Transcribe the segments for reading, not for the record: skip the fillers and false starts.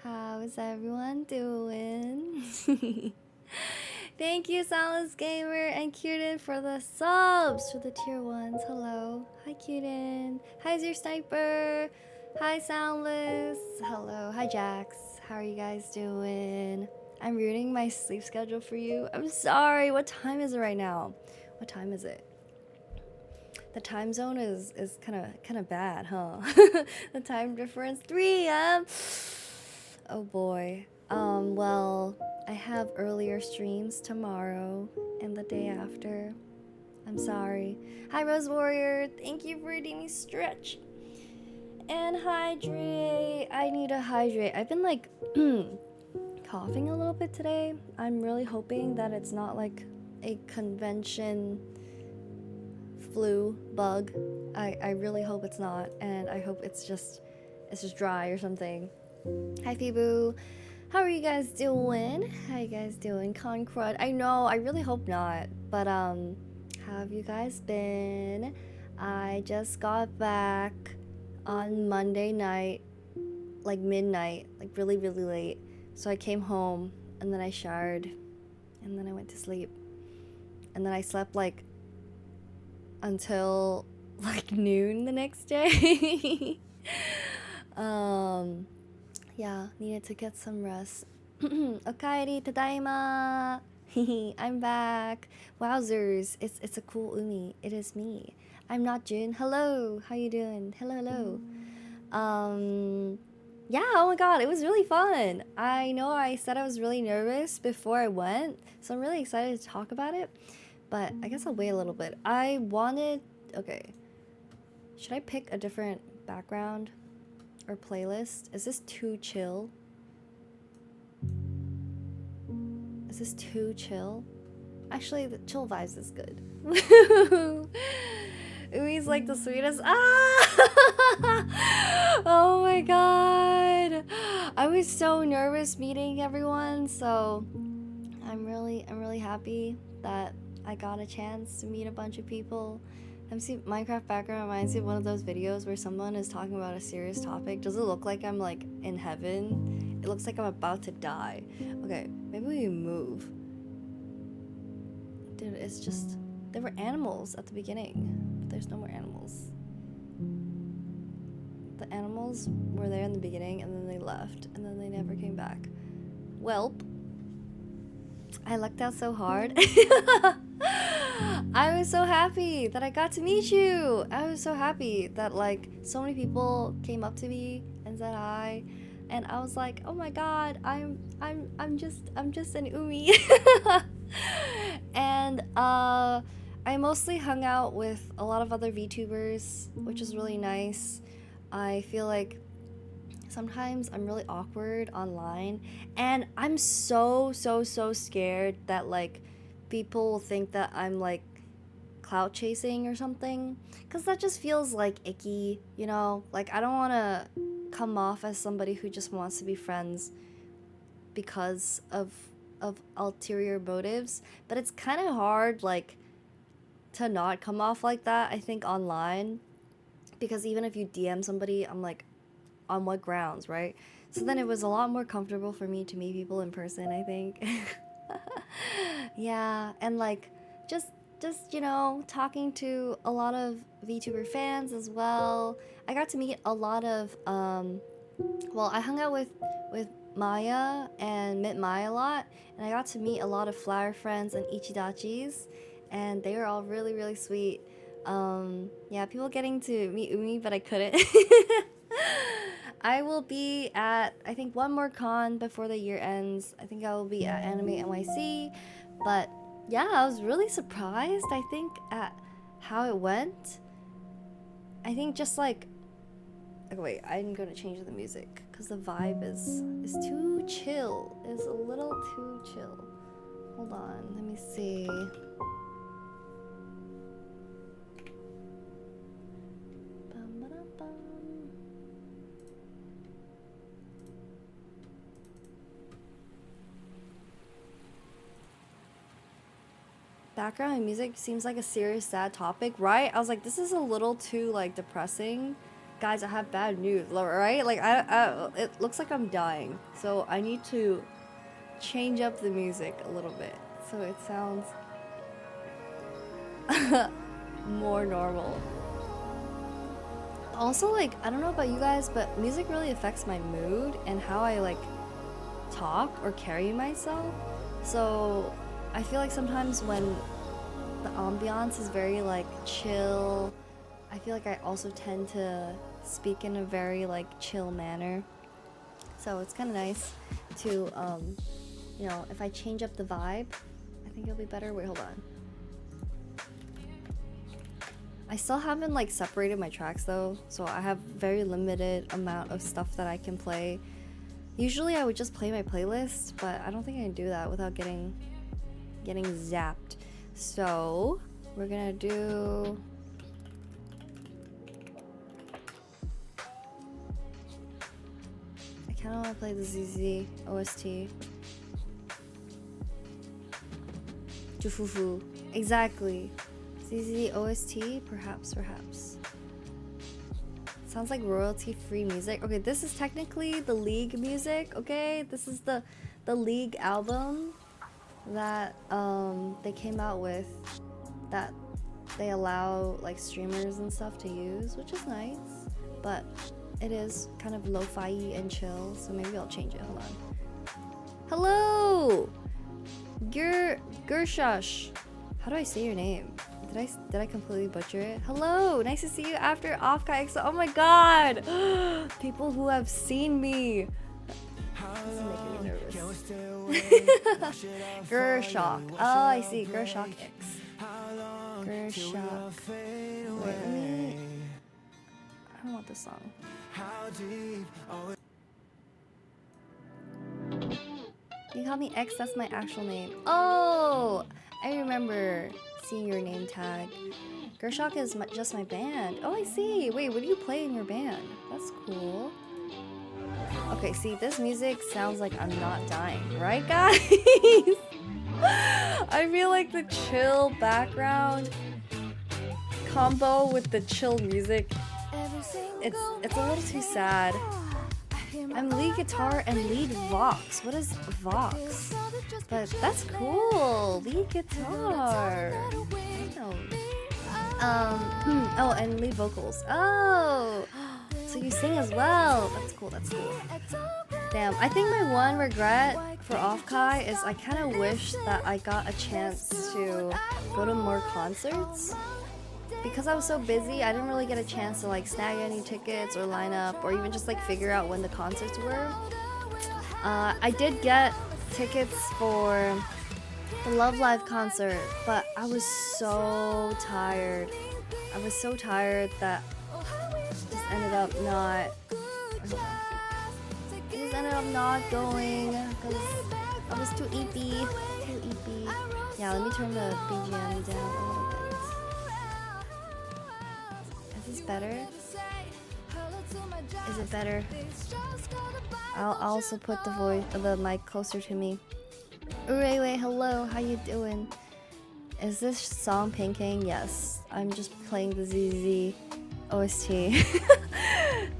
How's everyone doing? Thank you, Soundless Gamer and Cuden, for the subs, for the tier 1s. Hello. Hi, Cuden. Hi, Zero Sniper. Hi, Soundless. Hello. Hi, Jax. How are you guys doing? I'm ruining my sleep schedule for you. I'm sorry. What time is it right now? What time is it? The time zone is kind of bad, huh? The time difference, 3 a.m. Oh boy. Well, I have earlier streams tomorrow and the day after. I'm sorry. Hi, Rose Warrior. Thank you for reading me stretch. And hydrate. I need to hydrate. I've been like coughing a little bit today. I'm really hoping that it's not like a convention flu bug. I really hope it's not, and I hope it's just dry or something. Hi, Fibu. How are you guys doing? How you guys doing? Concrud. I know, I really hope not. But how have you guys been? I just got back on Monday night, like midnight, like really, really late. So I came home and then I showered and then I went to sleep. And then I slept like until like noon the next day. Yeah, needed to get some rest. Okaeri, tadaima. I'm back. Wowzers, it's a cool umi. It is me. I'm not Jun. Hello, how you doing? Hello, hello. Yeah, oh my god, it was really fun. I know I said I was really nervous before I went, so I'm really excited to talk about it. But I guess I'll wait a little bit. Okay. Should I pick a different background or playlist? Is this too chill? Is this too chill? Actually, the chill vibes is good. Ui's like the sweetest. Ah! Oh my god. I was so nervous meeting everyone, so I'm really happy that I got a chance to meet a bunch of people. Minecraft background reminds me of one of those videos where someone is talking about a serious topic. Does it look like I'm like in heaven? It looks like I'm about to die. Okay, maybe we move. Dude, it's just... There were animals at the beginning, but there's no more animals. The animals were there in the beginning and then they left and then they never came back. Welp. I lucked out so hard. I was so happy that I got to meet you. I was so happy that like so many people came up to me and said hi, and I was like, oh my god, I'm just an umi. And I mostly hung out with a lot of other VTubers, which is really nice. I feel like sometimes I'm really awkward online, and I'm so scared that like people will think that I'm like clout chasing or something, because that just feels like icky, you know? Like I don't want to come off as somebody who just wants to be friends because of ulterior motives, but it's kind of hard like to not come off like that, I think, online, because even if you DM somebody, I'm like, on what grounds, right? So then it was a lot more comfortable for me to meet people in person, I think. Yeah, and like just you know, talking to a lot of VTuber fans as well. I got to meet a lot of well, I hung out with Maya and met Maya a lot, and I got to meet a lot of flower friends and Ichidachis, and they were all really sweet. Yeah, people getting to meet Umi, but I couldn't. I will be at, I think, one more con before the year ends. I think I will be at Anime NYC. But yeah, I was really surprised, I think, at how it went. I think just like... Okay, wait, I'm gonna change the music because the vibe is too chill. It's a little too chill. Hold on, let me see. Background and music seems like a serious sad topic, right? I was like, this is a little too like depressing. guys, I have bad news, right? Like, it looks like I'm dying. So I need to change up the music a little bit so it sounds more normal. Also, like, I don't know about you guys, but music really affects my mood and how I, like, talk or carry myself. So I feel like sometimes when the ambiance is very, like, chill, I feel like I also tend to speak in a very, like, chill manner. So it's kind of nice to, you know, if I change up the vibe, I think it'll be better. Wait, hold on. I still haven't like separated my tracks though, so I have very limited amount of stuff that I can play. Usually I would just play my playlist, but I don't think I can do that without getting zapped. So we're gonna do I kinda wanna play the ZZ OST. Jufufu. Exactly. ZZ OST? Perhaps. Sounds like royalty-free music. Okay, this is technically the League music, okay? This is the League album that they came out with, that they allow like streamers and stuff to use, which is nice, but it is kind of lo-fi and chill, so maybe I'll change it. Hold on. Hello! Gershash. How do I say your name? Did I completely butcher it? Hello, nice to see you after offkai. Oh my god! People who have seen me. This is making me nervous. Gershok. Oh, I see. Gershok X. Gershok. Wait, let me. I don't want this song. You call me X, that's my actual name. Oh! I remember seeing your name tag. Gershok is just my band. Oh, I see. Wait, what do you play in your band? That's cool. Okay, see, this music sounds like I'm not dying, right, guys? I feel like the chill background combo with the chill music, it's a little too sad. I'm lead guitar and lead vox. What is vox? But that's cool. Lead guitar. Oh, and lead vocals. Oh, so you sing as well. That's cool. Damn, I think my one regret for offkai is I kind of wish that I got a chance to go to more concerts. Because I was so busy, I didn't really get a chance to like snag any tickets or line up or even just like figure out when the concerts were. I did get tickets for the Love Live concert, but I was so tired. I was so tired that just ended up not. I just ended up not going because I was too eepy. Yeah, let me turn the BGM down a little bit. Is this better? Is it better? I'll also put the mic closer to me. Urewe, hello, how you doing? Is this song pinking? Yes, I'm just playing the ZZ OST.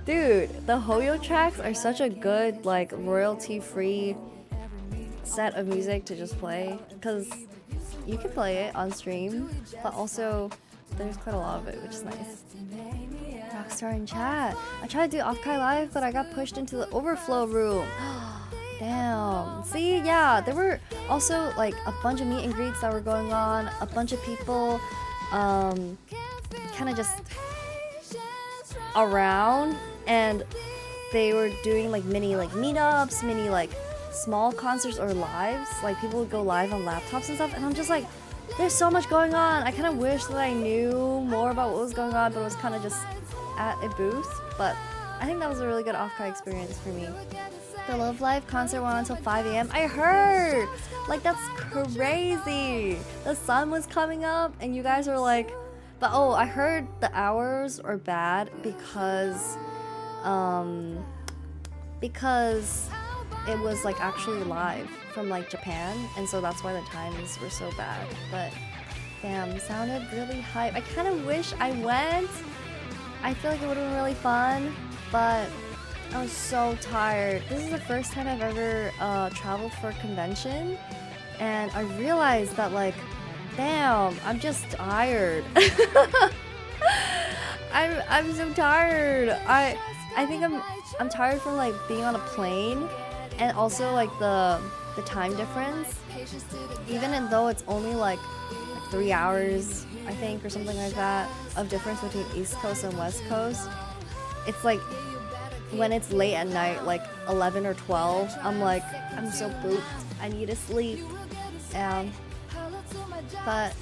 Dude, the Hoyo tracks are such a good, like, royalty-free set of music to just play, because you can play it on stream, but also there's quite a lot of it, which is nice. Rockstar in chat. I tried to do offkai live, but I got pushed into the overflow room. Damn. See, yeah, there were also like a bunch of meet and greets that were going on. A bunch of people, kind of just around, and they were doing like mini like meetups, mini like small concerts or lives. Like people would go live on laptops and stuff, and I'm just like, there's so much going on. I kind of wish that I knew more about what was going on, but it was kind of just at a booth. But I think that was a really good offkai experience for me. The Love Live concert went on until 5 a.m. I heard! Like, that's crazy! The sun was coming up, and you guys were like... But oh, I heard the hours are bad because it was like actually live from like Japan, and so that's why the times were so bad. But damn, sounded really hype. I kind of wish I went. I feel like it would have been really fun, but I was so tired. This is the first time I've ever traveled for a convention, and I realized that like, damn, I'm just tired. I'm so tired. I think I'm tired from like being on a plane, and also like the time difference. Even though it's only like 3 hours, I think, or something like that, of difference between East Coast and West Coast. It's like when it's late at night, like 11 or 12, I'm like, I'm so pooped. I need to sleep. Um, but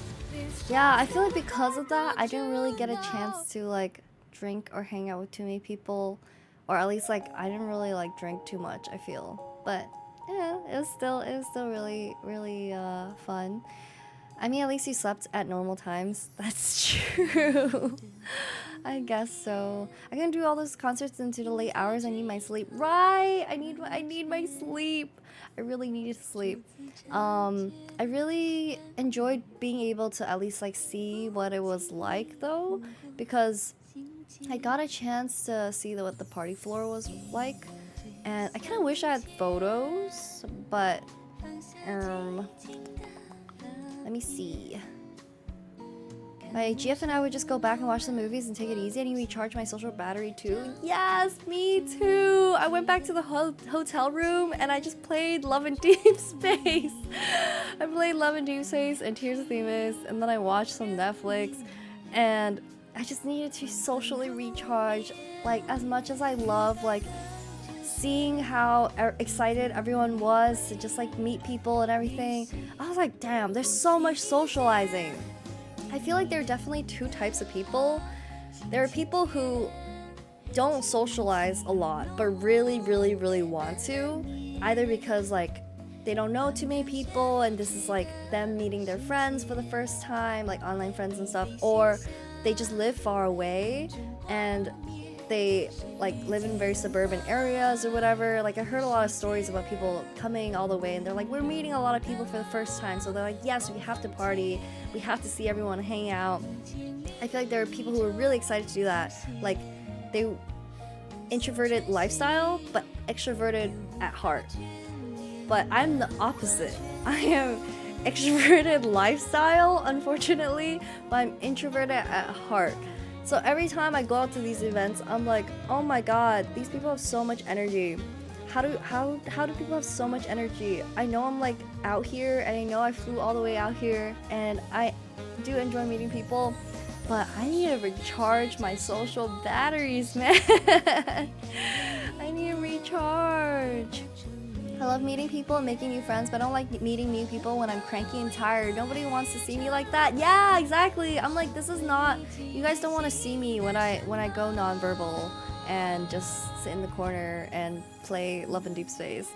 yeah, I feel like because of that, I didn't really get a chance to like drink or hang out with too many people, or at least like I didn't really like drink too much, I feel. But yeah, it was still really fun. I mean, at least you slept at normal times. That's true. I guess so. I can do all those concerts into the late hours. I need my sleep. Right. I need my sleep. I really needed to sleep. I really enjoyed being able to at least like see what it was like though, because I got a chance to see what the party floor was like, and I kind of wish I had photos, but um, let me see. My GF and I would just go back and watch the movies and take it easy, and you recharge my social battery too. Yes, me too. I went back to the hotel room and I just played Love and Deep Space. I played Love and Deep Space and Tears of Themis, and then I watched some Netflix, and I just needed to socially recharge. Like, as much as I love like seeing how excited everyone was to just like meet people and everything, I was like, damn, there's so much socializing. I feel like there are definitely two types of people. There are people who don't socialize a lot, but really want to, either because like they don't know too many people and this is like them meeting their friends for the first time, like online friends and stuff, or they just live far away and they like live in very suburban areas or whatever. Like, I heard a lot of stories about people coming all the way and they're like, we're meeting a lot of people for the first time, so they're like, yes, we have to party, we have to see everyone, hang out. I feel like there are people who are really excited to do that. Like, they introverted lifestyle but extroverted at heart. But I'm the opposite. I am extroverted lifestyle, unfortunately, but I'm introverted at heart. So every time I go out to these events, I'm like, oh my god, these people have so much energy. How do people have so much energy? I know I'm like out here, and I know I flew all the way out here, and I do enjoy meeting people, but I need to recharge my social batteries, man. I need to recharge. I love meeting people and making new friends, but I don't like meeting new people when I'm cranky and tired. Nobody wants to see me like that. Yeah, exactly. I'm like, this is not, you guys don't want to see me when I go nonverbal and just sit in the corner and play Love and Deep Space.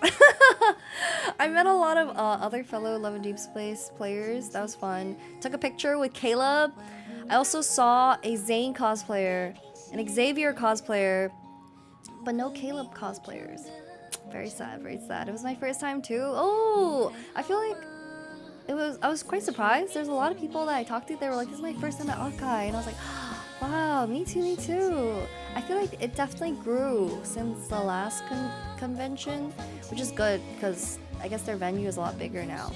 I met a lot of other fellow Love and Deep Space players. That was fun. Took a picture with Caleb. I also saw a Zane cosplayer, an Xavier cosplayer, but no Caleb cosplayers. Very sad, very sad. It was my first time too. Oh, I feel like I was quite surprised. There's a lot of people that I talked to, they were like, this is my first time at offkai, and I was like, wow, me too. I feel like it definitely grew since the last convention, which is good because I guess their venue is a lot bigger now.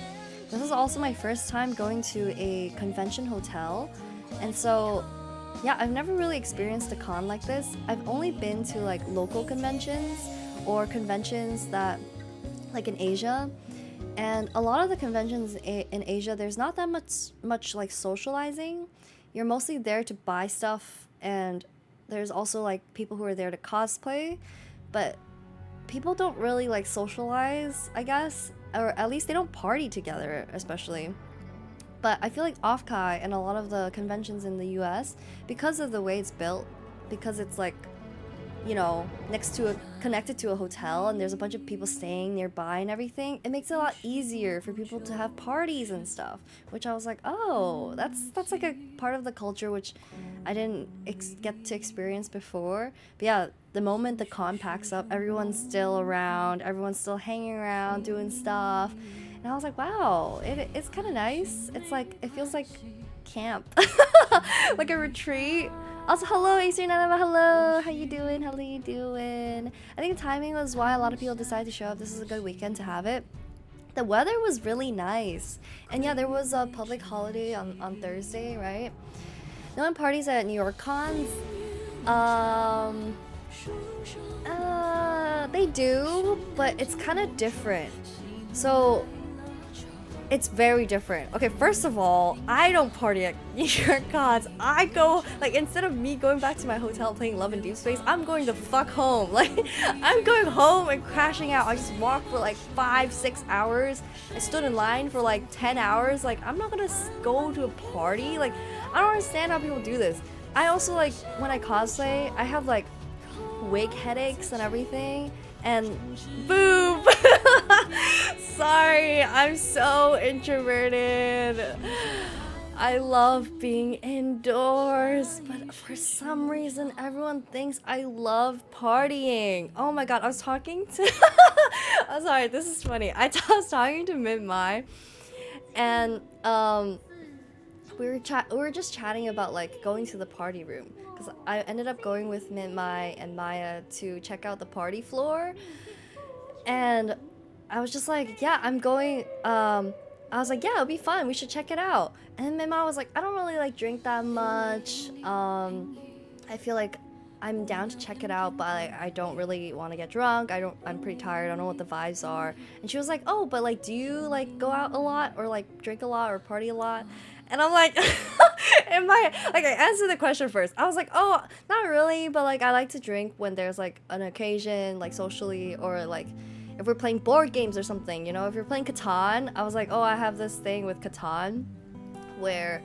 This is also my first time going to a convention hotel, and so yeah, I've never really experienced a con like this. I've only been to like local conventions or conventions that like in Asia, and a lot of the conventions in Asia, there's not that much like socializing. You're mostly there to buy stuff, and there's also like people who are there to cosplay, but people don't really like socialize, I guess, or at least they don't party together especially. But I feel like offkai and a lot of the conventions in the US, because of the way it's built, because it's like, you know, connected to a hotel, and there's a bunch of people staying nearby and everything, it makes it a lot easier for people to have parties and stuff, which I was like, oh, that's like a part of the culture which I didn't get to experience before. But yeah, the moment the con packs up, everyone's still around, everyone's still hanging around doing stuff, and I was like, wow, it's kind of nice. It's like, it feels like camp. Like a retreat. Also, hello, Acer Nanama, hello. How you doing? How you doing? I think timing was why a lot of people decided to show up. This is a good weekend to have it. The weather was really nice. And yeah, there was a public holiday on Thursday, right? No one parties at New York cons. Um, they do, but it's kind of different. So it's very different. Okay, first of all, I don't party at New York cons. I go, like, instead of me going back to my hotel playing Love and Deep Space, I'm going the fuck home. Like, I'm going home and crashing out. I just walked for like 5-6 hours. I stood in line for like 10 hours. Like, I'm not gonna go to a party. Like, I don't understand how people do this. I also, like, when I cosplay, I have like wig headaches and everything. And boom! Sorry, I'm so introverted. I love being indoors, but for some reason, everyone thinks I love partying. Oh my god, I was talking to. I'm sorry, this is funny. I was talking to Min Mai, and we were just chatting about like going to the party room, because I ended up going with Min Mai and Maya to check out the party floor, and I was just like, yeah, I'm going. I was like, yeah, it'll be fun. We should check it out. And then Min Mai was like, I don't really like drink that much. I feel like I'm down to check it out, but I don't really want to get drunk. I'm pretty tired. I don't know what the vibes are. And she was like, oh, but like, do you like go out a lot or like drink a lot or party a lot? And I'm like, I answered the question first. I was like, oh, not really, but like, I like to drink when there's like an occasion, like socially, or like if we're playing board games or something, you know, if you're playing Catan. I was like, oh, I have this thing with Catan where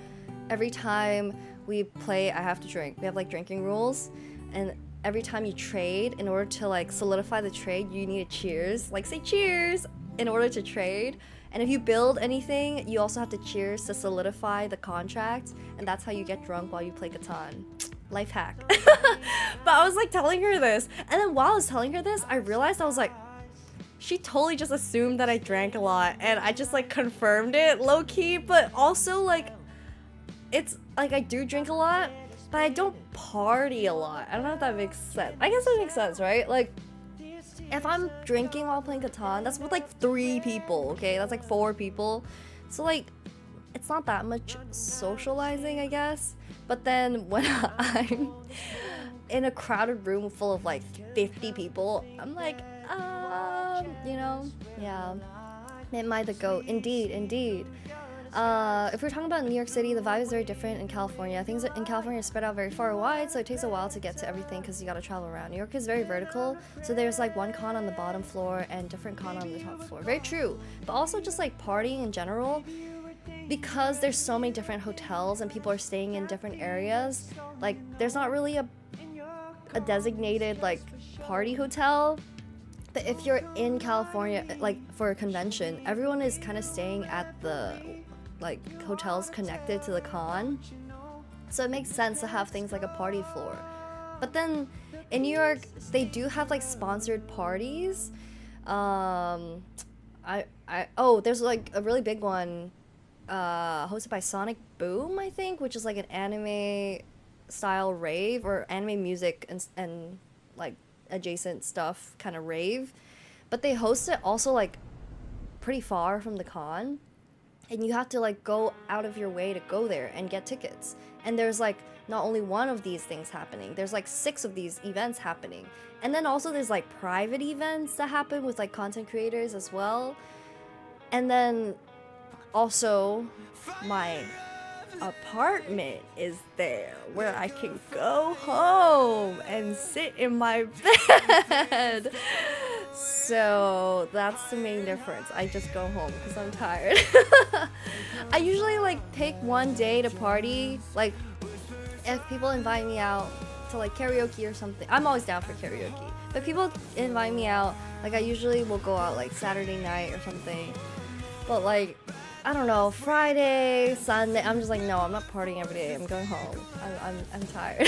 every time we play, I have to drink. We have like drinking rules, and every time you trade, in order to like solidify the trade, you need a cheers, like say cheers in order to trade. And if you build anything, you also have to cheers to solidify the contract, and that's how you get drunk while you play Catan. Life hack. But I was like telling her this, and then while I was telling her this, I realized I was like, she totally just assumed that I drank a lot, and I just like confirmed it low-key. But also like, it's like I do drink a lot, but I don't party a lot. I don't know if that makes sense. I guess that makes sense, right? Like, if I'm drinking while playing Catan, that's with like 3 people, okay? That's like 4 people. So like, it's not that much socializing, I guess. But then when I'm in a crowded room full of like 50 people, I'm like, you know, yeah. Am I the goat? Indeed, indeed. If we're talking about New York City, the vibe is very different in California. Things in California are spread out very far and wide, so it takes a while to get to everything because you gotta travel around. New York is very vertical, so there's like one con on the bottom floor and different con on the top floor. Very true. But also just like partying in general, because there's so many different hotels and people are staying in different areas, like there's not really a designated like party hotel. But if you're in California, like for a convention, everyone is kind of staying at the like hotels connected to the con, so it makes sense to have things like a party floor. But then in New York, they do have like sponsored parties. There's like a really big one hosted by Sonic Boom, I think, which is like an anime style rave, or anime music and like adjacent stuff kind of rave. But they host it also like pretty far from the con, and you have to like go out of your way to go there and get tickets. And there's like not only one of these things happening, there's like 6 of these events happening. And then also there's like private events that happen with like content creators as well. And then also my apartment is there where I can go home and sit in my bed. So that's the main difference. I just go home because I'm tired. I usually like pick one day to party. Like if people invite me out to like karaoke or something, I'm always down for karaoke. But people invite me out, like I usually will go out like Saturday night or something. But like, I don't know, Friday, Sunday, I'm just like, no, I'm not partying every day. I'm going home. I'm tired.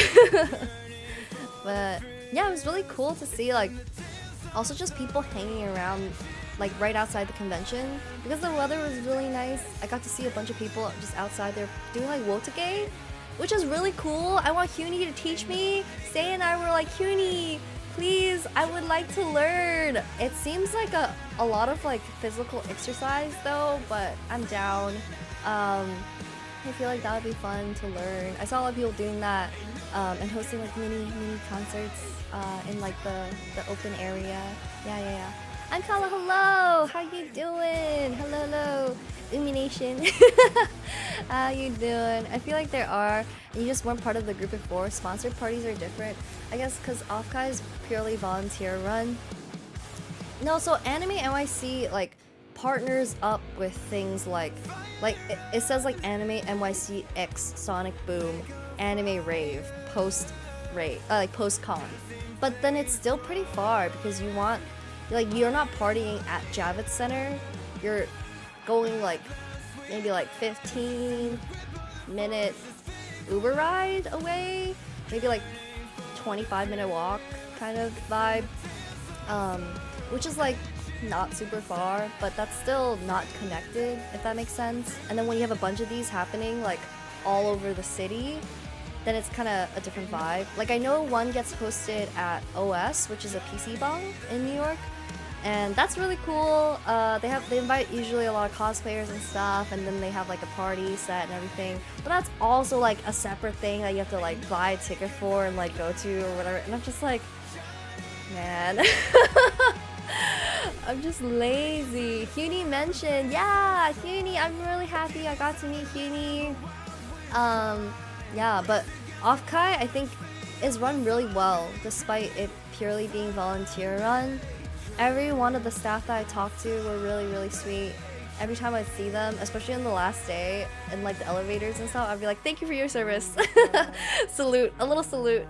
But yeah, it was really cool to see like also just people hanging around like right outside the convention, because the weather was really nice. I got to see a bunch of people just outside there doing like Wotagate, which is really cool. I want Hyuni to teach me. Say and I were like, Hyuni, please, I would like to learn. It seems like a lot of like physical exercise though, but I'm down. I feel like that would be fun to learn. I saw a lot of people doing that and hosting like mini concerts in like the open area. Yeah. I'm Kala, hello! How you doing? Hello. Umi Nation. How you doing? I feel like there are, and you just weren't part of the group before. Sponsored parties are different. I guess because offkai is purely volunteer run. No, so Anime NYC like partners up with things like it says like Anime NYC X Sonic Boom, Anime Rave, post con. But then it's still pretty far because you want like you're not partying at Javits Center. You're going like maybe like 15-minute Uber ride away, maybe like 25-minute walk kind of vibe, which is like not super far, but that's still not connected, if that makes sense. And then when you have a bunch of these happening like all over the city, then it's kind of a different vibe. Like I know one gets hosted at OS, which is a PC bang in New York, and that's really cool. They invite usually a lot of cosplayers and stuff, and then they have like a party set and everything. But that's also like a separate thing that you have to like buy a ticket for and like go to or whatever. And I'm just like, man. I'm just lazy. Hyuni mentioned, yeah, Hyuni, I'm really happy I got to meet Hyuni. Yeah, but offkai I think is run really well despite it purely being volunteer run. Every one of the staff that I talked to were really sweet. Every time I see them, especially on the last day in like the elevators and stuff, I'd be like, thank you for your service. Salute, a little salute.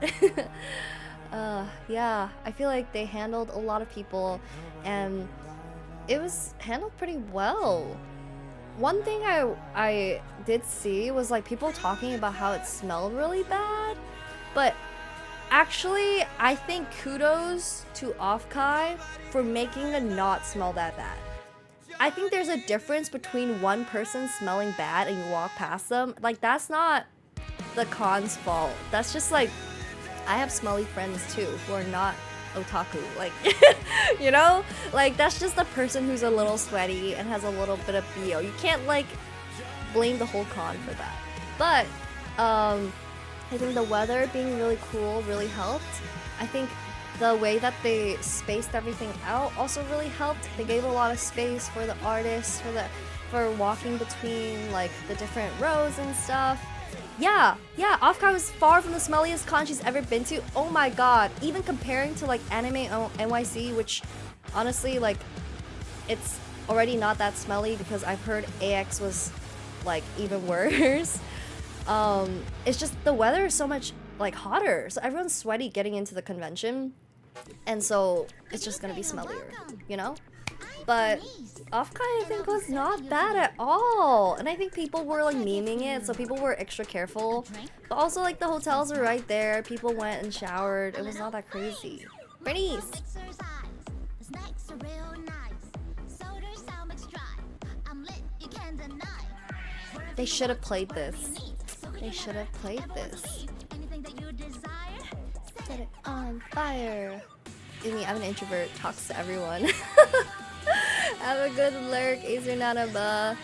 Yeah, I feel like they handled a lot of people and it was handled pretty well. One thing I did see was like people talking about how it smelled really bad, but actually I think kudos to offkai for making it not smell that bad. I think there's a difference between one person smelling bad and you walk past them. Like that's not the con's fault. That's just like, I have smelly friends too who are not otaku, like you know, like that's just the person who's a little sweaty and has a little bit of BO. You can't like blame the whole con for that. But I think the weather being really cool really helped. I think the way that they spaced everything out also really helped. They gave a lot of space for the artists, for walking between like the different rows and stuff. Yeah, offkai was far from the smelliest con she's ever been to. Oh my god, even comparing to like Anime NYC, which honestly like it's already not that smelly because I've heard AX was like even worse. It's just the weather is so much like hotter, so everyone's sweaty getting into the convention, and so it's just gonna be smellier, you know? But offkai I think was not bad at all, and I think people were like memeing it, so people were extra careful. But also like the hotels were right there, people went and showered, it was not that crazy. Bernice! They should have played this. They should have played this. Set it on fire. Umi, I'm an introvert, talks to everyone. Have a good lurk, Azernanaba.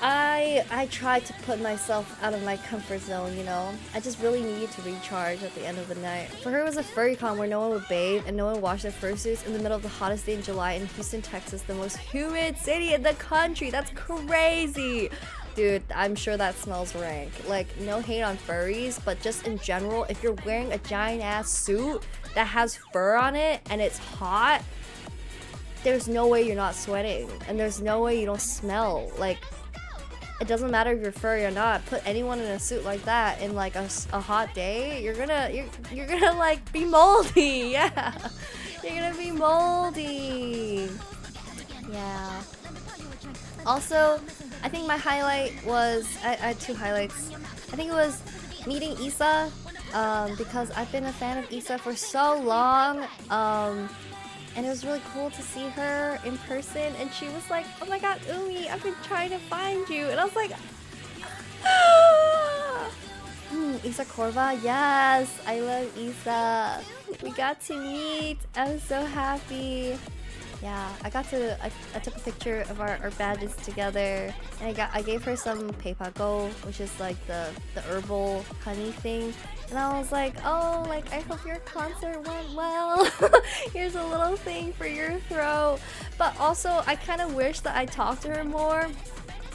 I tried to put myself out of my comfort zone, you know? I just really needed to recharge at the end of the night. For her, it was a furry con where no one would bathe and no one washed their fursuits in the middle of the hottest day in July in Houston, Texas, the most humid city in the country. That's crazy! Dude, I'm sure that smells rank. Like, no hate on furries, but just in general, if you're wearing a giant ass suit that has fur on it and it's hot, there's no way you're not sweating, and there's no way you don't smell. Like, it doesn't matter if you're furry or not. Put anyone in a suit like that in like a hot day, you're gonna like be moldy. Yeah, you're gonna be moldy. Yeah. Also, I think my highlight was I had two highlights. I think it was meeting Issa, because I've been a fan of Issa for so long. And it was really cool to see her in person, and she was like, oh my god, Umi, I've been trying to find you. And I was like, Isa Korva, yes, I love Isa. We got to meet. I'm so happy. Yeah, I took a picture of our badges together, and I gave her some Peipago, which is like the herbal honey thing. And I was like, oh, like I hope your concert went well. Here's a little thing for your throat. But also, I kind of wish that I talked to her more.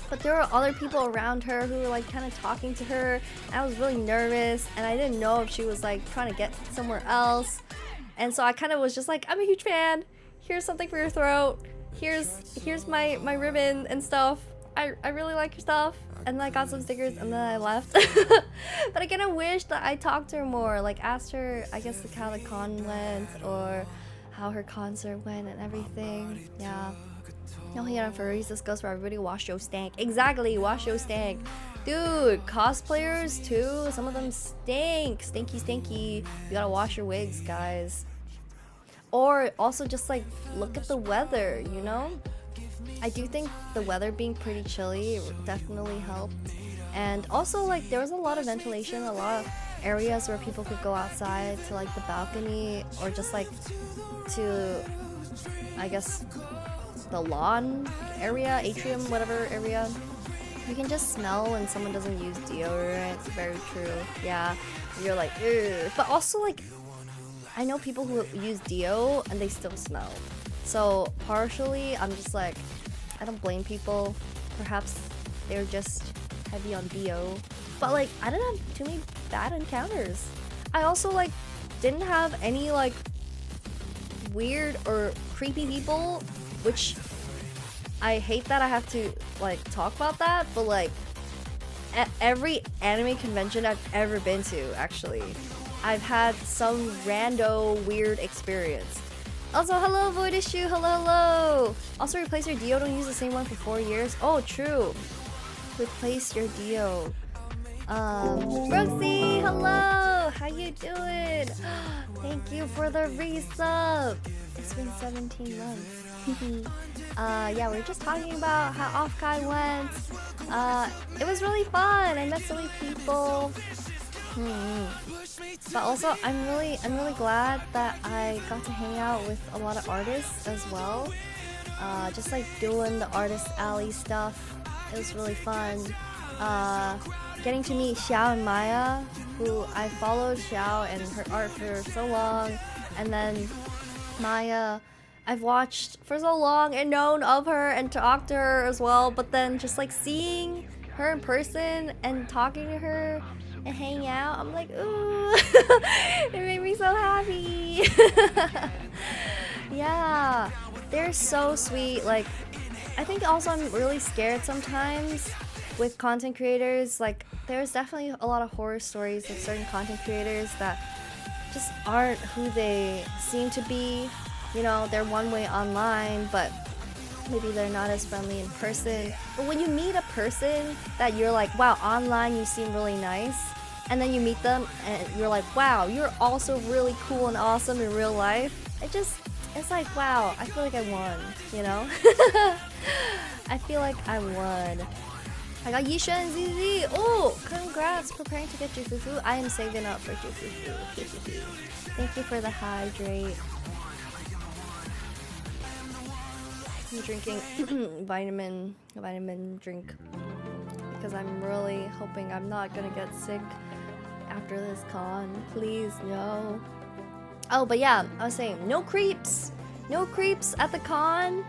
But there were other people around her who were like kind of talking to her. And I was really nervous, and I didn't know if she was like trying to get somewhere else. And so I kind of was just like, I'm a huge fan. Here's something for your throat. Here's my ribbon and stuff. I really like your stuff. And then I got some stickers and then I left. But I kind of wish that I talked to her more. Like asked her, I guess, like how the con went or how her concert went and everything. Yeah. No hate on furries. This goes for everybody. Wash your stank. Exactly. Wash your stank. Dude, cosplayers too. Some of them stink. Stinky, stinky. You gotta wash your wigs, guys. Or also just like look at the weather, you know? I do think the weather being pretty chilly definitely helped. And also like there was a lot of ventilation, a lot of areas where people could go outside to like the balcony or just like to, I guess, the lawn area, atrium, whatever area. You can just smell when someone doesn't use deodorant. It's very true. Yeah, you're like, ugh. But also like I know people who use deo and they still smell. So partially, I'm just like, I don't blame people. Perhaps they're just heavy on deo. But like, I didn't have too many bad encounters. I also like didn't have any like weird or creepy people, which I hate that I have to like talk about that. But like, at every anime convention I've ever been to, actually, I've had some rando weird experience. Also, hello Void Issue, hello. Also, replace your Dio, don't use the same one for 4 years. Oh, true. Replace your Dio. Roxy, hello. How you doing? Thank you for the resub. It's been 17 months. Yeah, we were just talking about how offkai went. It was really fun. I met so many people. But also, I'm really glad that I got to hang out with a lot of artists as well. Just like doing the artist alley stuff. It was really fun. Getting to meet Xiao and Maya, who I followed Xiao and her art for so long, and then Maya, I've watched for so long and known of her and talked to her as well. But then just like seeing her in person and talking to her and hang out, I'm like, ooh, it made me so happy. Yeah, they're so sweet. Like, I think also I'm really scared sometimes with content creators. Like, there's definitely a lot of horror stories of certain content creators that just aren't who they seem to be. You know, they're one way online, but maybe they're not as friendly in person. But when you meet a person that you're like, wow, online you seem really nice, and then you meet them and you're like, wow, you're also really cool and awesome in real life. It's like, wow, I feel like I won, you know? I feel like I won. I got Yisha and ZZ. Oh, congrats, preparing to get your fufu. I am saving up for your fufu. Thank you for the hydrate. I'm drinking vitamin drink because I'm really hoping I'm not gonna get sick after this con. Please, no. Oh, but yeah, I was saying no creeps at the con,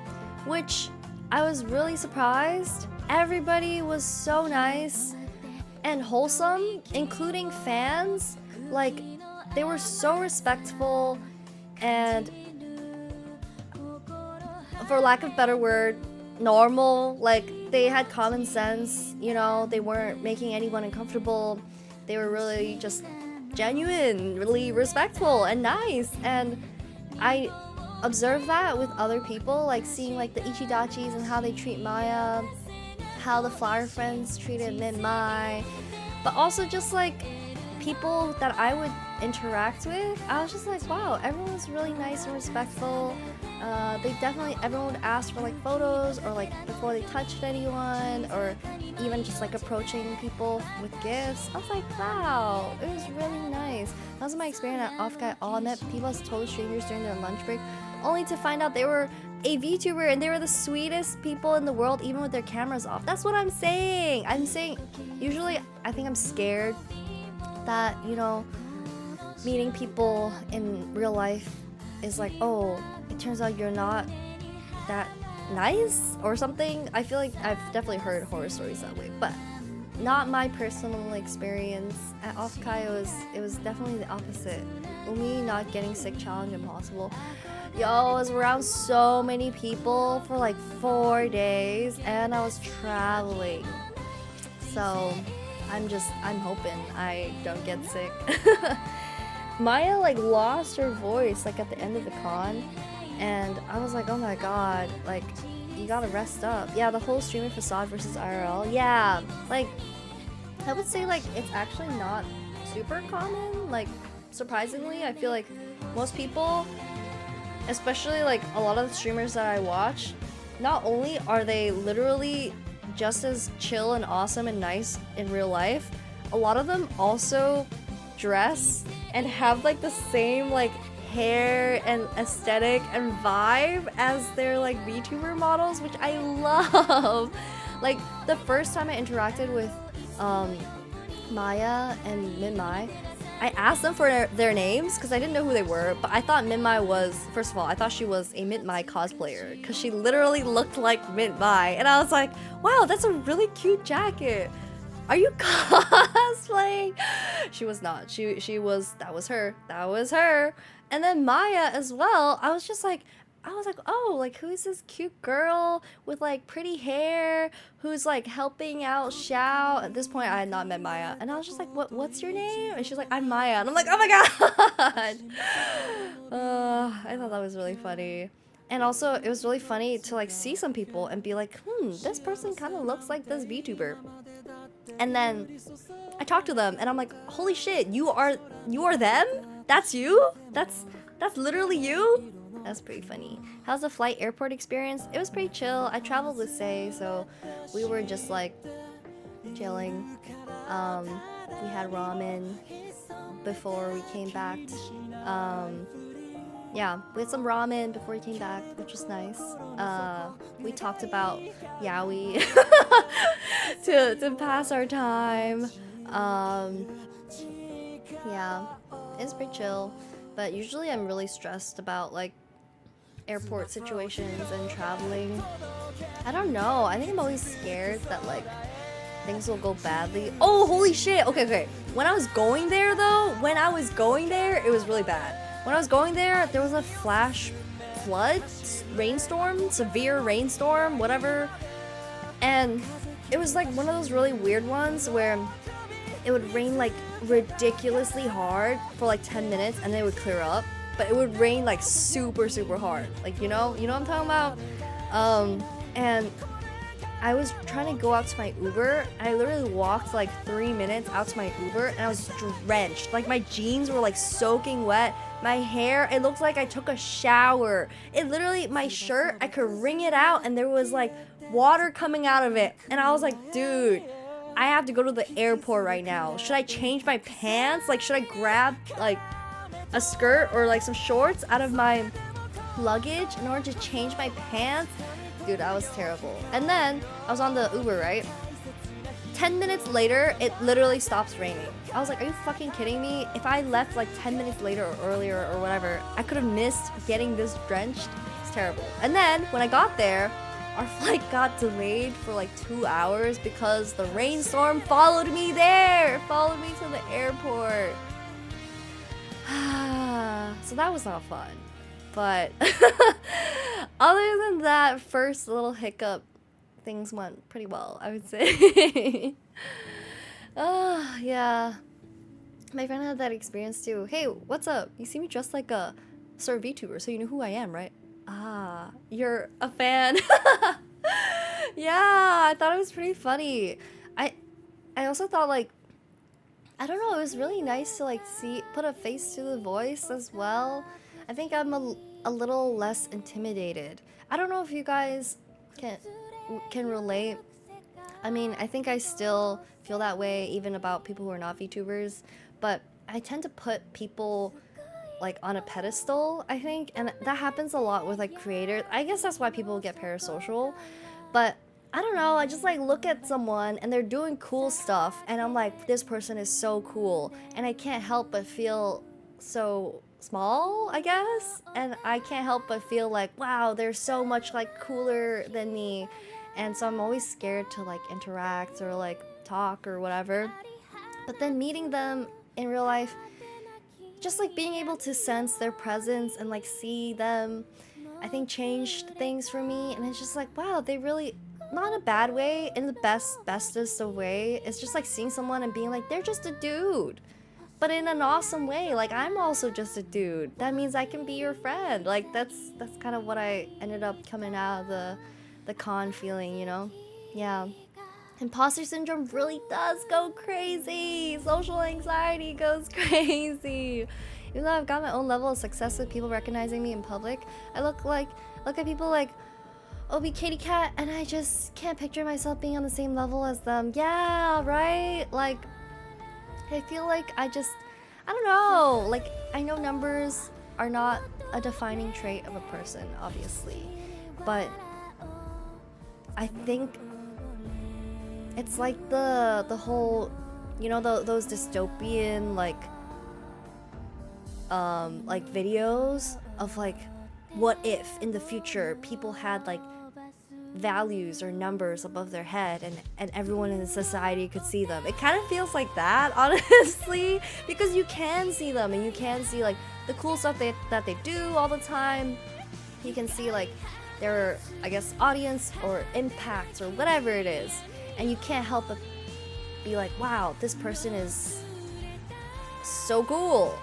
which I was really surprised. Everybody was so nice and wholesome, including fans. Like, they were so respectful and, for lack of a better word, normal. Like, they had common sense, you know, they weren't making anyone uncomfortable. They were really just genuine, really respectful and nice. And I observed that with other people, like seeing like the Ichidachis and how they treat Maya, how the flower friends treated Min-Mai, but also just like people that I would interact with. I was just like, wow, everyone's really nice and respectful. they definitely, everyone would ask for like photos or like before they touched anyone, or even just like approaching people with gifts. I was like, wow, it was really nice. That was my experience at offkai. I met people as total strangers during their lunch break, only to find out they were a VTuber and they were the sweetest people in the world, even with their cameras off. That's what I'm saying. I'm saying, usually I think I'm scared that, you know, meeting people in real life is like, oh, it turns out you're not that nice or something. I feel like I've definitely heard horror stories that way, but not my personal experience at offkai. It was definitely the opposite. Umi not getting sick challenge impossible. Yo, I was around so many people for like 4 days and I was traveling. So I'm hoping I don't get sick. Maya like lost her voice like at the end of the con, and I was like, oh my god, like you gotta rest up. Yeah, the whole streaming facade versus IRL. Yeah, like I would say like it's actually not super common. Like surprisingly, I feel like most people, especially like a lot of the streamers that I watch, not only are they literally just as chill and awesome and nice in real life, a lot of them also dress and have like the same like hair and aesthetic and vibe as their like VTuber models, which I love. Like the first time I interacted with Maya and Minmai, I asked them for their names because I didn't know who they were, but I thought Minmai was, first of all, I thought she was a Minmai cosplayer because she literally looked like Minmai, and I was like, wow, that's a really cute jacket. Are you cosplaying? She was not. She was, that was her. That was her. And then Maya as well. I was like, oh, like who is this cute girl with like pretty hair who's like helping out Xiao? At this point, I had not met Maya, and I was just like, what's your name? And she's like, I'm Maya, and I'm like, oh my god. I thought that was really funny. And also, it was really funny to like see some people and be like, this person kind of looks like this VTuber. And then I talked to them and I'm like, holy shit, you are them? That's you? That's literally you? That's pretty funny. How's the flight airport experience? It was pretty chill. I traveled with Say, so we were just like chilling. We had ramen before we came back. Yeah, we had some ramen before we came back, which was nice. We talked about yaoi to pass our time. Yeah, it's pretty chill. But usually I'm really stressed about like airport situations and traveling. I don't know. I think I'm always scared that like things will go badly. Oh, holy shit. Okay. When I was going there though, it was really bad. When I was going there was a flash flood, rainstorm, severe rainstorm, whatever. And it was like one of those really weird ones where it would rain like ridiculously hard for like 10 minutes and then it would clear up. But it would rain like super hard. Like, you know what I'm talking about? And I was trying to go out to my Uber. I literally walked like 3 minutes out to my Uber and I was drenched. Like my jeans were like soaking wet. My hair, it looked like I took a shower. It literally, my shirt, I could wring it out and there was like water coming out of it. And I was like, dude, I have to go to the airport right now. Should I change my pants? Like, should I grab like a skirt or like some shorts out of my luggage in order to change my pants? Dude, that was terrible. And then I was on the Uber, right? 10 minutes later, it literally stops raining. I was like, are you fucking kidding me? If I left like 10 minutes later or earlier or whatever, I could have missed getting this drenched. It's terrible. And then when I got there, our flight got delayed for like 2 hours because the rainstorm followed me there. It followed me to the airport. So that was not fun. But other than that first little hiccup, things went pretty well, I would say. Yeah. My friend had that experience too. Hey, what's up? You see me dressed like a sort of VTuber, so you know who I am, right? Ah, you're a fan. Yeah, I thought it was pretty funny. I also thought like, I don't know, it was really nice to like put a face to the voice as well. I think I'm a a little less intimidated. I don't know if you guys can relate. I mean, I think I still feel that way even about people who are not VTubers, but I tend to put people like on a pedestal, I think, and that happens a lot with like creators. I guess that's why people get parasocial, but I don't know, I just like look at someone and they're doing cool stuff and I'm like, this person is so cool, and I can't help but feel so small, I guess, and I can't help but feel like, wow, they're so much like cooler than me, and so I'm always scared to like interact or like talk or whatever. But then meeting them in real life, just like being able to sense their presence and like see them, I think changed things for me. And it's just like, wow, they really, not in a bad way, in the bestest of way. It's just like seeing someone and being like, they're just a dude, but in an awesome way. Like, I'm also just a dude. That means I can be your friend. Like, that's kind of what I ended up coming out of the con feeling, you know? Yeah. Imposter syndrome really does go crazy. Social anxiety goes crazy. Even though I've got my own level of success with people recognizing me in public, I look at people like, oh, be Katie Cat, and I just can't picture myself being on the same level as them. Yeah, right? Like, I feel like I don't know. Like, I know numbers are not a defining trait of a person, obviously, but I think it's like the whole, you know, those dystopian like videos of like, what if in the future people had like values or numbers above their head and everyone in the society could see them. It kind of feels like that, honestly, because you can see them and you can see like the cool stuff that they do all the time. You can see like their, I guess, audience or impact or whatever it is, and you can't help but be like, wow, this person is so cool.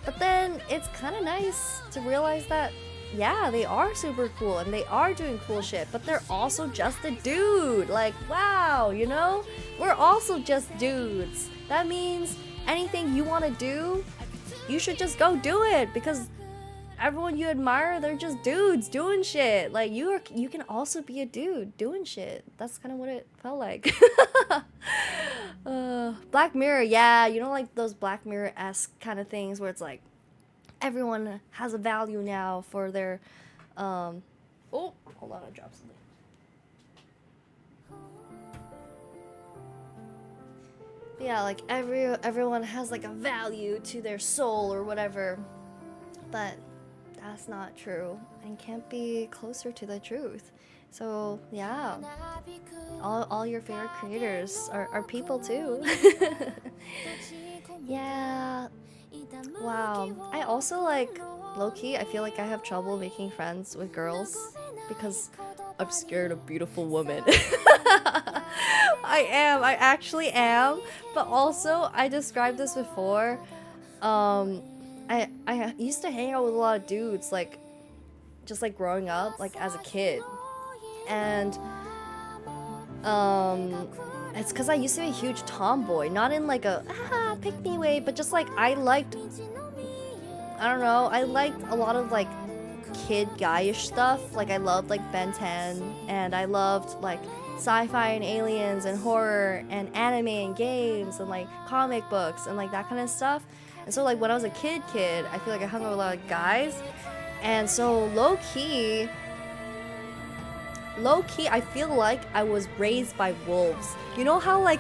But then it's kind of nice to realize that, yeah, they are super cool and they are doing cool shit, but they're also just a dude. Like, wow, you know? We're also just dudes. That means anything you want to do, you should just go do it, because everyone you admire, they're just dudes doing shit. Like, you can also be a dude doing shit. That's kind of what it felt like. Black Mirror, yeah, you know, like those Black Mirror-esque kind of things where it's like everyone has a value now for their oh, hold on, I dropped something. Yeah, like everyone has like a value to their soul or whatever, but that's not true and can't be closer to the truth. So yeah, all your favorite creators are people too. Yeah. Wow. I also like, low-key, I feel like I have trouble making friends with girls because I'm scared of beautiful women. I actually am, but also I described this before. I used to hang out with a lot of dudes, like just like growing up, like as a kid, and it's because I used to be a huge tomboy, not in like a pick me way, but just like I liked a lot of like kid guyish stuff. Like I loved like Ben 10, and I loved like sci-fi and aliens and horror and anime and games and like comic books and like that kind of stuff. And so like when I was a kid, I feel like I hung out with a lot of guys, and so low-key, I feel like I was raised by wolves. You know how like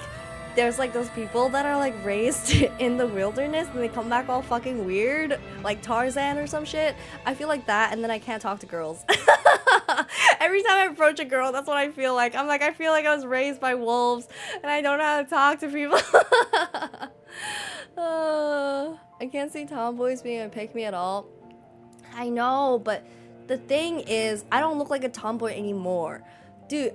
there's like those people that are like raised in the wilderness and they come back all fucking weird, like Tarzan or some shit? I feel like that, and then I can't talk to girls. Every time I approach a girl, that's what I feel like. I'm like, I feel like I was raised by wolves and I don't know how to talk to people. I can't see tomboys being a pick me at all. I know, but the thing is, I don't look like a tomboy anymore. Dude,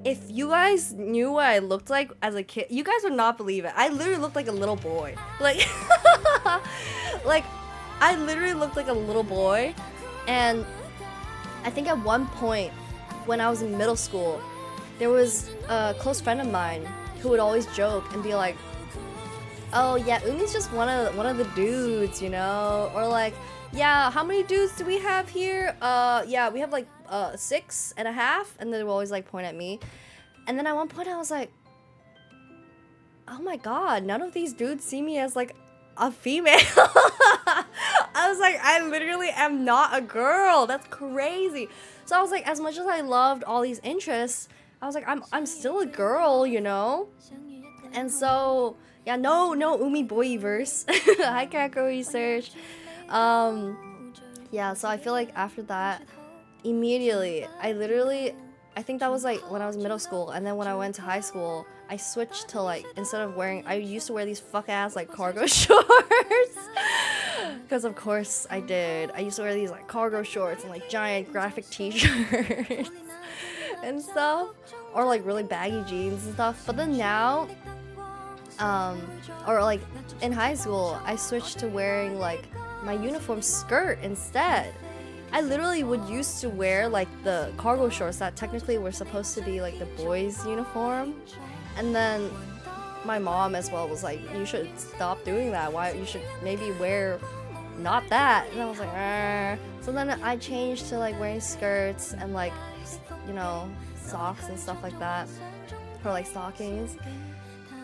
if you guys knew what I looked like as a kid, you guys would not believe it. I literally looked like a little boy. Like, like, I literally looked like a little boy. And I think at one point, when I was in middle school, there was a close friend of mine who would always joke and be like, oh yeah, Umi's just one of the dudes, you know? Or like, Yeah, how many dudes do we have here? Yeah, we have like 6.5, and then they will always like point at me. And then at one point I was like, oh my god, none of these dudes see me as like a female. I was like, I literally am not a girl. That's crazy. So I was like, as much as I loved all these interests, I was like, I'm still a girl, you know? And so yeah, no Umi boy verse. Hi Kako Research. Yeah, so I feel like after that, immediately, I think that was like when I was middle school, and then when I went to high school, I switched to like, instead of wearing, I used to wear these fuck ass like cargo shorts. Because of course I did. I used to wear these like cargo shorts and like giant graphic t-shirts and stuff. Or like really baggy jeans and stuff. But then now, or like in high school, I switched to wearing like my uniform skirt instead. I literally would used to wear like the cargo shorts that technically were supposed to be like the boys' uniform, and then my mom as well was like, you should stop doing that. Why, you should maybe wear not that. And I was like, so then I changed to like wearing skirts and like, you know, socks and stuff like that, or like stockings.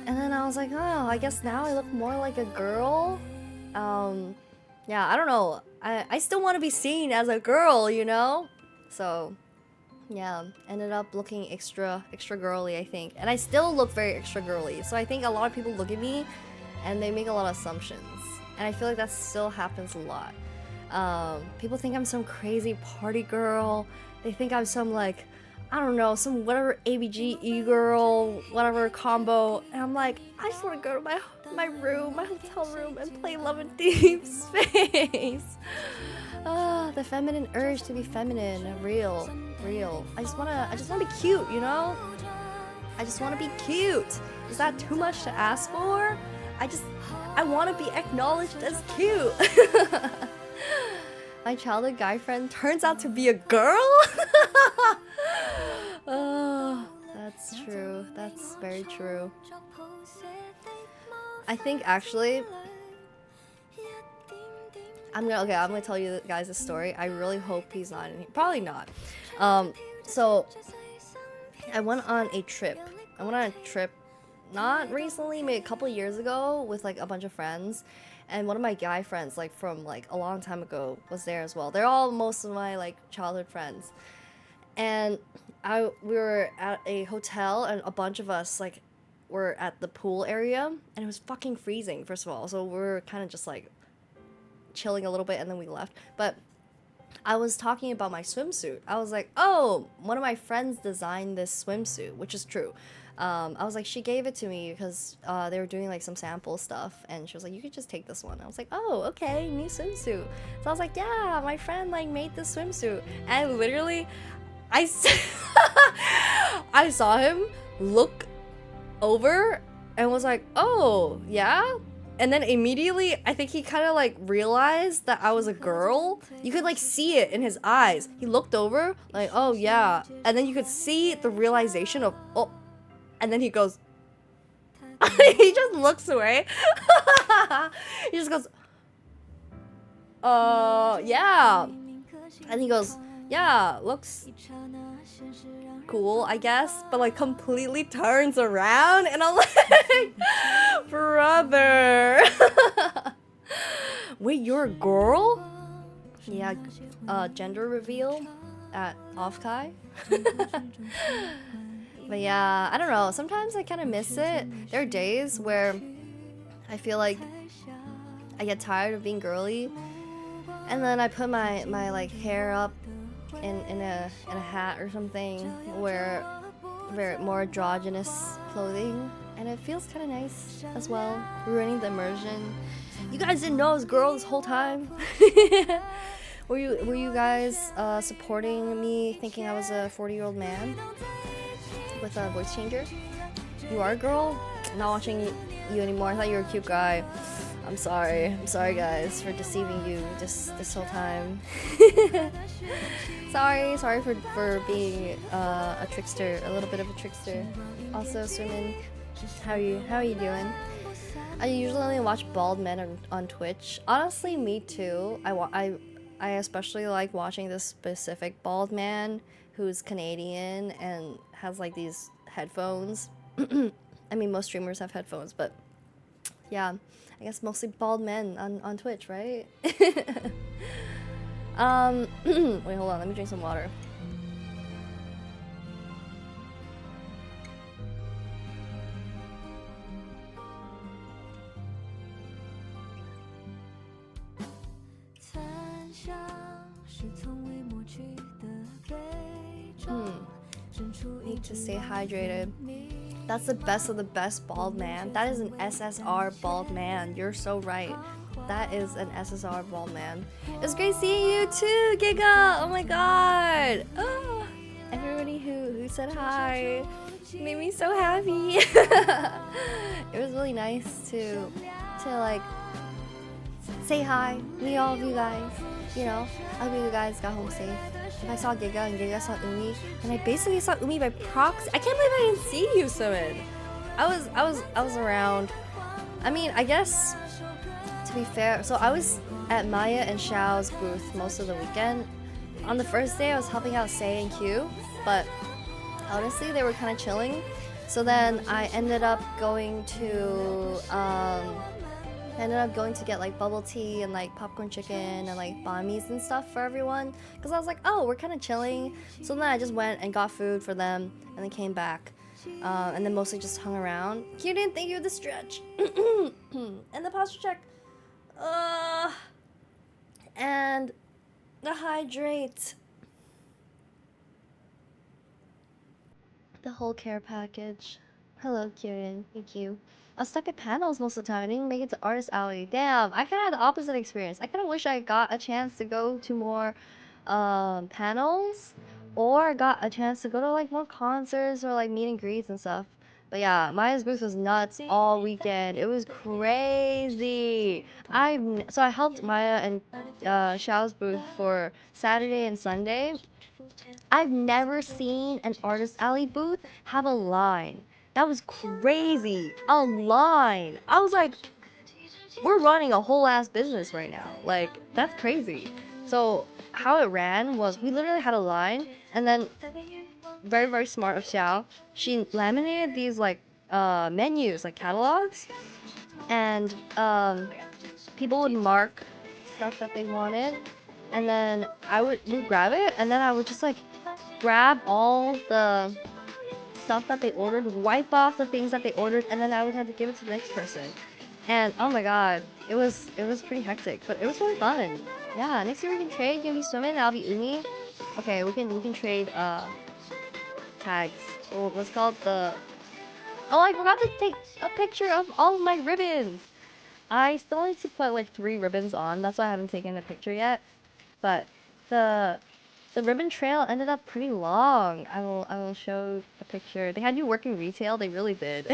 And then I was like, oh, I guess now I look more like a girl. Yeah, I don't know. I still want to be seen as a girl, you know? So, yeah, ended up looking extra girly, I think. And I still look very extra girly. So I think a lot of people look at me and they make a lot of assumptions. And I feel like that still happens a lot. People think I'm some crazy party girl. They think I'm some like, I don't know, some whatever ABG e-girl, whatever combo. And I'm like, I just want to go to my room, my hotel room, and play Love and Deep Space. The feminine urge to be feminine, real. I just wanna be cute, you know? I just wanna be cute. Is that too much to ask for? I wanna be acknowledged as cute. My childhood guy friend turns out to be a girl? Oh, that's true. That's very true. I think actually I'm gonna tell you guys a story. I really hope he's not in here. Probably not. So I went on a trip. Not recently, maybe a couple years ago, with like a bunch of friends. And one of my guy friends, like from like a long time ago, was there as well. They're all most of my like childhood friends. And we were at a hotel, and a bunch of us like were at the pool area, and it was fucking freezing, first of all. So we were kind of just like chilling a little bit, and then we left. But I was talking about my swimsuit. I was like, oh, one of my friends designed this swimsuit, which is true. I was like, she gave it to me because they were doing like some sample stuff, and she was like, you could just take this one. I was like, oh, okay, new swimsuit. So I was like, yeah, my friend like made this swimsuit. And literally I saw him look over and was like, oh yeah. And then immediately I think he kind of like realized that I was a girl. You could like see it in his eyes. He looked over like, oh yeah. And then you could see the realization of, oh. And then he goes, he just looks away. He just goes, yeah. And he goes, yeah, looks cool, I guess. But like completely turns around, and I'm like, brother. Wait, you're a girl? Yeah, gender reveal at offkai. But yeah, I don't know. Sometimes I kind of miss it. There are days where I feel like I get tired of being girly, and then I put my like hair up in a hat or something, wear very more androgynous clothing, and it feels kind of nice as well, ruining the immersion. You guys didn't know I was a girl this whole time. Were you guys supporting me thinking I was a 40-year-old man with a voice changer? You are a girl? I'm not watching you anymore. I thought you were a cute guy. I'm sorry guys for deceiving you this whole time. sorry for being a trickster, a little bit of a trickster. Also, Swimin, how are you doing? I usually only watch bald men on Twitch. Honestly, me too. I especially like watching this specific bald man who's Canadian and has like these headphones. I mean, most streamers have headphones, but yeah, I guess mostly bald men on Twitch, right? Wait, hold on. Let me drink some water. Need to stay hydrated. That's the best of the best bald man. That is an SSR bald man. You're so right. That is an SSR bald man. It's great seeing you too, Giga. Oh my god. Oh, everybody who said hi made me so happy. It was really nice to like say hi, meet all of you guys. You know, I hope you guys got home safe. And I saw Giga and Giga saw Umi, and I basically saw Umi by proxy. I can't believe I didn't see you, Sumin. I was around. I mean, I guess to be fair, so I was at Maya and Xiao's booth most of the weekend. On the first day, I was helping out Say and Q, but honestly, they were kind of chilling. So then I ended up going to get like bubble tea and like popcorn chicken and like bami's and stuff for everyone because I was like, oh, we're kind of chilling. So then I just went and got food for them and then came back, and then mostly just hung around. Kieran, thank you for the stretch and the posture check, and the hydrate, the whole care package. Hello, Kieran. Thank you. I was stuck at panels most of the time. I didn't make it to Artist Alley. Damn, I kind of had the opposite experience. I kind of wish I got a chance to go to more panels, or got a chance to go to like more concerts or like meet and greets and stuff. But yeah, Maya's booth was nuts all weekend. It was crazy. So I helped Maya and Xiao's booth for Saturday and Sunday. I've never seen an Artist Alley booth have a line. That was crazy. A line. I was like, we're running a whole ass business right now. Like, that's crazy. So, how it ran was we literally had a line, and then, very, very smart of Xiao, she laminated these, like, menus, like catalogs, and people would mark stuff that they wanted, and then we'd grab it, and then I would just, like, grab all the stuff that they ordered, wipe off the things that they ordered, and then I would have to give it to the next person. And oh my god, it was pretty hectic, but it was really fun. Yeah, next year we can trade. You can be Swimming, and I'll be Umi. Okay, we can trade tags. Oh, what's called the? Oh, I forgot to take a picture of all of my ribbons. I still need to put like 3 ribbons on. That's why I haven't taken a picture yet. But the the ribbon trail ended up pretty long. I will show a picture. They had you working retail. They really did.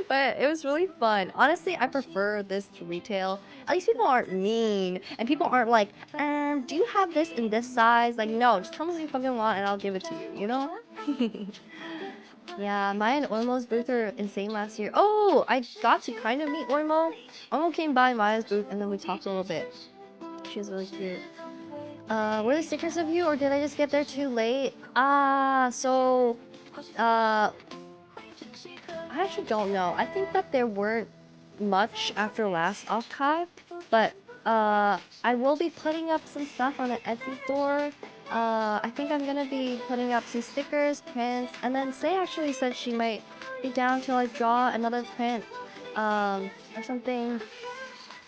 But it was really fun. Honestly, I prefer this to retail. At least people aren't mean and people aren't like, do you have this in this size? Like, no, just tell me what you fucking want and I'll give it to you. You know? Yeah, Maya and Ormo's booth were insane last year. Oh, I got to kind of meet Ormo. Ormo came by Maya's booth and then we talked a little bit. She was really cute. Were there stickers of you, or did I just get there too late? I actually don't know. I think that there weren't much after last offkai, but I will be putting up some stuff on the Etsy store. I think I'm gonna be putting up some stickers, prints, and then Say actually said she might be down to like draw another print, or something.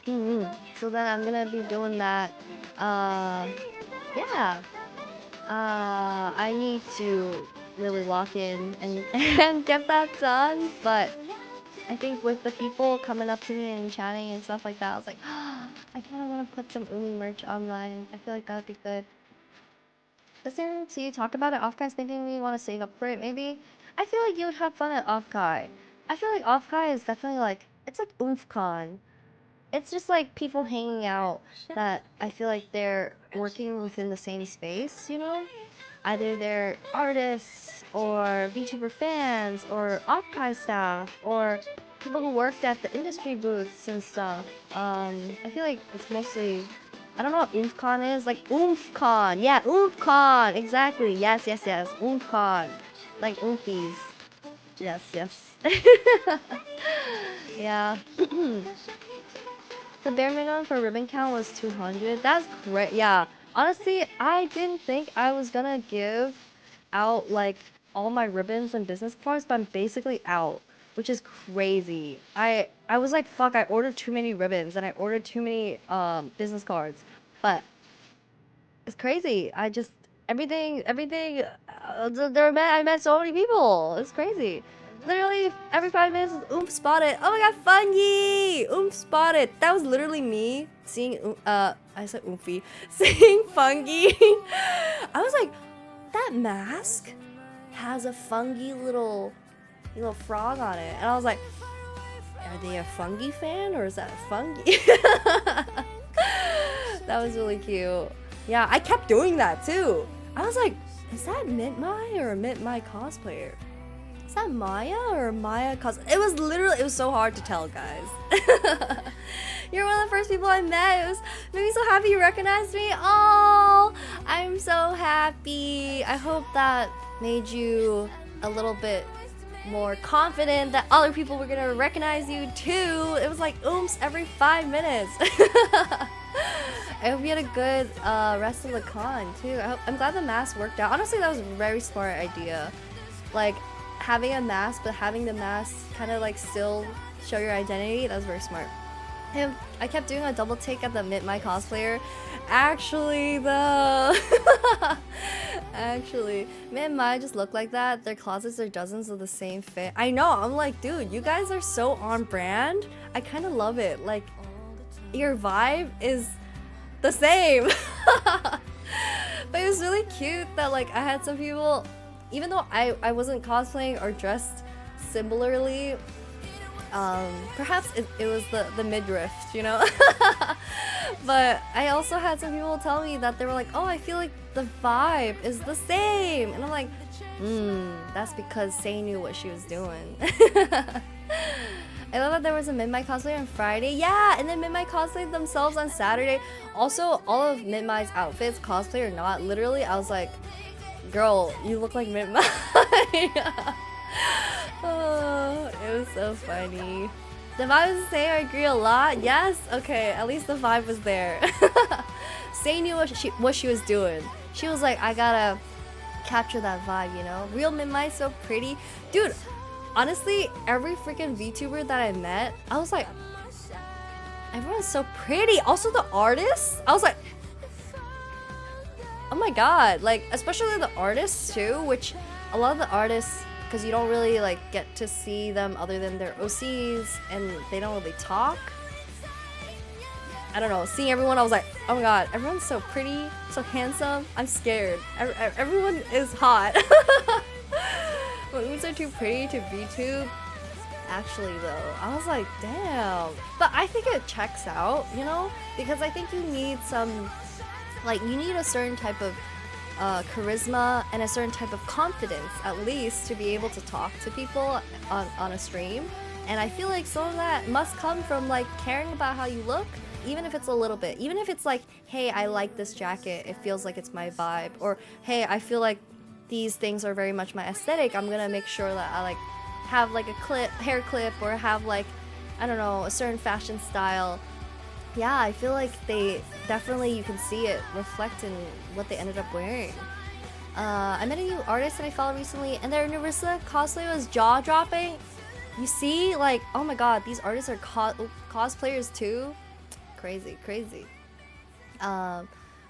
So then I'm gonna be doing that. Uh, yeah. I need to really lock in and, and get that done, but I think with the people coming up to me and chatting and stuff like that, I was like, I kind of want to put some Umi merch online. I feel like that would be good. Listening to you talk about it, Offkai's making me want to save up for it, maybe. I feel like you would have fun at Offkai. I feel like Offkai is definitely like, it's like OomphCon. It's just like people hanging out that I feel like they're working within the same space, you know? Either they're artists or VTuber fans or Offkai staff or people who worked at the industry booths and stuff. I feel like it's mostly, I don't know what OomphCon is. Like OomphCon. Yeah, OomphCon. Exactly. Yes, yes, yes. OomphCon. Like Oompies. Yes, yes. Yeah. The bare minimum for ribbon count was 200. That's great. Yeah. Honestly, I didn't think I was gonna give out like all my ribbons and business cards, but I'm basically out, which is crazy. I was like, fuck, I ordered too many ribbons and I ordered too many business cards. But it's crazy. I just everything. I met so many people. It's crazy. Literally every 5 minutes, Oomph spotted. Oh my god, Fungi! Oomph spotted. That was literally me seeing. I said Oomphy, seeing Fungi. I was like, that mask has a fungi little frog on it, and I was like, are they a fungi fan or is that a fungi? That was really cute. Yeah, I kept doing that too. I was like, is that Mint Mai or a Mint Mai cosplayer? Is that Maya or Maya cos? It was so hard to tell, guys. You're one of the first people I met. It made me so happy you recognized me. Oh, I'm so happy. I hope that made you a little bit more confident that other people were gonna recognize you too. It was like oomph every 5 minutes. I hope you had a good rest of the con too. I'm glad the mask worked out. Honestly, that was a very smart idea. Like having a mask, but having the mask kind of like still show your identity. That was very smart. I kept doing a double take at the Mint My cosplayer. Actually, though, actually, Mint My just look like that. Their closets are dozens of the same fit. I know. I'm like, dude, you guys are so on brand. I kind of love it. Like, your vibe is the same. But it was really cute that like I had some people, even though I wasn't cosplaying or dressed similarly. Perhaps it was the midriff, you know? But I also had some people tell me that they were like, oh, I feel like the vibe is the same. And I'm like, that's because Say knew what she was doing. I love that there was a Midnight cosplay on Friday. Yeah, and then Midnight cosplayed themselves on Saturday. Also, all of Midnight's outfits, cosplay or not, literally, I was like, girl, you look like Midnight. Oh, it was so funny. The vibe was the same, I agree a lot. Yes, okay, at least the vibe was there. Say knew what she was doing. She was like, I gotta capture that vibe, you know? Real Midnight, so pretty. Dude, honestly, every freaking VTuber that I met, I was like, everyone's so pretty. Also the artists, I was like, oh my god. Like, especially the artists too, which a lot of the artists, because you don't really like get to see them other than their OCs and they don't really talk. I don't know, seeing everyone, I was like, oh my god, everyone's so pretty, so handsome. I'm scared. Everyone is hot. But oops are too pretty to VTube. Actually though, I was like, damn. But I think it checks out, you know? Because I think you need some, like, you need a certain type of charisma and a certain type of confidence, at least, to be able to talk to people on a stream. And I feel like some of that must come from like caring about how you look, even if it's a little bit. Even if it's like, hey, I like this jacket, it feels like it's my vibe. Or hey, I feel like these things are very much my aesthetic. I'm gonna make sure that I like have like a hair clip or have like, I don't know, a certain fashion style. Yeah, I feel like they definitely, you can see it reflect in what they ended up wearing. I met a new artist that I followed recently, and their Narissa cosplay was jaw-dropping. You see, like, oh my god, these artists are cosplayers too? Crazy, crazy.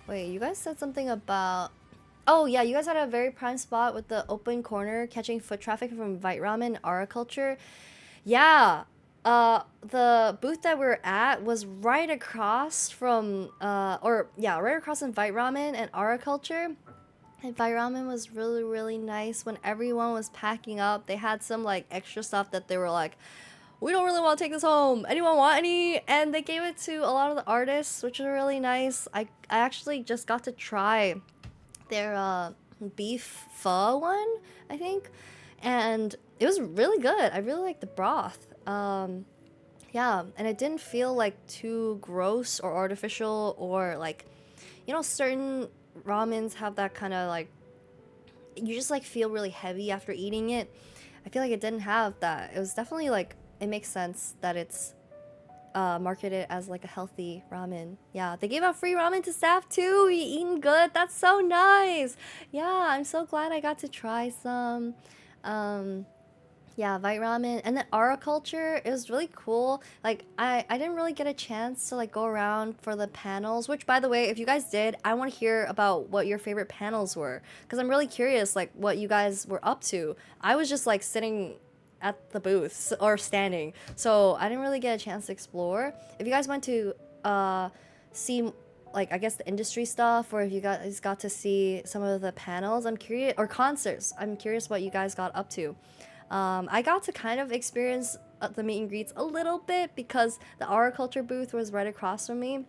Wait, you guys said something about... Oh yeah, you guys had a very prime spot with the open corner catching foot traffic from Vite Ramen Ara Culture. Yeah. The booth that we're at was right across from, right across from Vite Ramen and Ara Culture. And Vite Ramen was really, really nice when everyone was packing up. They had some, like, extra stuff that they were like, we don't really want to take this home. Anyone want any? And they gave it to a lot of the artists, which was really nice. I actually just got to try their, beef pho one, I think. And it was really good. I really liked the broth. Yeah, and it didn't feel like too gross or artificial, or like, certain ramens have that kind of like, you just like feel really heavy after eating it. I feel like it didn't have that. It was definitely like, it makes sense that it's marketed as like a healthy ramen. Yeah, they gave out free ramen to staff too. We eating good. That's so nice. Yeah, I'm so glad I got to try some. Um, yeah, Vite Ramen. And then Ara Culture, it was really cool. Like, I didn't really get a chance to, like, go around for the panels, which, by the way, if you guys did, I want to hear about what your favorite panels were. Because I'm really curious, like, what you guys were up to. I was just, like, sitting at the booths or standing. So I didn't really get a chance to explore. If you guys went to see, like, I guess the industry stuff, or if you guys got to see some of the panels, I'm curious, or concerts, I'm curious what you guys got up to. I got to kind of experience the meet and greets a little bit because the Culture booth was right across from me.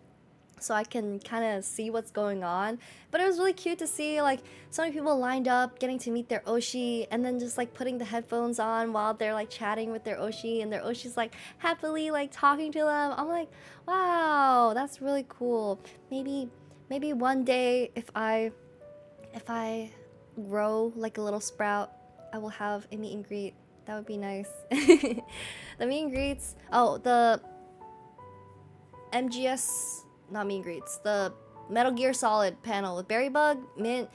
So I can kind of see what's going on. But it was really cute to see like so many people lined up getting to meet their Oshi, and then just like putting the headphones on while they're like chatting with their Oshi, and their Oshi's like happily like talking to them. I'm like, wow, that's really cool. Maybe one day if I grow like a little sprout, I will have a meet and greet. That would be nice. The meet and greets. Oh, the MGS, not meet and greets. The Metal Gear Solid panel with Berry Bug, Mint,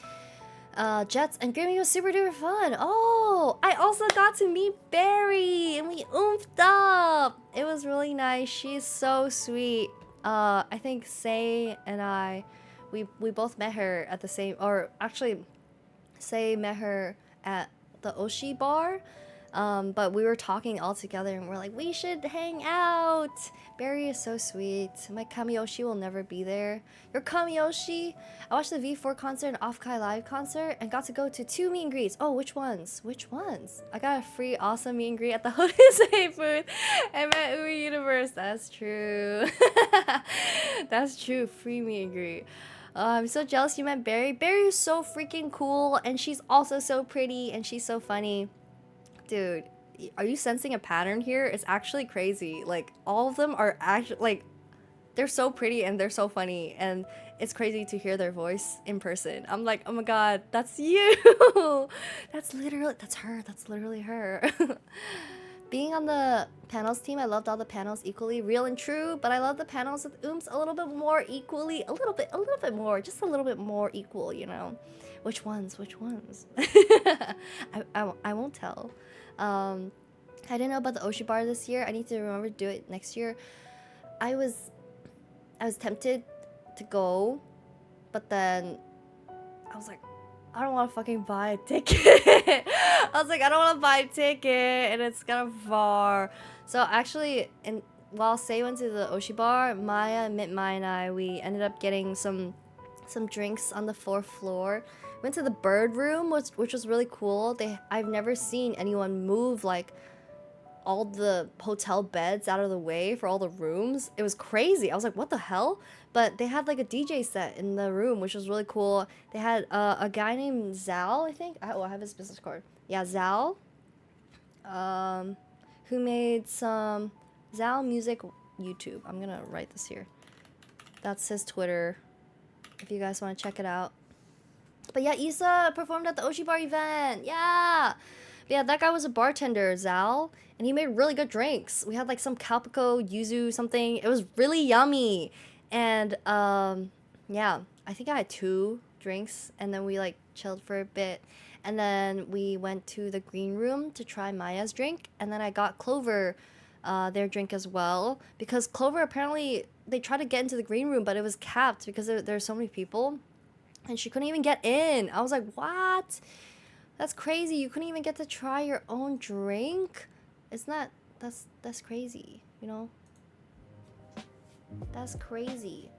Jets, and Grimmy was super duper fun. Oh, I also got to meet Barry, and we oomphed up. It was really nice. She's so sweet. I think Say and I, we both met her at the same, or actually, Say met her at the Oshi bar. But we were talking all together and we're like, we should hang out. Barry is so sweet. My Kamiyoshi will never be there. Your Kamiyoshi? I watched the V4 concert and offkai live concert and got to go to 2 meet and greets. Oh, which ones? Which ones? I got a free awesome meet and greet at the Hodisei booth and met Ui Universe. That's true. That's true. Free meet and greet. I'm so jealous you met Barry. Barry is so freaking cool, and she's also so pretty, and she's so funny. Dude, are you sensing a pattern here? It's actually crazy. Like, all of them are actually, like, they're so pretty and they're so funny, and it's crazy to hear their voice in person. I'm like, oh my god, that's you! That's her. That's literally her. Being on the panels team, I loved all the panels equally, real and true, but I love the panels with Ooms a little bit more equally, a little bit more, just a little bit more equal, you know? Which ones? I won't tell. I didn't know about the Oshi bar this year. I need to remember to do it next year. I was tempted to go, but then I was like, I don't want to fucking buy a ticket. I was like, I don't want to buy a ticket, and it's kind of far. So actually, while Say went to the Oshi bar, Maya, Mint Maya, and I, we ended up getting some drinks on the 4th floor. Went to the bird room, which was really cool. I've never seen anyone move like all the hotel beds out of the way for all the rooms. It was crazy. I was like, what the hell? But they had like a DJ set in the room, which was really cool. They had a guy named Zal, I think. I have his business card. Yeah, Zal. Who made some Zal Music YouTube. I'm gonna write this here. That's his Twitter, if you guys want to check it out. But yeah, Issa performed at the Oshi Bar event. Yeah. But yeah, that guy was a bartender, Zal, and he made really good drinks. We had like some Calpico, Yuzu, something. It was really yummy. And yeah, I think I had 2 drinks, and then we like chilled for a bit. And then we went to the green room to try Maya's drink, and then I got Clover their drink as well, because Clover, apparently they tried to get into the green room, but it was capped because there's so many people, and she couldn't even get in. I was like, what? That's crazy. You couldn't even get to try your own drink? It's not, that's crazy, you know? That's crazy.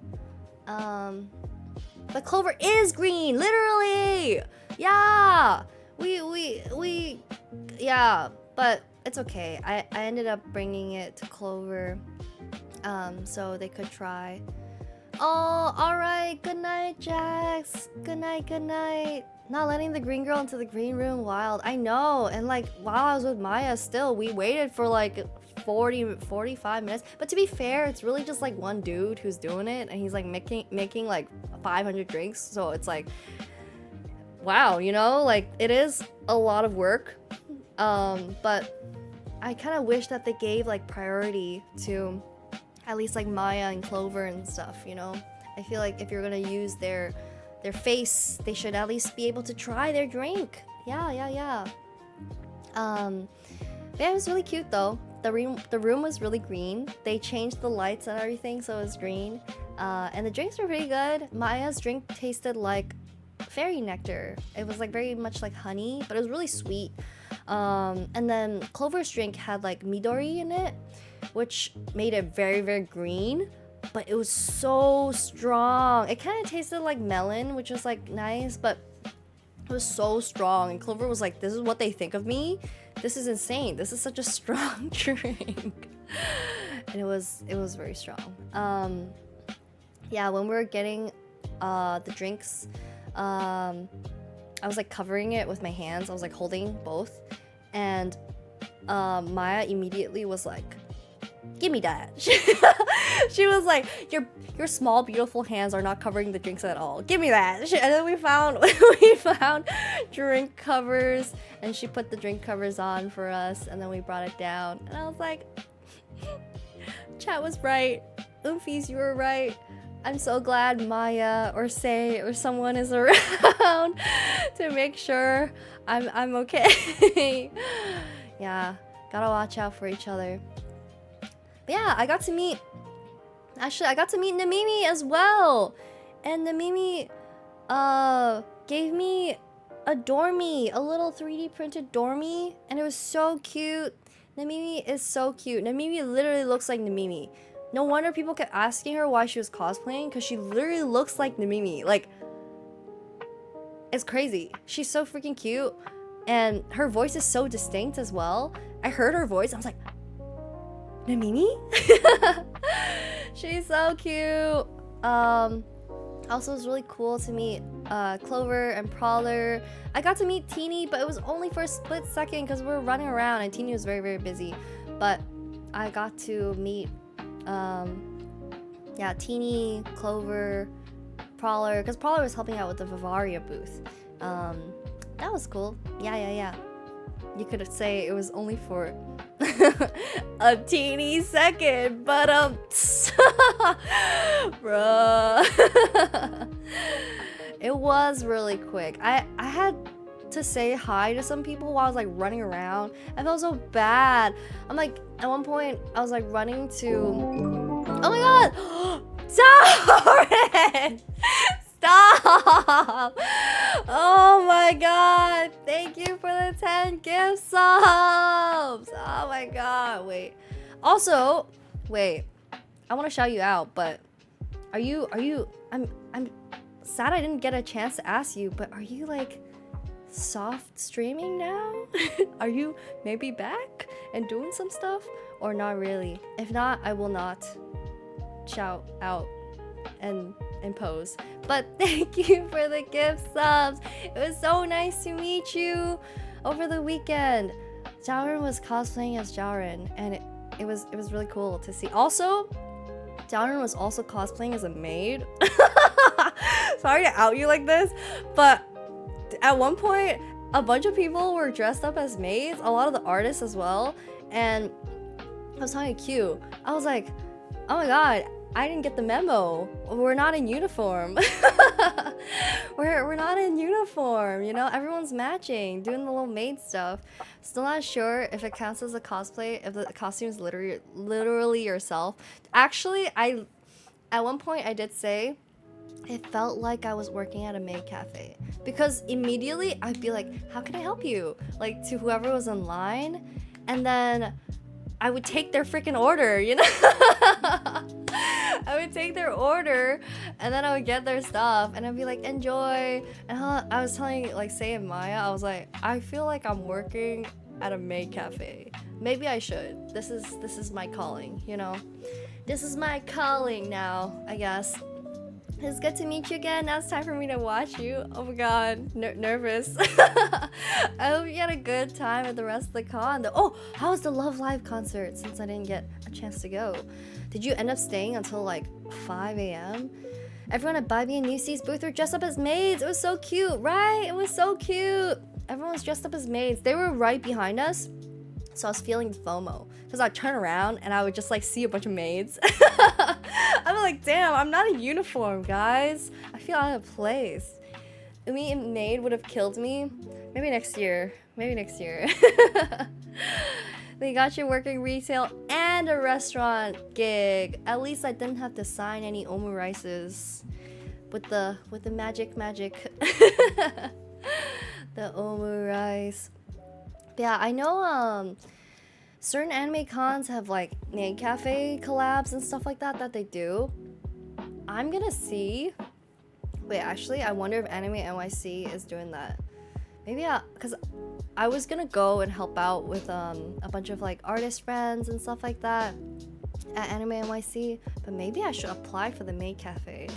But Clover is green, literally. Yeah. We yeah, but it's okay. I ended up bringing it to Clover so they could try. Oh, all right. Good night, Jax. Good night. Not letting the green girl into the green room, wild. I know. And like while I was with Maya still, we waited for like 45 minutes. But to be fair, it's really just like one dude who's doing it, and he's like making like 500 drinks. So it's like, wow, you know, like it is a lot of work. But I kind of wish that they gave like priority to at least like Maya and Clover and stuff, you know. I feel like if you're gonna use their face, they should at least be able to try their drink. Yeah. Yeah, it was really cute though. The room was really green. They changed the lights and everything, so it was green. And the drinks were pretty good. Maya's drink tasted like fairy nectar. It was like very much like honey, but it was really sweet. And then Clover's drink had like midori in it, which made it very, very green. But it was so strong. It kind of tasted like melon, which was like nice, but it was so strong. And Clover was like, this is what they think of me? This is insane. This is such a strong drink. And it was very strong. Yeah, when we were getting the drinks, I was like covering it with my hands. I was like holding both. And Maya immediately was like, give me that. She was like, your small beautiful hands are not covering the drinks at all. Give me that. And then we found drink covers, and she put the drink covers on for us, and then we brought it down. And I was like, chat was right. Oomfies, you were right. I'm so glad Maya or Say or someone is around to make sure I'm okay. Yeah, gotta watch out for each other. But yeah, I got to meet Namimi as well. And Namimi gave me a dormy, a little 3D printed dormy, and it was so cute. Namimi is so cute. Namimi literally looks like Namimi. No wonder people kept asking her why she was cosplaying, because she literally looks like Namimi. Like, it's crazy. She's so freaking cute, and her voice is so distinct as well. I heard her voice, I was like, Namimi? She's so cute. Also, it was really cool to meet Clover and Prowler. I got to meet Teeny, but it was only for a split second because we were running around and Teeny was very, very busy. But I got to meet Teeny, Clover, Prowler, because Prowler was helping out with the Vivaria booth. That was cool. Yeah. You could say it was only for a teeny second, but bruh. It was really quick. I had to say hi to some people while I was like running around. I felt so bad. I'm like, at one point I was like running to, oh my god, Darren! Stop! Oh my god! Thank you for the 10 gift subs! Oh my god! Wait. Also, wait. I want to shout you out, but are you? I'm sad I didn't get a chance to ask you, but are you like soft streaming now? Are you maybe back and doing some stuff, or not really? If not, I will not shout out and impose. But thank you for the gift subs. It was so nice to meet you over the weekend. Jaorin was cosplaying as Jaorin, and it was really cool to see. Also, Jaorin was also cosplaying as a maid. Sorry to out you like this, but at one point a bunch of people were dressed up as maids, a lot of the artists as well, and I was talking to Q. I was like, oh my god, I didn't get the memo. We're not in uniform. we're not in uniform, you know? Everyone's matching, doing the little maid stuff. Still not sure if it counts as a cosplay, if the costume is literally yourself. Actually, at one point I did say it felt like I was working at a maid cafe, because immediately I'd be like, how can I help you? Like, to whoever was in line, and then I would take their freaking order, you know? I would take their order, and then I would get their stuff, and I'd be like, enjoy. And I was telling, like, Say and Maya, I was like, I feel like I'm working at a maid cafe. Maybe I should. This is my calling, you know? This is my calling now, I guess. It's good to meet you again. Now it's time for me to watch you. Oh my god, nervous. I hope you had a good time at the rest of the con. Oh, how was the Love Live concert since I didn't get a chance to go? Did you end up staying until like 5 a.m.? Everyone at Bobby and Newsie's booth were dressed up as maids. It was so cute, right? It was so cute. Everyone was dressed up as maids. They were right behind us. So I was feeling FOMO because I'd turn around and I would just like see a bunch of maids. I'm like, damn, I'm not in uniform, guys. I feel out of place. Umi and maid would have killed me. Maybe next year. Maybe next year. They got you working retail and a restaurant gig. At least I didn't have to sign any omurices with the magic. The omurice. Yeah, I know certain anime cons have like maid cafe collabs and stuff like that they do. I'm gonna see. Wait, actually, I wonder if Anime NYC is doing that. Maybe because I was gonna go and help out with a bunch of like artist friends and stuff like that at Anime NYC, but maybe I should apply for the maid cafe.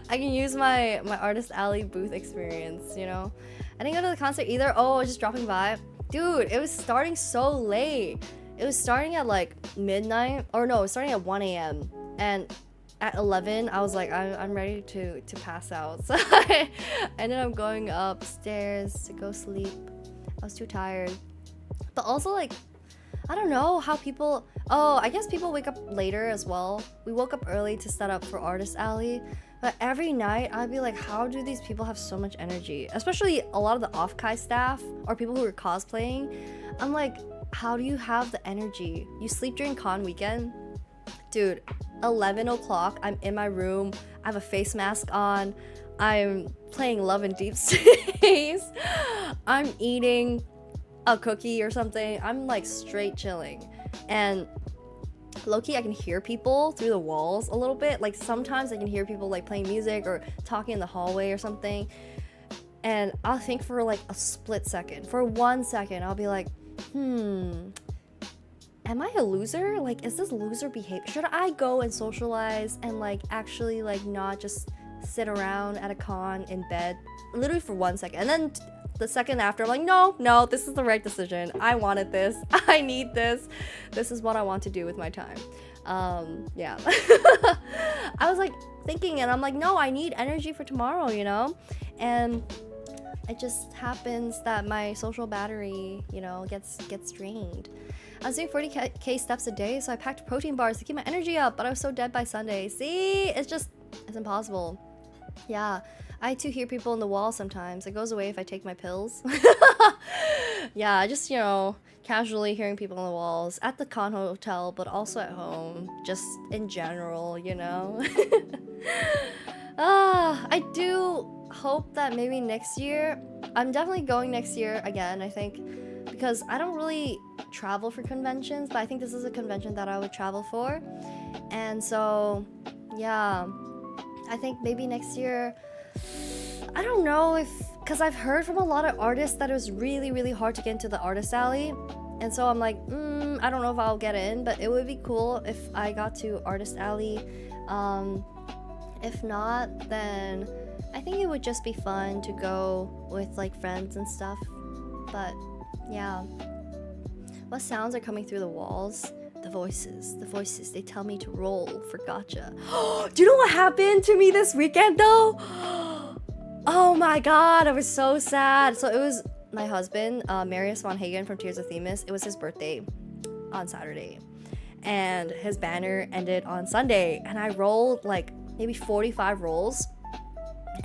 I can use my Artist Alley booth experience, you know? I didn't go to the concert either. Oh, I was just dropping by. Dude, it was starting so late. It was starting at like midnight. Or no, it was starting at 1 a.m. And at 11, I was like, I'm ready to pass out. So I ended up going upstairs to go sleep. I was too tired. But also like, I don't know how people... Oh, I guess people wake up later as well. We woke up early to set up for Artist Alley. But every night, I'd be like, how do these people have so much energy? Especially a lot of the offkai staff or people who are cosplaying. I'm like, how do you have the energy? You sleep during con weekend? Dude, 11 o'clock, I'm in my room. I have a face mask on. I'm playing Love and Deep Space. I'm eating a cookie or something. I'm like straight chilling. And low-key, I can hear people through the walls a little bit. Like sometimes I can hear people like playing music or talking in the hallway or something. And I'll think for like a split second. For 1 second, I'll be like, am I a loser? Like, is this loser behavior? Should I go and socialize and like actually like not just sit around at a con in bed? Literally for 1 second. And then the second after, I'm like, no, this is the right decision. I wanted this. I need this. This is what I want to do with my time. Yeah. I was like thinking and I'm like, no, I need energy for tomorrow, you know? And it just happens that my social battery, you know, gets drained. I was doing 40k steps a day, so I packed protein bars to keep my energy up, but I was so dead by Sunday. See? It's impossible. Yeah. I too hear people in the wall sometimes. It goes away if I take my pills. Yeah, just, you know, casually hearing people in the walls at the con hotel, but also at home, just in general, you know. I do hope that maybe next year, I'm definitely going next year again, I think, because I don't really travel for conventions, but I think this is a convention that I would travel for. And so, yeah, I think maybe next year, I don't know if, because I've heard from a lot of artists that it was really, really hard to get into the Artist Alley. And so I'm like, I don't know if I'll get in, but it would be cool if I got to Artist Alley. If not, then I think it would just be fun to go with like friends and stuff. But yeah. What sounds are coming through the walls? The voices, they tell me to roll for gotcha. Do you know what happened to me this weekend though? Oh my god, I was so sad. So it was my husband, Marius von Hagen from Tears of Themis. It was his birthday on Saturday. And his banner ended on Sunday. And I rolled like maybe 45 rolls.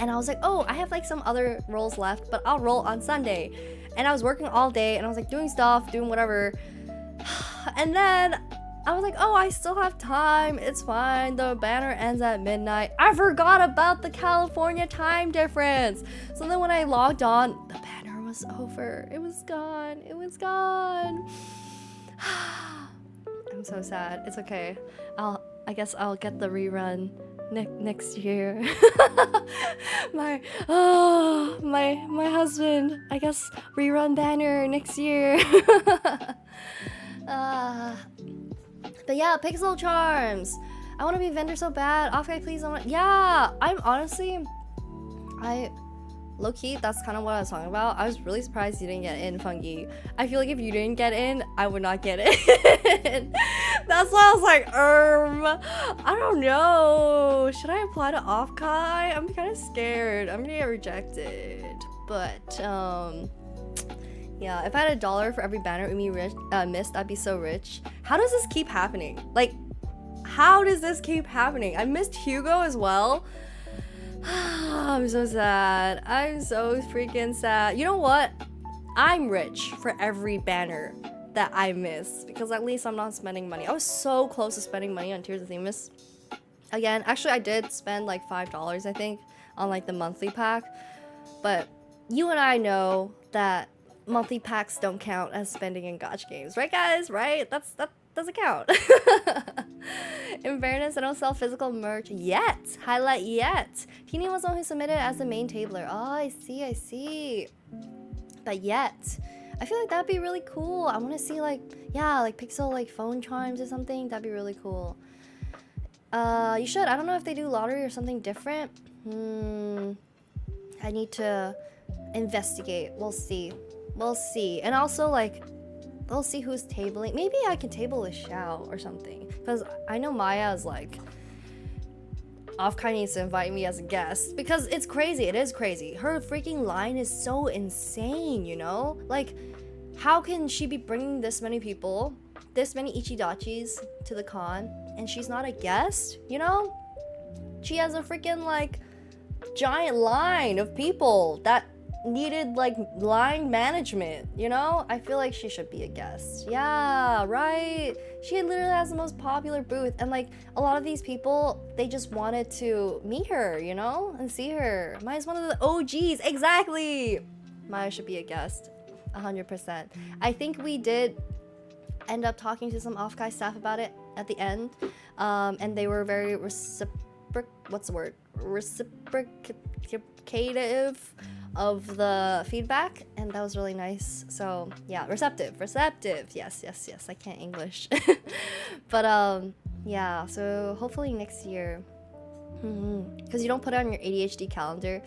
And I was like, oh, I have like some other rolls left, but I'll roll on Sunday. And I was working all day and I was like doing stuff, doing whatever. And then I was like, oh, I still have time. It's fine. The banner ends at midnight. I forgot about the California time difference. So then when I logged on, the banner was over. It was gone. It was gone. I'm so sad. It's okay. I guess I'll get the rerun next year. my husband, I guess rerun banner next year. But yeah, Pixel Charms. I want to be a vendor so bad. Offkai, please. Yeah, I'm honestly, low-key, that's kind of what I was talking about. I was really surprised you didn't get in, Fungi. I feel like if you didn't get in, I would not get in. That's why I was like, I don't know. Should I apply to offkai? I'm kind of scared. I'm gonna get rejected. But, yeah, if I had $1 for every banner Umi missed, I'd be so rich. How does this keep happening? Like, how does this keep happening? I missed Hugo as well. I'm so sad. I'm so freaking sad. You know what? I'm rich for every banner that I miss because at least I'm not spending money. I was so close to spending money on Tears of Themis. Again, actually I did spend like $5 I think on like the monthly pack, but you and I know that monthly packs don't count as spending in gacha games, right guys? Right? That doesn't count. In fairness, I don't sell physical merch yet. Highlight yet. Teeny was the one who submitted as the main tabler. Oh, I see. But yet, I feel like that'd be really cool. I want to see like, yeah, like pixel like phone chimes or something. That'd be really cool. You should. I don't know if they do lottery or something different. I need to investigate. We'll see. And also like, we'll see who's tabling. Maybe I can table a Xiao or something. Because I know Maya is like, offkai needs to invite me as a guest. Because it's crazy. It is crazy. Her freaking line is so insane, you know? Like, how can she be bringing this many people, this many Ichidachis to the con, and she's not a guest, you know? She has a freaking, like, giant line of people that needed like line management, you know? I feel like she should be a guest. Yeah, right? She literally has the most popular booth, and like a lot of these people, they just wanted to meet her, you know, and see her. Maya's one of the OGs. Exactly. Maya should be a guest 100%. I think we did end up talking to some offkai staff about it at the end, and they were very reciprocative of the feedback, and that was really nice. So yeah, receptive, yes, I can't English. But yeah, so hopefully next year, because you don't put it on your ADHD calendar.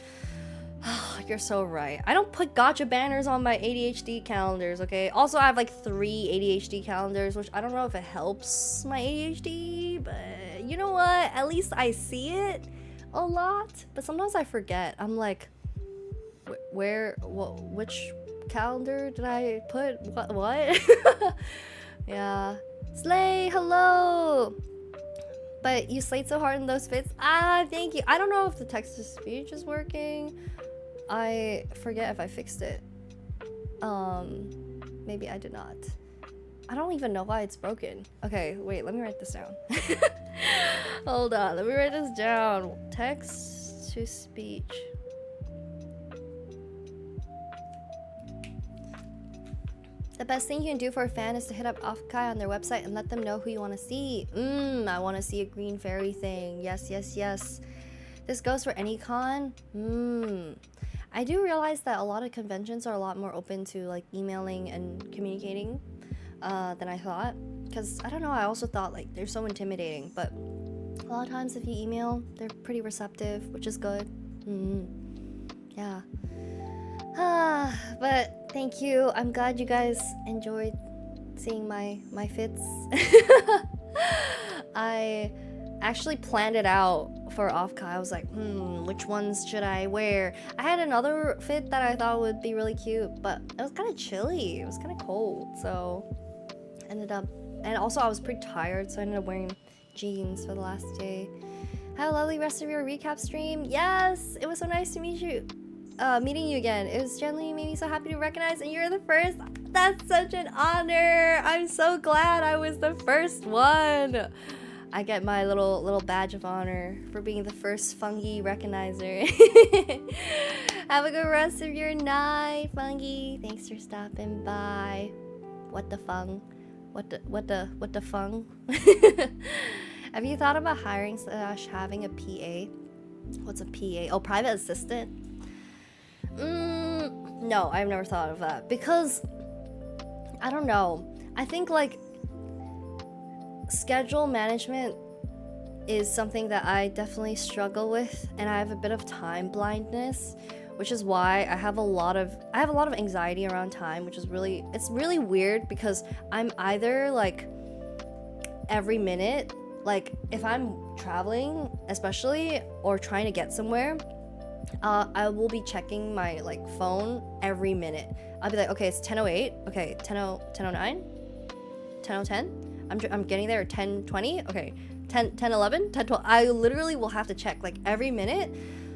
You're so right. I don't put gacha banners on my ADHD calendars, okay? Also, I have like 3 ADHD calendars, which I don't know if it helps my ADHD, but you know what? At least I see it a lot, but sometimes I forget. I'm like, which calendar did I put what? Yeah. Slay, hello. But you slayed so hard in those fits. Thank you. I don't know if the text to speech is working. I forget if I fixed it. Maybe I did not. I don't even know why it's broken. Okay, wait, let me write this down. Hold on, let me write this down. Text to speech. The best thing you can do for a fan is to hit up offkai on their website and let them know who you want to see. I want to see a green fairy thing. Yes. This goes for any con. I do realize that a lot of conventions are a lot more open to like emailing and communicating than I thought. Because I don't know, I also thought like they're so intimidating, but a lot of times if you email, they're pretty receptive, which is good. Yeah. But thank you. I'm glad you guys enjoyed seeing my fits. I actually planned it out for offkai. I was like, which ones should I wear? I had another fit that I thought would be really cute, but it was kind of chilly. It was kind of cold, so ended up, and also I was pretty tired, so I ended up wearing jeans for the last day. Have a lovely rest of your recap stream. Yes, it was so nice to meet you. Meeting you again. It was genuinely made me so happy to recognize, and you're the first. That's such an honor. I'm so glad I was the first one. I get my little badge of honor for being the first Fungi recognizer. Have a good rest of your night, Fungi. Thanks for stopping by. What the fung? What the fung? Have you thought about hiring / having a PA? What's a PA? Oh, private assistant? No, I've never thought of that because I don't know. I think like schedule management is something that I definitely struggle with, and I have a bit of time blindness, which is why I have a lot of anxiety around time, which is it's really weird because I'm either like every minute, like if I'm traveling especially or trying to get somewhere, I will be checking my like phone every minute. I'll be like, okay, it's 10:08, okay, 10:09, 10:10, I'm getting there at 10:20, okay, 10:11, 10:12. I literally will have to check like every minute.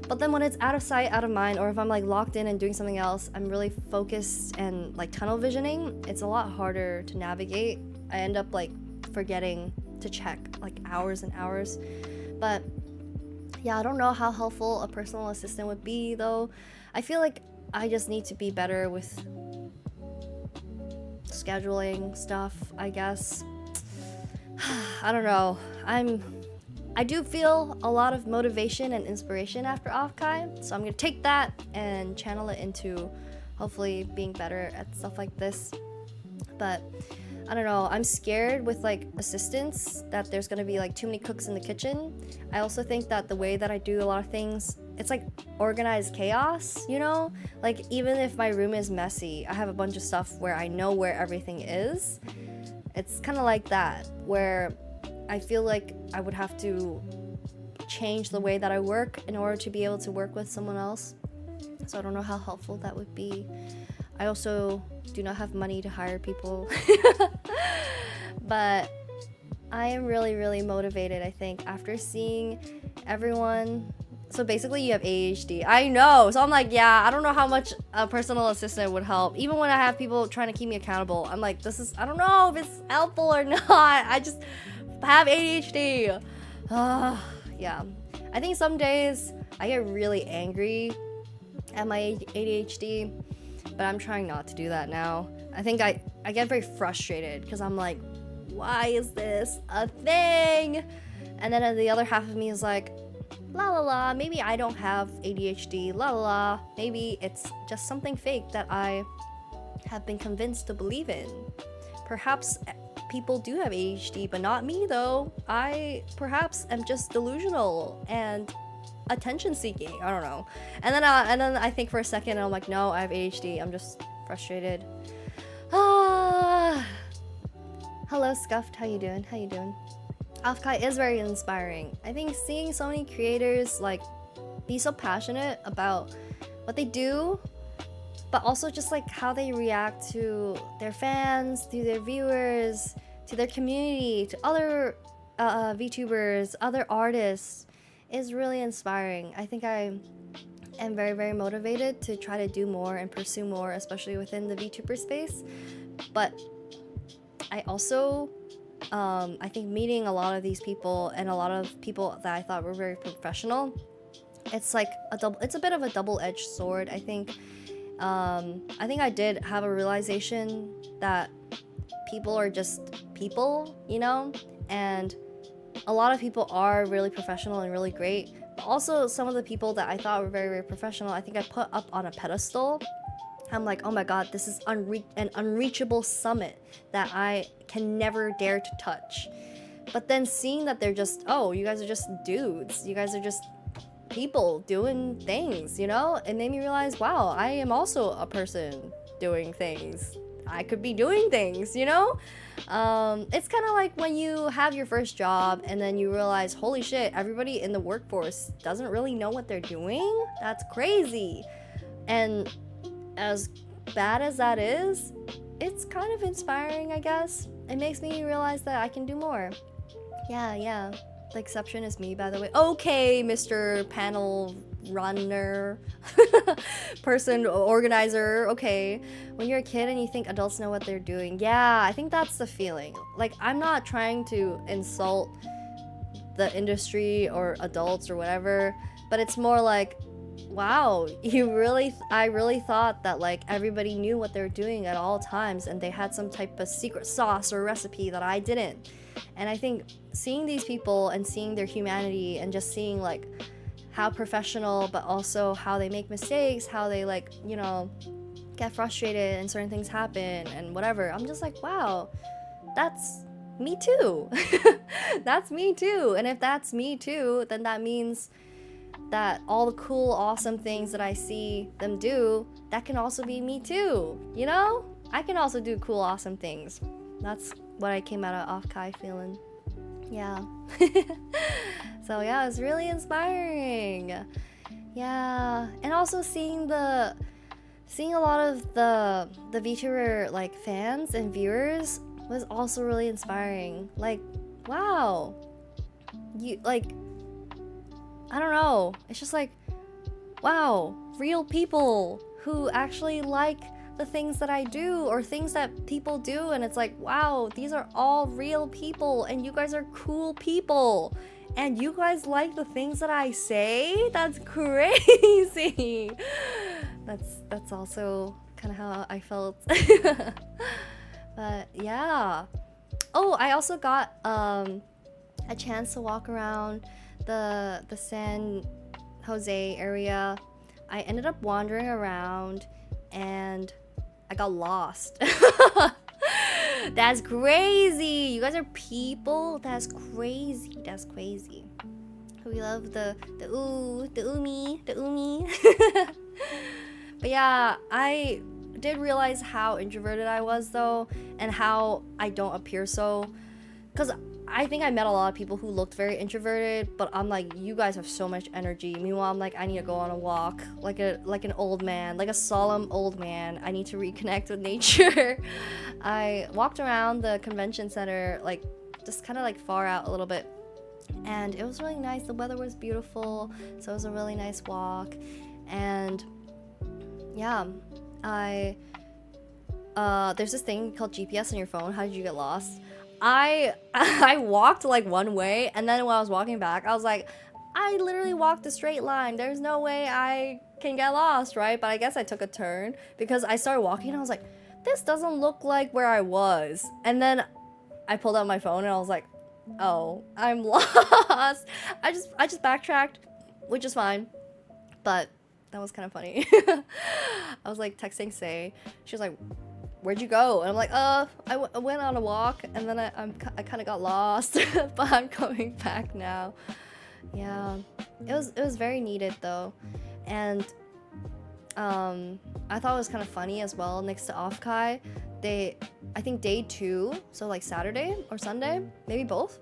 But then when it's out of sight, out of mind, or if I'm like locked in and doing something else, I'm really focused and like tunnel visioning, it's a lot harder to navigate. I end up like forgetting to check like hours and hours. But yeah, I don't know how helpful a personal assistant would be though. I feel like I just need to be better with scheduling stuff, I guess. I don't know. I do feel a lot of motivation and inspiration after offkai, so I'm gonna take that and channel it into hopefully being better at stuff like this. But I don't know, I'm scared with like assistants that there's gonna be like too many cooks in the kitchen. I also think that the way that I do a lot of things, it's like organized chaos, you know? Like even if my room is messy, I have a bunch of stuff where I know where everything is. It's kind of like that, where I feel like I would have to change the way that I work in order to be able to work with someone else. So I don't know how helpful that would be. I also do not have money to hire people. But I am really, really motivated, I think, after seeing everyone. So basically you have ADHD. I know. So I'm like, yeah, I don't know how much a personal assistant would help. Even when I have people trying to keep me accountable, I'm like, I don't know if it's helpful or not. I just have ADHD. Yeah. I think some days I get really angry at my ADHD, but I'm trying not to do that now. I think I get very frustrated because I'm like, why is this a thing? And then the other half of me is like, la la la, maybe I don't have ADHD, la la la, maybe it's just something fake that I have been convinced to believe in. Perhaps people do have ADHD, but not me though. I perhaps am just delusional and attention seeking. I don't know. And then I think for a second and I'm like, no, I have ADHD. I'm just frustrated. Hello Scuffed, how you doing? Offkai is very inspiring. I think seeing so many creators like be so passionate about what they do, but also just like how they react to their fans, to their viewers, to their community, to other VTubers, other artists, is really inspiring. I think I am very, very motivated to try to do more and pursue more, especially within the VTuber space. But I also I think meeting a lot of these people and a lot of people that I thought were very professional, it's like it's a bit of a double-edged sword. I think I did have a realization that people are just people, you know, and a lot of people are really professional and really great, but also some of the people that I thought were very, very professional, I think I put up on a pedestal. I'm like, oh my god, this is an unreachable summit that I can never dare to touch. But then seeing that they're just, oh, you guys are just dudes, you guys are just people doing things, you know, it made me realize, wow, I am also a person doing things. I could be doing things, you know. It's kind of like when you have your first job and then you realize, holy shit, everybody in the workforce doesn't really know what they're doing. That's crazy. And as bad as that is, it's kind of inspiring, I guess. It makes me realize that I can do more. Yeah. The exception is me, by the way. Okay, Mr. Panel Runner, person, organizer. Okay, when you're a kid and you think adults know what they're doing. Yeah, I think that's the feeling. Like, I'm not trying to insult the industry or adults or whatever, but it's more like, wow, I really thought that like everybody knew what they're doing at all times and they had some type of secret sauce or recipe that I didn't. And I think seeing these people and seeing their humanity and just seeing like how professional, but also how they make mistakes, how they like, you know, get frustrated and certain things happen and whatever, I'm just like, wow, that's me too. That's me too. And if that's me too, then that means that all the cool, awesome things that I see them do, that can also be me too. You know? I can also do cool, awesome things. That's what I came out of offkai feeling. Yeah. So yeah, it was really inspiring. Yeah. And also seeing a lot of the VTuber like fans and viewers was also really inspiring. Like, wow. You like, I don't know. It's just like, wow, real people who actually like the things that I do or things that people do, and it's like, wow, these are all real people and you guys are cool people and you guys like the things that I say. That's crazy. That's also kind of how I felt. But yeah. Oh, I also got a chance to walk around the San Jose area. I ended up wandering around and I got lost. That's crazy. You guys are people. That's crazy. That's crazy. We love the umi. But yeah, I did realize how introverted I was though, and how I don't appear so. Because I think I met a lot of people who looked very introverted, but I'm like, you guys have so much energy. Meanwhile, I'm like, I need to go on a walk, like an old man, like a solemn old man. I need to reconnect with nature. I walked around the convention center, like just kind of like far out a little bit, and it was really nice. The weather was beautiful, so it was a really nice walk. And yeah, there's this thing called GPS on your phone. How did you get lost? I walked like one way, and then when I was walking back, I was like, I literally walked a straight line. There's no way I can get lost, right? But I guess I took a turn because I started walking and I was like, this doesn't look like where I was. And then I pulled out my phone and I was like, oh, I'm lost. I just backtracked, which is fine. But that was kind of funny. I was like texting Say. She was like, where'd you go? And I'm like, I went on a walk and then I kind of got lost, but I'm coming back now. Yeah, it was very needed though. And I thought it was kind of funny as well. Next to offkai, I think day 2, so like Saturday or Sunday, maybe both,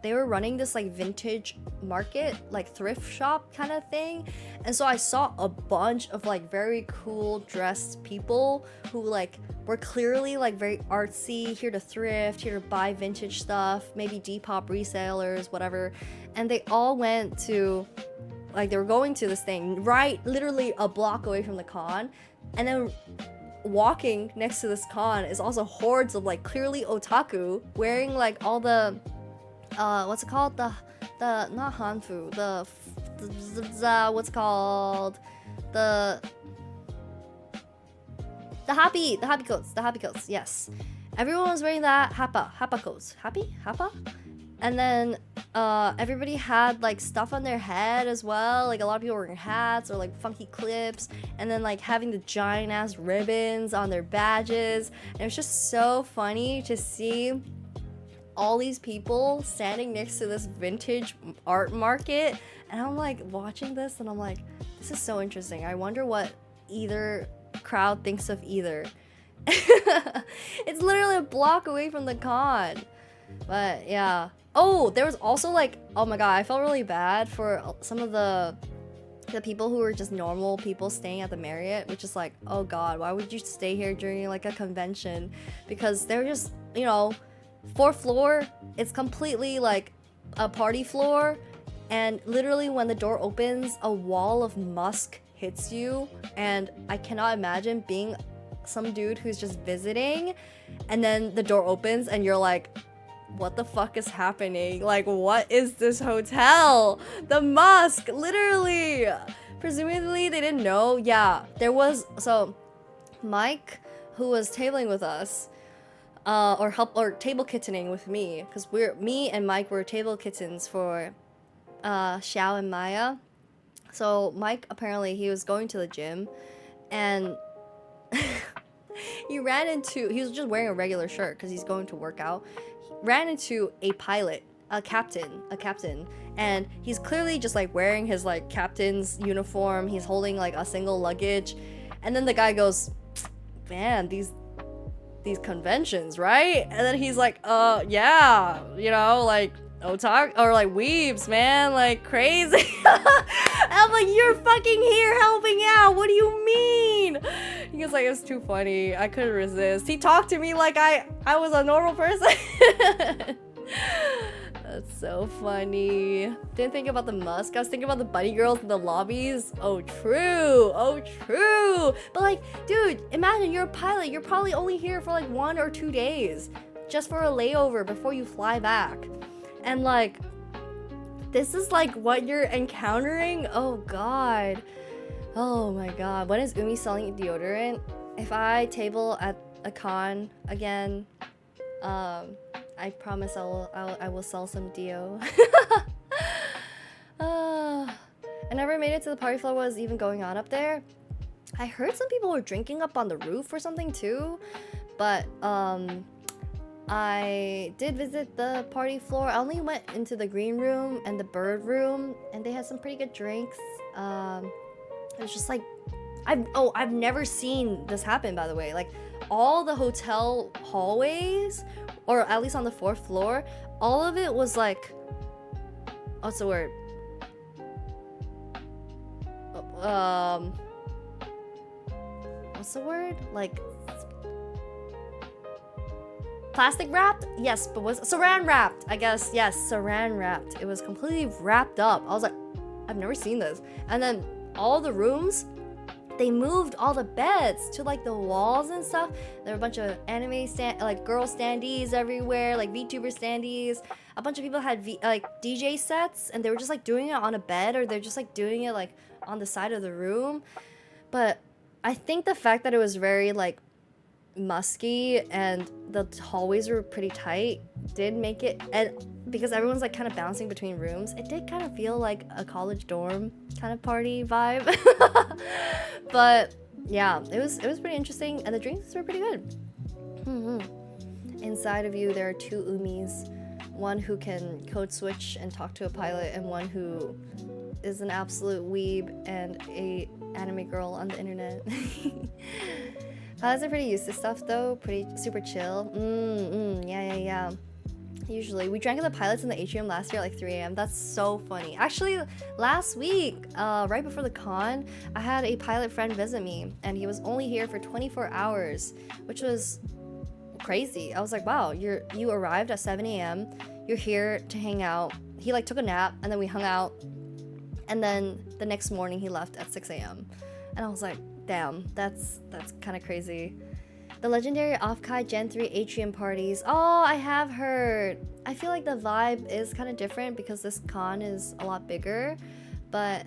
they were running this like vintage market, like thrift shop kind of thing. And so I saw a bunch of like very cool dressed people who like were clearly like very artsy, here to thrift, here to buy vintage stuff, maybe Depop resellers, whatever. And they all went to, like, they were going to this thing right literally a block away from the con. And then walking next to this con is also hordes of like clearly otaku wearing like all the what's it called, the not hanfu, the what's it called, the happy coats. Yes, everyone was wearing that hapa coats. Hapa. And then everybody had like stuff on their head as well. Like a lot of people were wearing hats or like funky clips, and then like having the giant ass ribbons on their badges. And it was just so funny to see all these people standing next to this vintage art market. And I'm like watching this and I'm like, this is so interesting. I wonder what either crowd thinks of either. It's literally a block away from the con. But yeah. Oh, there was also like, oh my god, I felt really bad for some of the people who were just normal people staying at the Marriott, which is like, oh god, why would you stay here during like a convention? Because they're just, you know, 4th floor, it's completely like a party floor, and literally when the door opens, a wall of musk hits you. And I cannot imagine being some dude who's just visiting, and then the door opens and you're like, what the fuck is happening? Like, what is this hotel? The musk, literally. Presumably they didn't know. Yeah, there was, so Mike, who was tabling with us, or table kittening with me, because me and Mike were table kittens for Xiao and Maya. So Mike, apparently he was going to the gym, and he was just wearing a regular shirt because he's going to work out. He ran into a pilot, a captain, and he's clearly just like wearing his like captain's uniform. He's holding like a single luggage, and then the guy goes, man, these conventions, right? And then he's like, yeah, you know, like otak or like weebs, man, like crazy. I'm like, you're fucking here helping out, what do you mean? He was like, it's too funny, I couldn't resist. He talked to me like I was a normal person. That's so funny. Didn't think about the Musk. I was thinking about the bunny girls in the lobbies. Oh, true. Oh, true. But like, dude, imagine you're a pilot. You're probably only here for like 1 or 2 days just for a layover before you fly back. And like, this is like what you're encountering. Oh, God. Oh, my God. When is Umi selling deodorant? If I table at a con again, I promise I will sell some Dio. I never made it to the party floor. What was even going on up there? I heard some people were drinking up on the roof or something too, but I did visit the party floor. I only went into the green room and the bird room, and they had some pretty good drinks. It was just like, I've never seen this happen, by the way. Like, all the hotel hallways, or at least on the 4th floor, all of it was like, what's the word? What's the word? Like, plastic wrapped? Yes, but was saran wrapped, I guess. Yes, saran wrapped. It was completely wrapped up. I was like, I've never seen this. And then all the rooms, they moved all the beds to like the walls and stuff. There were a bunch of anime like girl standees everywhere, like VTuber standees. A bunch of people had like DJ sets, and they were just like doing it on a bed, or they're just like doing it like on the side of the room. But I think the fact that it was very like musky and the hallways were pretty tight did make it, and because everyone's like kind of bouncing between rooms, it did kind of feel like a college dorm kind of party vibe. But yeah, it was pretty interesting, and the drinks were pretty good. Inside of you there are 2 Umis, one who can code switch and talk to a pilot, and one who is an absolute weeb and a anime girl on the internet. Pilots are pretty used to stuff though, pretty super chill. Yeah. Usually, we drank at the Pilots in the atrium last year at like 3 a.m. That's so funny. Actually, last week, right before the con, I had a pilot friend visit me, and he was only here for 24 hours, which was crazy. I was like, wow, you arrived at 7 a.m. You're here to hang out. He like took a nap, and then we hung out, and then the next morning he left at 6 a.m. And I was like, damn, that's kind of crazy. The legendary offkai Gen 3 atrium parties. Oh, I have heard. I feel like the vibe is kind of different because this con is a lot bigger, but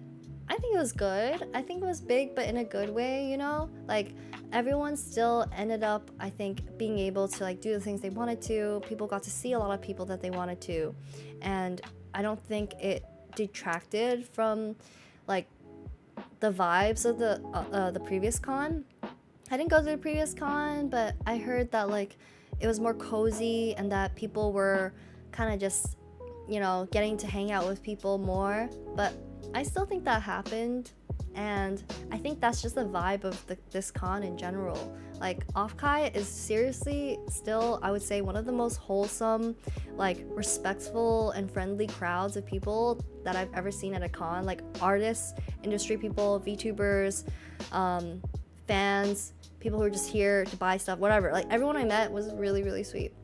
I think it was good. I think it was big, but in a good way, you know? Like, everyone still ended up, I think, being able to like do the things they wanted to. People got to see a lot of people that they wanted to, and I don't think it detracted from like the vibes of the previous con. I didn't go to the previous con, but I heard that like it was more cozy and that people were kind of just, you know, getting to hang out with people more. But I still think that happened, and I think that's just the vibe of this con in general. Like, offkai is seriously still, I would say, one of the most wholesome, like respectful and friendly crowds of people that I've ever seen at a con. Like, artists, industry people, VTubers, fans, people who are just here to buy stuff, whatever. Like, everyone I met was really, really sweet.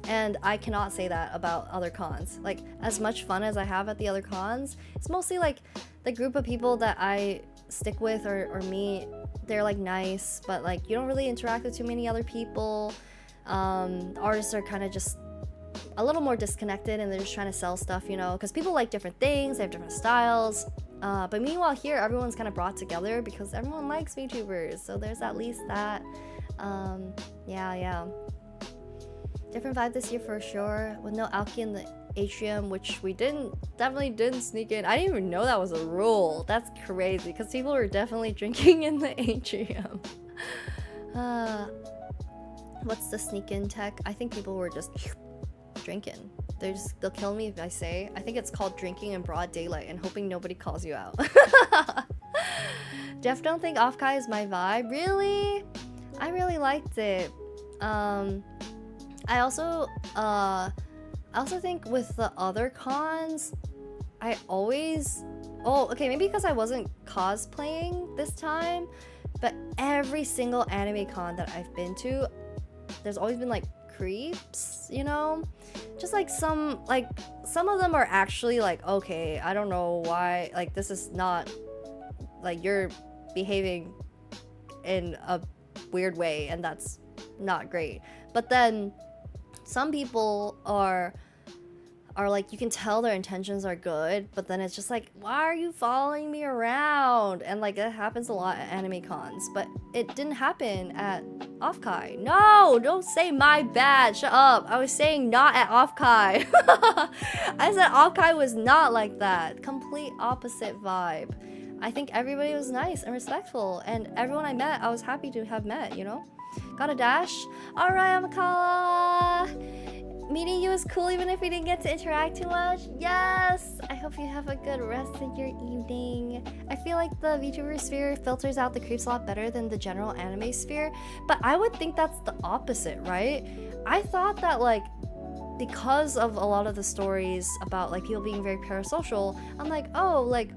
And I cannot say that about other cons. Like, as much fun as I have at the other cons, it's mostly like the group of people that I stick with or meet. They're like nice, but like you don't really interact with too many other people. Artists are kind of just a little more disconnected, and they're just trying to sell stuff, you know, because people like different things, they have different styles. But meanwhile here, everyone's kind of brought together because everyone likes VTubers, so there's at least that. Yeah. Different vibe this year for sure, with no alky in the atrium, which we definitely didn't sneak in. I didn't even know that was a rule. That's crazy, because people were definitely drinking in the atrium. Uh, what's the sneak in tech? I think people were just drinking. They'll kill me if I say. I think it's called drinking in broad daylight and hoping nobody calls you out. Jeff don't think offkai is my vibe. Really? I really liked it. I also think with the other cons, I always okay, maybe because I wasn't cosplaying this time, but every single anime con that I've been to, there's always been like creeps, you know? Just like some of them are actually like, okay, I don't know why, like this is not like you're behaving in a weird way and that's not great. But then some people are like, you can tell their intentions are good, but then it's just like, why are you following me around? And like it happens a lot at anime cons, but it didn't happen at offkai. No, don't say my bad. Shut up. I was saying not at offkai. I said offkai was not like that. Complete opposite vibe. I think everybody was nice and respectful, and everyone I met, I was happy to have met, you know? Got a dash? Alright, Amakala! Meeting you was cool even if we didn't get to interact too much. Yes! I hope you have a good rest of your evening. I feel like the VTuber sphere filters out the creeps a lot better than the general anime sphere, but I would think that's the opposite, right? I thought that like, because of a lot of the stories about like people being very parasocial, I'm like, oh, like,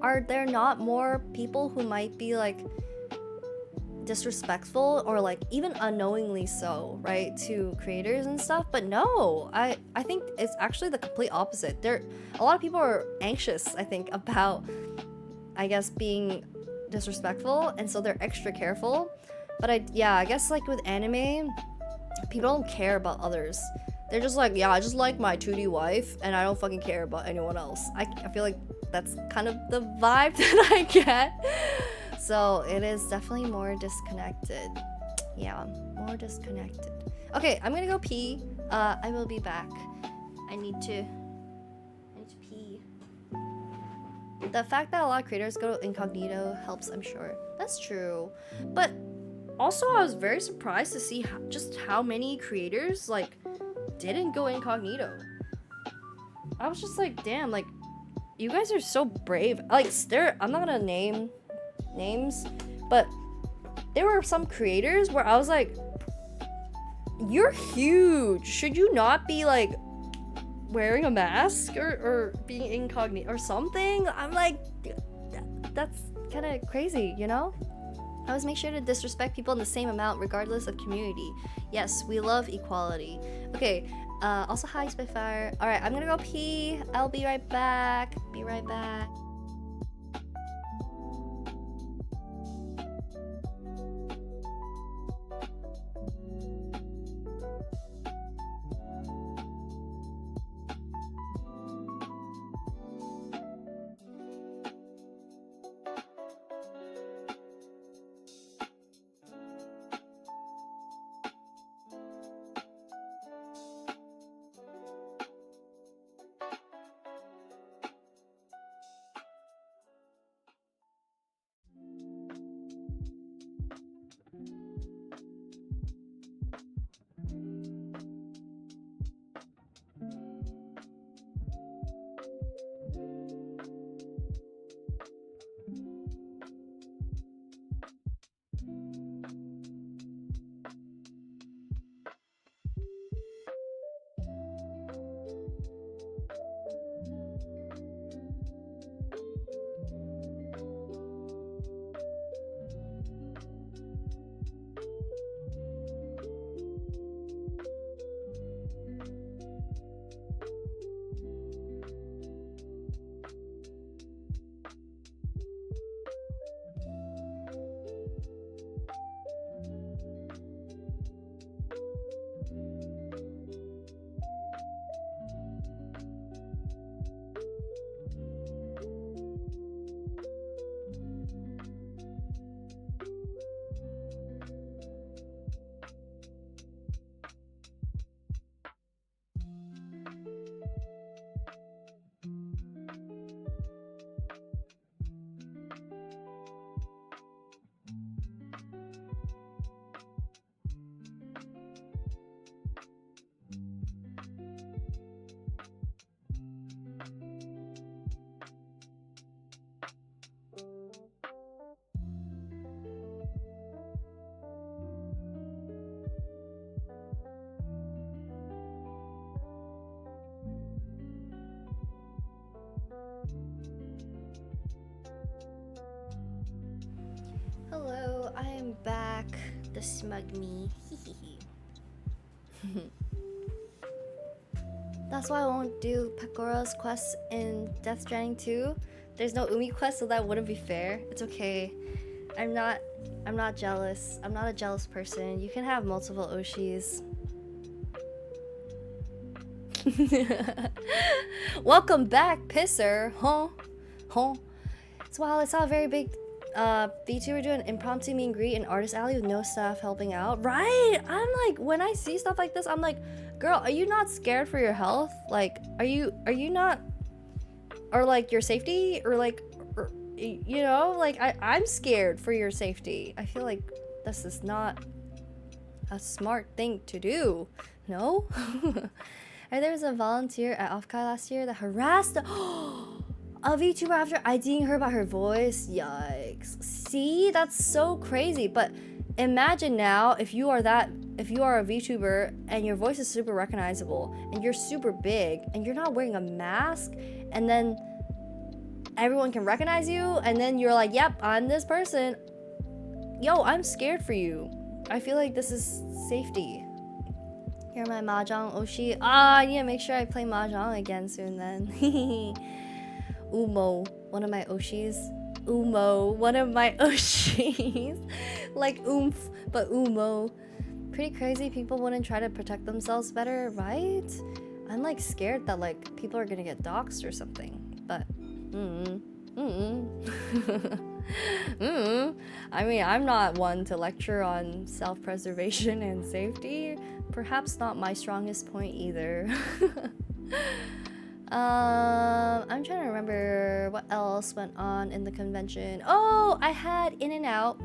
are there not more people who might be like disrespectful or like even unknowingly so, right, to creators and stuff? But no, I think it's actually the complete opposite. A lot of people are anxious, I think, about, I guess, being disrespectful, and so they're extra careful. But I guess like with anime, people don't care about others. They're just like, yeah, I just like my 2D wife and I don't fucking care about anyone else. I feel like that's kind of the vibe that I get. So it is definitely more disconnected. Yeah, more disconnected. Okay, I'm gonna go pee. I will be back. I need to pee. The fact that a lot of creators go incognito helps, I'm sure. That's true. But also, I was very surprised to see just how many creators like didn't go incognito. I was just like, damn, like you guys are so brave. Like, I'm not gonna name names, but there were some creators where I was like, you're huge. Should you not be like wearing a mask or being incognito or something? I'm like, that's kind of crazy, you know? I always make sure to disrespect people in the same amount regardless of community. Yes, we love equality. Okay, also hi Spitfire. Alright, I'm gonna go pee. I'll be right back. Be right back. I am back. The smug me. That's why I won't do Pecora's quest in Death Stranding 2. There's no Umi quest, so that wouldn't be fair. It's okay. I'm not jealous. I'm not a jealous person. You can have multiple Oshis. Welcome back, pisser. Huh? So while I saw a very big VTuber do an impromptu meet and greet in Artist Alley with no staff helping out. Right? I'm like, when I see stuff like this, I'm like, girl, are you not scared for your health? Like, are you not, or like your safety, or like, or, you know, like I'm scared for your safety. I feel like this is not a smart thing to do. No? There was a volunteer at offkai last year that harassed a VTuber after IDing her about her voice. Yikes. See, that's so crazy. But imagine now if you are a VTuber and your voice is super recognizable and you're super big and you're not wearing a mask, and then everyone can recognize you, and then you're like, yep, I'm this person. Yo, I'm scared for you. I feel like this is safety. You're my Mahjong Oshi. I need to make sure I play Mahjong again soon then. Umo, one of my Oshis. Umo, one of my Oshis. Like oomph, but Umo. Pretty crazy people wouldn't try to protect themselves better, right? I'm like scared that like people are gonna get doxxed or something. But, I mean, I'm not one to lecture on self-preservation and safety. Perhaps not my strongest point either. I'm trying to remember what else went on in the convention. Oh, I had In-N-Out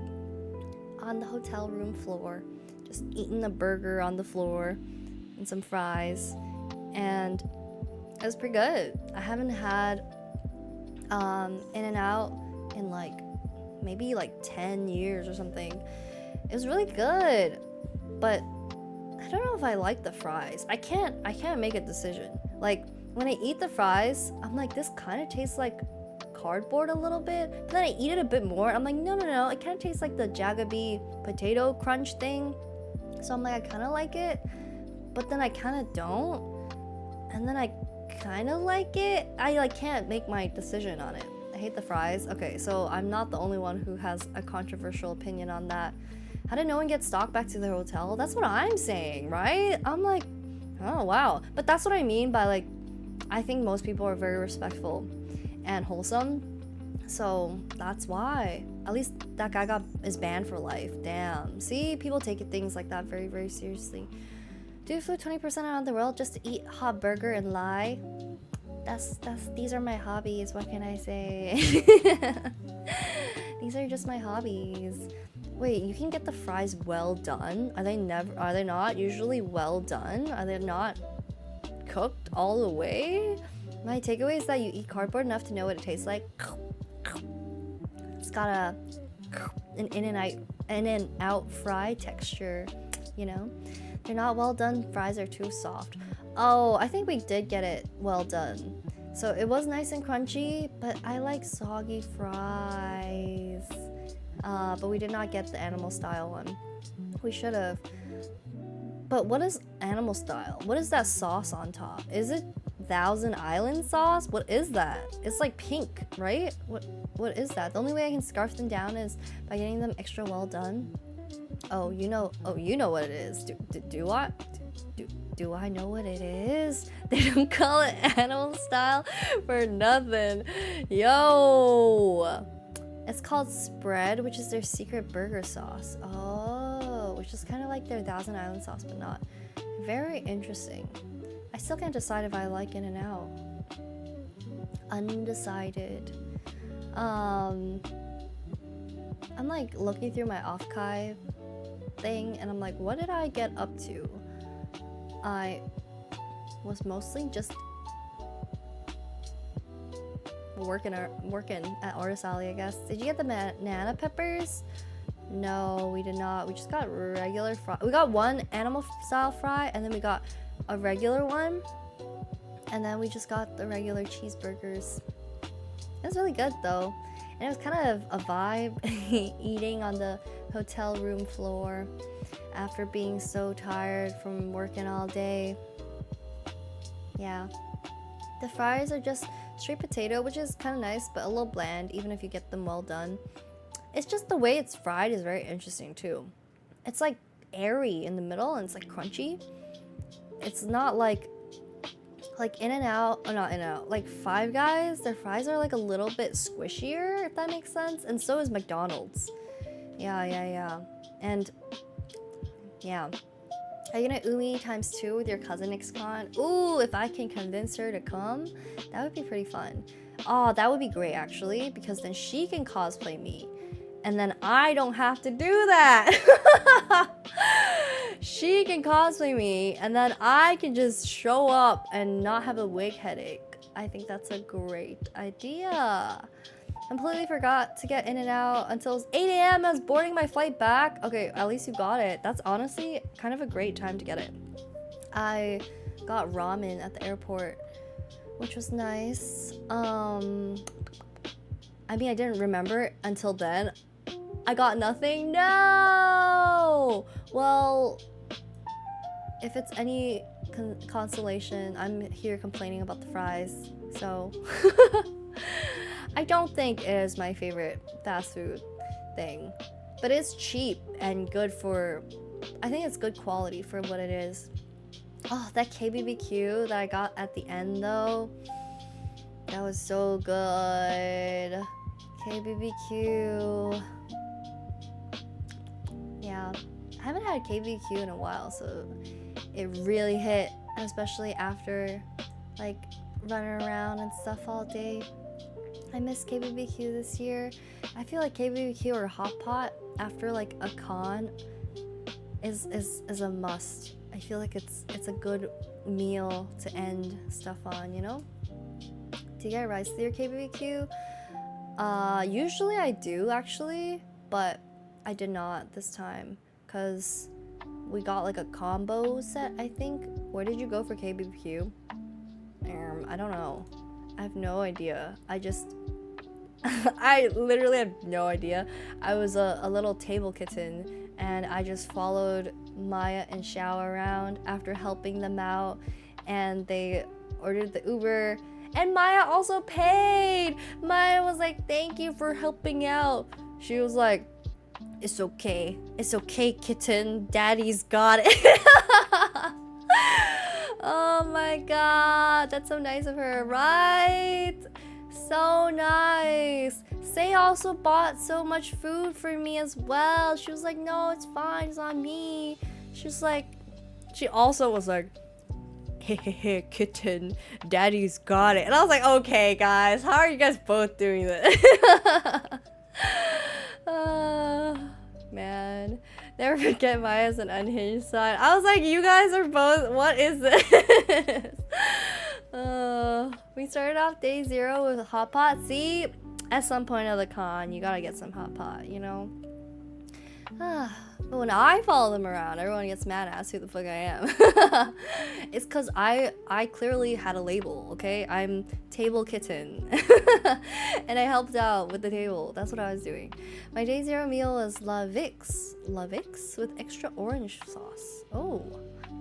on the hotel room floor. Just eating a burger on the floor and some fries. And it was pretty good. I haven't had In-N-Out in like maybe like 10 years or something. It was really good, but I don't know if I like the fries. I can't make a decision. Like when I eat the fries, I'm like, this kind of tastes like cardboard a little bit. But then I eat it a bit more, I'm like, no, it kind of tastes like the Jagabee potato crunch thing. So I'm like, I kind of like it, but then I kind of don't, and then I kind of like it. I like can't make my decision on it. I hate the fries. Okay, so I'm not the only one who has a controversial opinion on that. How did no one get stalked back to their hotel? That's what I'm saying, right? I'm like, oh wow. But that's what I mean by like, I think most people are very respectful and wholesome. So that's why. At least that guy is banned for life. Damn. See, people take things like that very, very seriously. Do you flew 20% around the world just to eat hot burger and lie? These are my hobbies. What can I say? These are just my hobbies. Wait, you can get the fries well done? Are they not usually well done? Are they not cooked all the way? My takeaway is that you eat cardboard enough to know what it tastes like. It's got an In-N-Out fry texture, you know? They're not well done. Fries are too soft. Oh, I think we did get it well done. So it was nice and crunchy, but I like soggy fries. But we did not get the animal style one. We should have. But what is animal style? What is that sauce on top? Is it Thousand Island sauce? What is that? It's like pink, right? What is that? The only way I can scarf them down is by getting them extra well done. Oh, you know what it is. Do I? Do I know what it is? They don't call it animal style for nothing. Yo! It's called Spread, which is their secret burger sauce. Oh, which is kind of like their Thousand Island sauce, but not. Very interesting. I still can't decide if I like In-N-Out. Undecided. I'm like looking through my offkai thing, and I'm like, what did I get up to? I was mostly just working at Artist Alley, I guess. Did you get the banana peppers? No, we did not. We just got regular fry. We got one animal style fry, and then we got a regular one, and then we just got the regular cheeseburgers. It was really good though, and it was kind of a vibe eating on the hotel room floor after being so tired from working all day. Yeah. The fries are just straight potato, which is kind of nice, but a little bland, even if you get them well done. It's just the way it's fried is very interesting too. It's like airy in the middle and it's like crunchy. It's not like In-N-Out, or not In-N-Out, like Five Guys, their fries are like a little bit squishier, if that makes sense. And so is McDonald's. Yeah. And yeah. Are you gonna Umi ×2 with your cousin next con? Ooh, if I can convince her to come, that would be pretty fun. Oh, that would be great actually, because then she can cosplay me. And then I don't have to do that. She can cosplay me, and then I can just show up and not have a wig headache. I think that's a great idea. Completely forgot to get In-N-Out until 8 a.m. I was boarding my flight back. Okay, at least you got it. That's honestly kind of a great time to get it. I got ramen at the airport, which was nice. I mean, I didn't remember until then. I got nothing. No! Well, if it's any consolation, I'm here complaining about the fries. So, I don't think it is my favorite fast food thing. But it's cheap and good for... I think it's good quality for what it is. Oh, that KBBQ that I got at the end though. That was so good. KBBQ. Yeah, I haven't had KBBQ in a while, so it really hit, especially after like running around and stuff all day. I miss KBBQ this year. I feel like KBBQ or hot pot after like a con is a must. I feel like it's a good meal to end stuff on, you know? Do you get rice to your KBBQ? Usually I do actually, but I did not this time because we got like a combo set, I think. Where did you go for KBBQ? I don't know. I have no idea. I literally have no idea. I was a little table kitten and I just followed Maya and Xiao around after helping them out, and they ordered the Uber and Maya also paid. Maya was like, "Thank you for helping out." She was like, "It's okay. It's okay, kitten. Daddy's got it." Oh my god, that's so nice of her, right? So nice. Say also bought so much food for me as well. She was like, "No, it's fine. It's on me." She also was like, "Hey, kitten, daddy's got it." And I was like, "Okay, guys, how are you guys both doing this?" Man, never forget Maya's an unhinged side. I was like, you guys are both, what is this? We started off day 0 with hot pot. See, at some point of the con, you gotta get some hot pot, you know? But when I follow them around, everyone gets mad at us who the fuck I am. It's because I clearly had a label, okay? I'm table kitten. And I helped out with the table. That's what I was doing. My day 0 meal is La Vix. La Vix with extra orange sauce. Oh,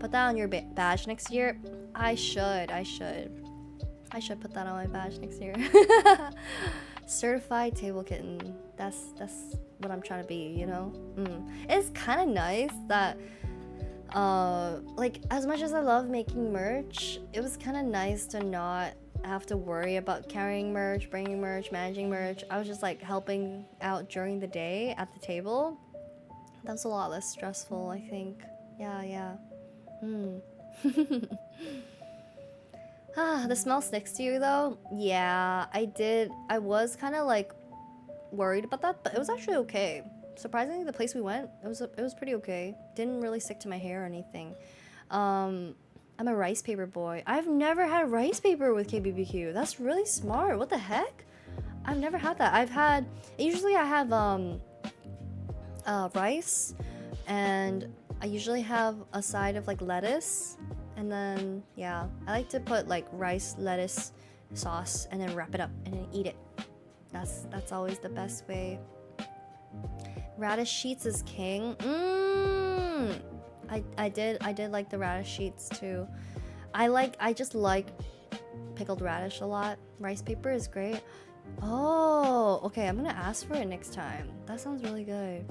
put that on your badge next year. I should put that on my badge next year. Certified table kitten. That's what I'm trying to be, you know? It's kind of nice that like, as much as I love making merch, it was kind of nice to not have to worry about carrying merch, bringing merch, managing merch. I was just like helping out during the day at the table. That was a lot less stressful, I think. Yeah. The smell sticks to you though. Yeah, I did. I was kind of like worried about that, but it was actually okay. Surprisingly, the place we went, it was pretty okay. Didn't really stick to my hair or anything. I'm a rice paper boy. I've never had rice paper with KBBQ. That's really smart. What the heck? I've never had that. Usually I have rice, and I usually have a side of like lettuce, and then yeah, I like to put like rice, lettuce, sauce, and then wrap it up and then eat it. That's always the best way. Radish sheets is king. I did like the radish sheets too. I just like pickled radish a lot. Rice paper is great. Oh, okay, I'm gonna ask for it next time. That sounds really good.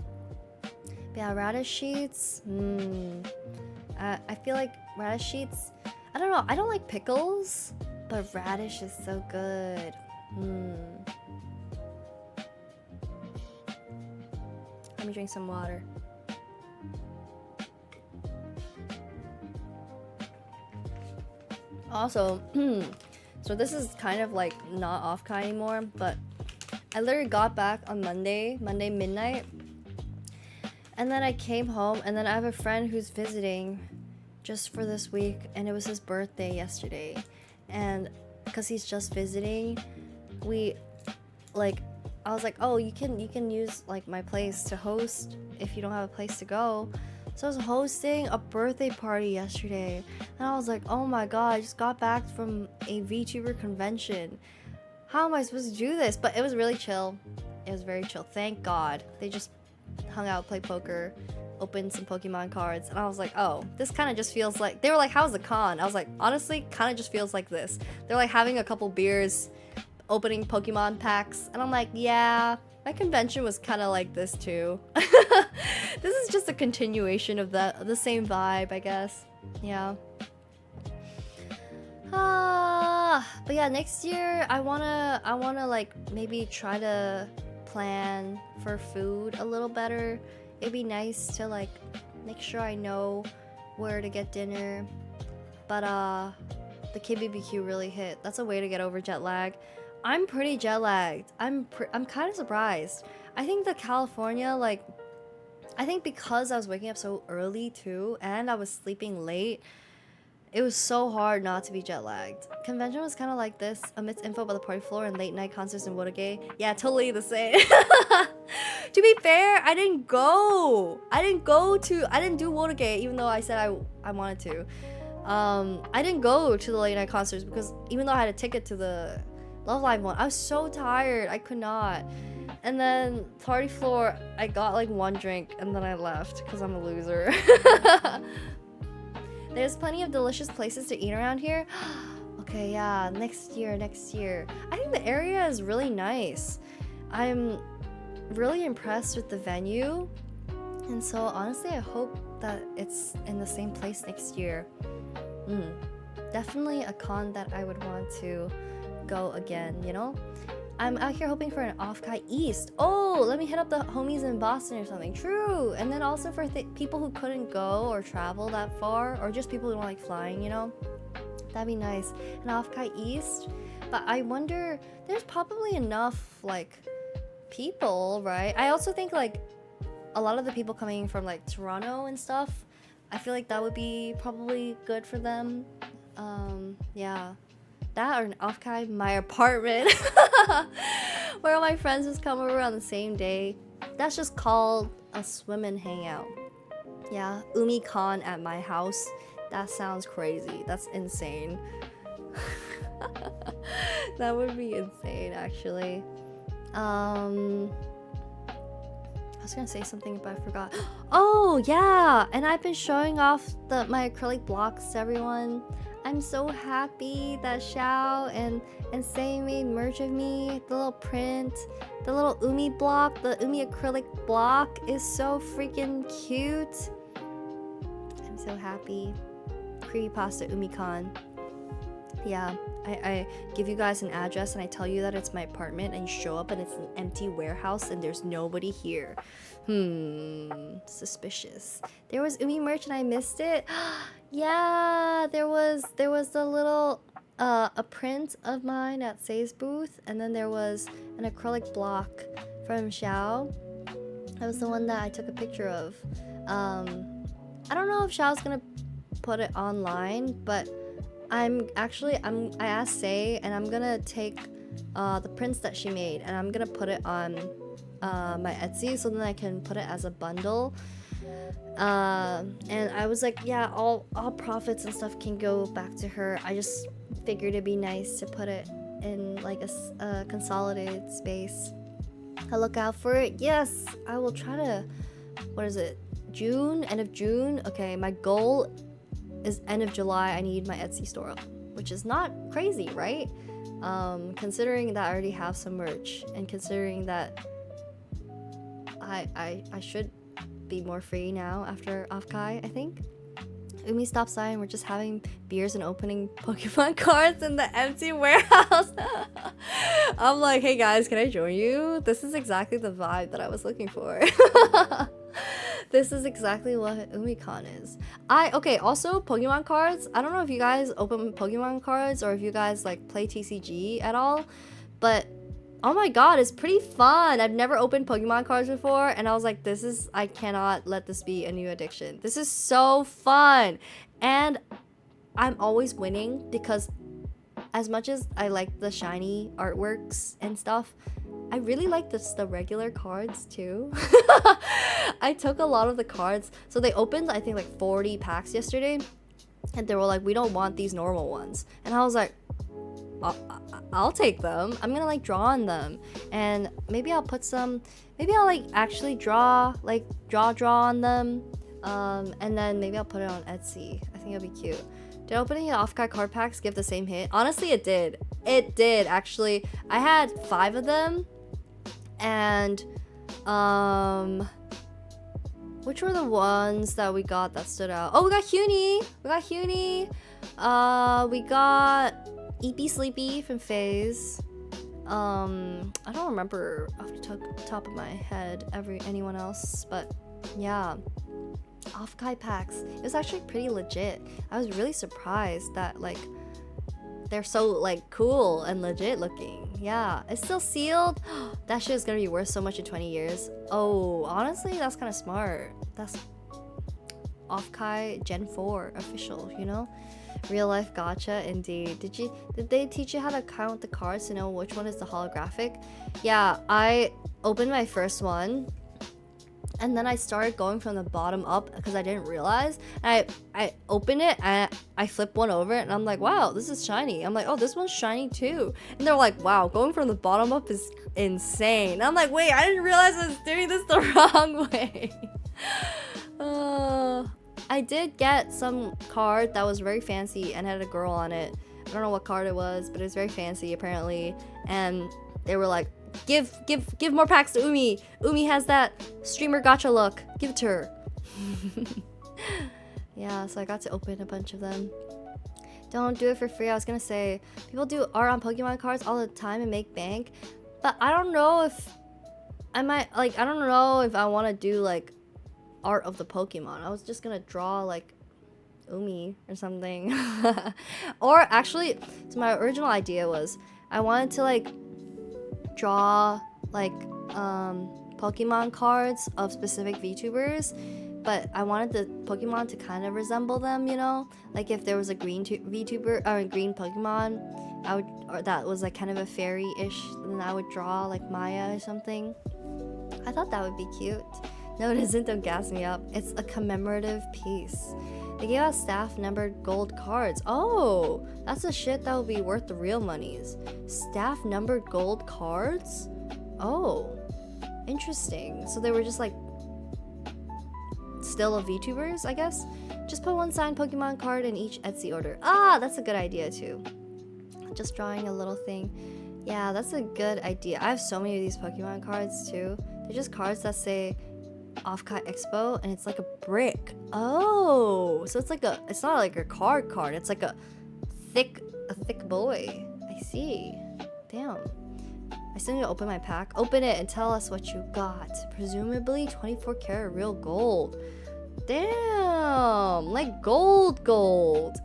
But yeah, radish sheets. I feel like radish sheets, I don't know, I don't like pickles, but radish is so good. Let me drink some water. Also, so this is kind of like not offkai anymore, but I literally got back on Monday midnight, and then I came home, and then I have a friend who's visiting just for this week, and it was his birthday yesterday, and because he's just visiting, I was like, oh, you can use like my place to host if you don't have a place to go. So I was hosting a birthday party yesterday, and I was like, oh my god, I just got back from a VTuber convention. How am I supposed to do this? But it was really chill. It was very chill. Thank God. They just hung out, played poker, opened some Pokemon cards, and I was like, oh, this kind of just feels like... They were like, how's the con? I was like, honestly, kind of just feels like this. They're like having a couple beers, opening Pokemon packs, and I'm like, yeah, my convention was kind of like this too. This is just a continuation of the same vibe, I guess. Yeah. But yeah, next year I wanna like maybe try to plan for food a little better. It'd be nice to like make sure I know where to get dinner. But the KBBQ really hit. That's a way to get over jet lag. I'm pretty jet lagged. I'm kind of surprised. I think the California, like, I think because I was waking up so early too, and I was sleeping late, it was so hard not to be jet lagged. Convention was kind of like this, amidst info about the party floor and late night concerts in Wodogate. Yeah, totally the same. To be fair, I didn't go. I didn't do Wodogate, even though I said I wanted to. I didn't go to the late night concerts because even though I had a ticket to the Love Live one, I was so tired, I could not. And then party floor, I got like one drink and then I left because I'm a loser. There's plenty of delicious places to eat around here. Okay, yeah, next year. I think the area is really nice. I'm really impressed with the venue. And so honestly, I hope that it's in the same place next year. Definitely a con that I would want to go again, you know? I'm out here hoping for an offkai East. Oh, let me hit up the homies in Boston or something. True. And then also for people who couldn't go or travel that far, or just people who don't like flying, you know? That'd be nice. An offkai East. But I wonder, there's probably enough, like, people, right? I also think, like, a lot of the people coming from, like, Toronto and stuff, I feel like that would be probably good for them. Yeah. That or an offkai, my apartment. Where all my friends just come over on the same day. That's just called a swim and hangout. Yeah, Umi-con at my house. That sounds crazy. That's insane. That would be insane, actually. I was gonna say something, but I forgot. Oh, yeah! And I've been showing off my acrylic blocks to everyone. I'm so happy that Xiao and Sei made merch of me. The little print, the little Umi block, the Umi acrylic block is so freaking cute. I'm so happy. Creepypasta Umi-con. Yeah, I give you guys an address and I tell you that it's my apartment and you show up and it's an empty warehouse and there's nobody here. Suspicious. There was Umi merch and I missed it. Yeah, there was the little a print of mine at Sei's booth, and then there was an acrylic block from Xiao. That was the one that I took a picture of. I don't know if Xiao's gonna put it online, but I asked Sei and I'm gonna take the prints that she made and I'm gonna put it on my Etsy so then I can put it as a bundle. And I was like, yeah, all profits and stuff can go back to her. I just figured it'd be nice to put it in like a consolidated space. I'll look out for it. Yes, I will try to. What is it? June? End of June? Okay, my goal is end of July. I need my Etsy store up, which is not crazy, right? Considering that I already have some merch, and considering that I should be more free now after offkai, I think. Umi stops by and we're just having beers and opening Pokemon cards in the empty warehouse. I'm like, hey guys, can I join you? This is exactly the vibe that I was looking for. This is exactly what UmiCon is. Okay, also Pokemon cards. I don't know if you guys open Pokemon cards or if you guys like play TCG at all, but oh my god, it's pretty fun. I've never opened Pokemon cards before, and I was like, I cannot let this be a new addiction. This is so fun. And I'm always winning because as much as I like the shiny artworks and stuff, I really like the regular cards too. I took a lot of the cards. So they opened, I think, like 40 packs yesterday, and they were like, we don't want these normal ones. And I was like, I'll take them. I'm gonna like draw on them, and maybe I'll put some. Maybe I'll like actually draw on them, and then maybe I'll put it on Etsy. I think it'll be cute. Did opening the offkai card packs give the same hit? Honestly, it did. It did actually. I had 5 of them, and which were the ones that we got that stood out? Oh, we got Huni. We got Eepy Sleepy from FaZe. I don't remember off the top of my head anyone else, but yeah. Offkai packs. It was actually pretty legit. I was really surprised that like they're so like cool and legit looking. Yeah, it's still sealed. That shit is gonna be worth so much in 20 years. Oh, honestly, that's kind of smart. That's offkai Gen 4 official, you know? Real life gacha indeed. Did they teach you how to count the cards to know which one is the holographic? Yeah, I opened my first one, and then I started going from the bottom up because I didn't realize. And I opened it and I flip one over and I'm like, wow, this is shiny. I'm like, oh, this one's shiny too. And they're like, wow, going from the bottom up is insane. And I'm like, wait, I didn't realize I was doing this the wrong way. I did get some card that was very fancy and had a girl on it. I don't know what card it was, but it was very fancy apparently. And they were like, give more packs to Umi. Umi has that streamer gacha look. Give it to her. Yeah, so I got to open a bunch of them. Don't do it for free. I was gonna say, people do art on Pokemon cards all the time and make bank, but I don't know if I don't know if I want to do like art of the Pokemon. I was just gonna draw like Umi or something. Or actually, so my original idea was I wanted to like draw like Pokemon cards of specific VTubers, but I wanted the Pokemon to kind of resemble them, you know? Like if there was a green VTuber or a green Pokemon, or that was like kind of a fairy-ish, then I would draw like Maya or something. I thought that would be cute. No, it isn't. Don't gas me up. It's a commemorative piece. They gave out staff numbered gold cards. Oh, that's the shit that would be worth the real monies. Staff numbered gold cards? Oh, interesting. So they were just like still of VTubers, I guess. Just put one signed Pokemon card in each Etsy order. Ah, that's a good idea too. Just drawing a little thing. Yeah, that's a good idea. I have so many of these Pokemon cards too. They're just cards that say offkai Expo, and it's like a brick. Oh, so it's not like a card. It's like a thick boy. I see. Damn. I still need to open my pack. Open it and tell us what you got. Presumably 24 karat real gold. Damn, like gold.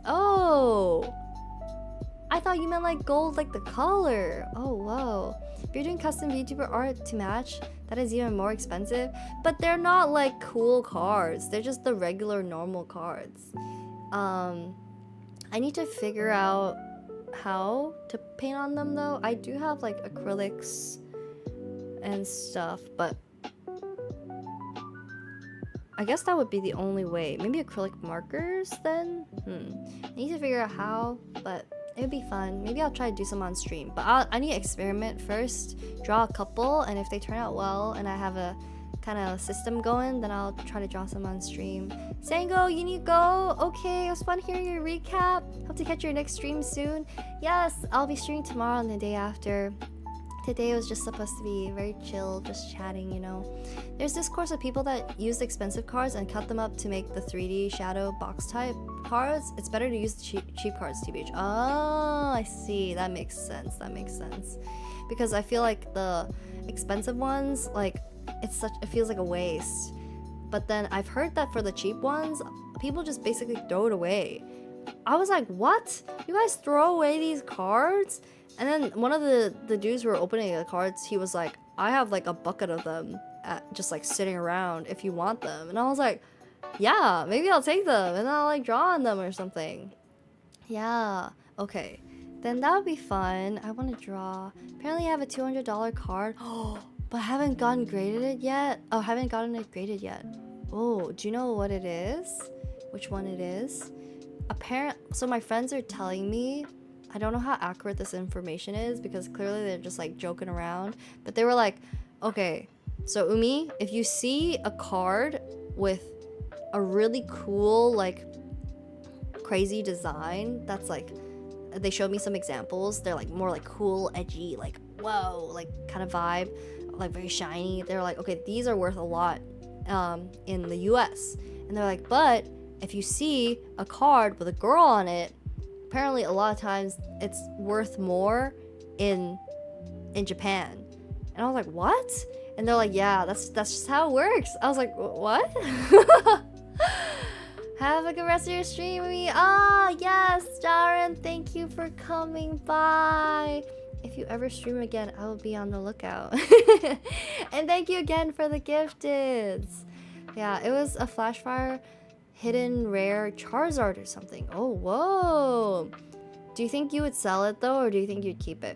Oh, I thought you meant like gold, like the color. Oh, whoa. If you're doing custom VTuber art to match, that is even more expensive. But they're not like cool cards. They're just the regular normal cards. I need to figure out how to paint on them though. I do have like acrylics and stuff, but I guess that would be the only way. Maybe acrylic markers then? I need to figure out how, but It would be fun. Maybe I'll try to do some on stream. But I need to experiment first, draw a couple, and if they turn out well and I have a kind of system going, then I'll try to draw some on stream. Sango, you need to go? Okay, it was fun hearing your recap. Hope to catch your next stream soon. Yes, I'll be streaming tomorrow and the day after. Today was just supposed to be very chill, just chatting, you know. There's this course of people that use expensive cards and cut them up to make the 3D shadow box type cards. It's better to use the cheap cards, TBH. Oh, I see. That makes sense. Because I feel like the expensive ones, like, it feels like a waste. But then I've heard that for the cheap ones, people just basically throw it away. I was like, what? You guys throw away these cards? And then one of the dudes who were opening the cards, he was like, I have like a bucket of them just like sitting around if you want them. And I was like, yeah, maybe I'll take them and I'll like draw on them or something. Yeah, okay. Then that would be fun. I want to draw. Apparently I have a $200 card. Oh, but I haven't gotten it graded yet. Oh, do you know what it is? Which one it is? So my friends are telling me, I don't know how accurate this information is because clearly they're just like joking around, but they were like, okay, so Umi, if you see a card with a really cool, like crazy design, that's like, they showed me some examples. They're like more like cool, edgy, like whoa, like kind of vibe, like very shiny. They're like, okay, these are worth a lot in the US. And they're like, but if you see a card with a girl on it, apparently a lot of times it's worth more in Japan. And I was like, what? And they're like, yeah, that's just how it works. I was like, what? Have a good rest of your stream with me. Yes, Darren, thank you for coming by. If you ever stream again, I will be on the lookout. And thank you again for the gifteds. Yeah, it was a Flashfire hidden rare Charizard or something. Oh, whoa. Do you think you would sell it though, or do you think you'd keep it?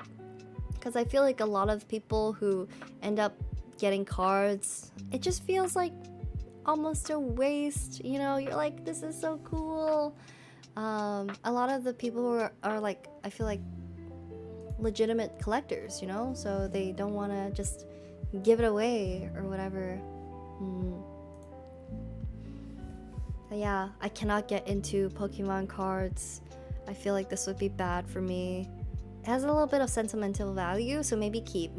Because I feel like a lot of people who end up getting cards, it just feels like almost a waste, you know. You're like, this is so cool. A lot of the people who are like, I feel like legitimate collectors, you know, so they don't want to just give it away or whatever. But yeah, I cannot get into Pokemon cards. I feel like this would be bad for me. It has a little bit of sentimental value, so maybe keep.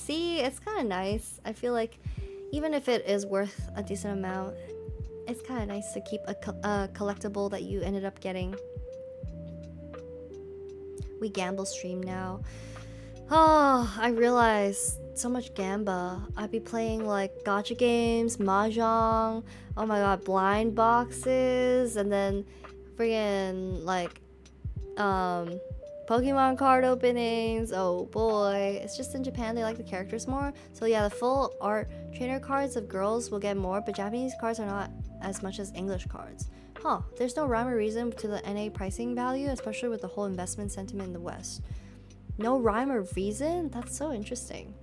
See, it's kind of nice. I feel like even if it is worth a decent amount, it's kind of nice to keep a collectible that you ended up getting. We gamble stream now. Oh, I realized so much gamba. I'd be playing like gacha games, mahjong, oh my god, blind boxes, and then friggin' like Pokemon card openings. Oh boy, it's just in Japan they like the characters more. So yeah, the full art trainer cards of girls will get more, but Japanese cards are not as much as English cards. Huh, there's no rhyme or reason to the NA pricing value, especially with the whole investment sentiment in the West. No rhyme or reason? That's so interesting.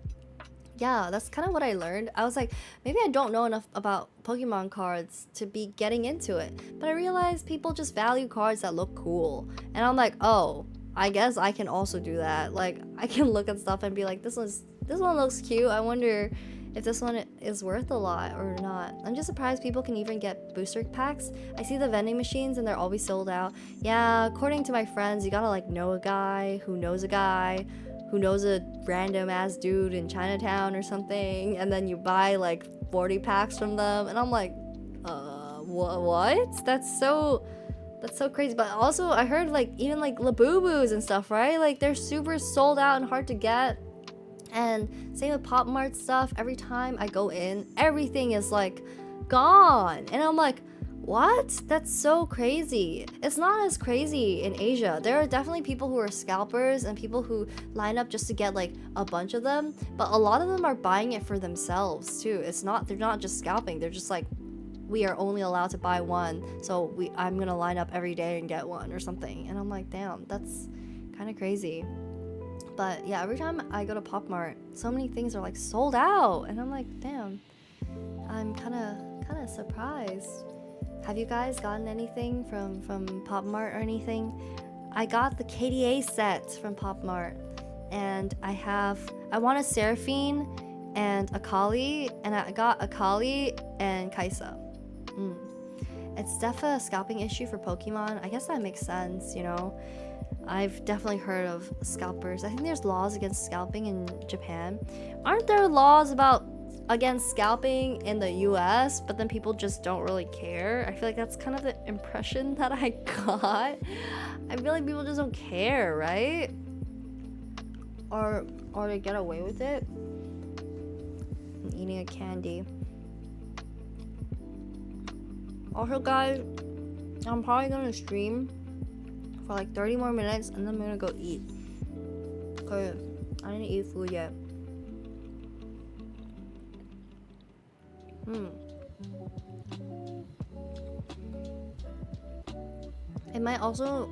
Yeah, that's kind of what I learned. I was like, maybe I don't know enough about Pokemon cards to be getting into it. But I realized people just value cards that look cool. And I'm like, oh, I guess I can also do that. Like, I can look at stuff and be like, this one looks cute. I wonder if this one is worth a lot or not. I'm just surprised people can even get booster packs. I see the vending machines and they're always sold out. Yeah, according to my friends, you gotta like know a guy who knows a random ass dude in Chinatown or something, and then you buy like 40 packs from them, and I'm like, what? That's so crazy. But also I heard like even like Labubus and stuff, right? Like they're super sold out and hard to get. And same with Pop Mart stuff. Every time I go in, everything is like gone, and I'm like, what? That's so crazy. It's not as crazy in Asia. There are definitely people who are scalpers and people who line up just to get like a bunch of them, but a lot of them are buying it for themselves too. They're not just scalping. They're just like, we are only allowed to buy one, so I'm gonna line up every day and get one or something. And I'm like, damn, that's kind of crazy. But yeah, every time I go to Pop Mart, so many things are like sold out, and I'm like, damn, I'm kind of surprised. Have you guys gotten anything from Pop Mart or anything? I got the KDA set from Pop Mart, and I want a Seraphine and a Kali, and I got a Kali and Kaisa. It's definitely a scalping issue for Pokemon. I guess that makes sense, you know. I've definitely heard of scalpers. I think there's laws against scalping in Japan. Aren't there laws against scalping in the US, but then people just don't really care? I feel like that's kind of the impression that I got. I feel like people just don't care, right? Or they get away with it. I'm eating a candy. Also, guys, I'm probably gonna stream for like 30 more minutes and then I'm gonna go eat. Cause I didn't eat food yet. It might also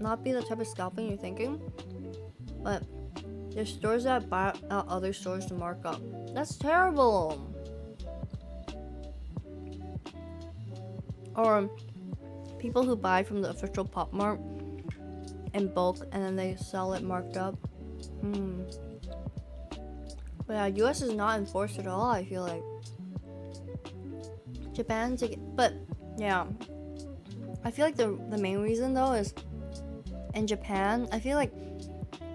not be the type of scalping you're thinking, but there's stores that buy out other stores to mark up. That's terrible. Or people who buy from the official Pop Mart in bulk and then they sell it marked up. But yeah, US is not enforced at all, I feel like. Japan's but yeah. I feel like the main reason though is in Japan, I feel like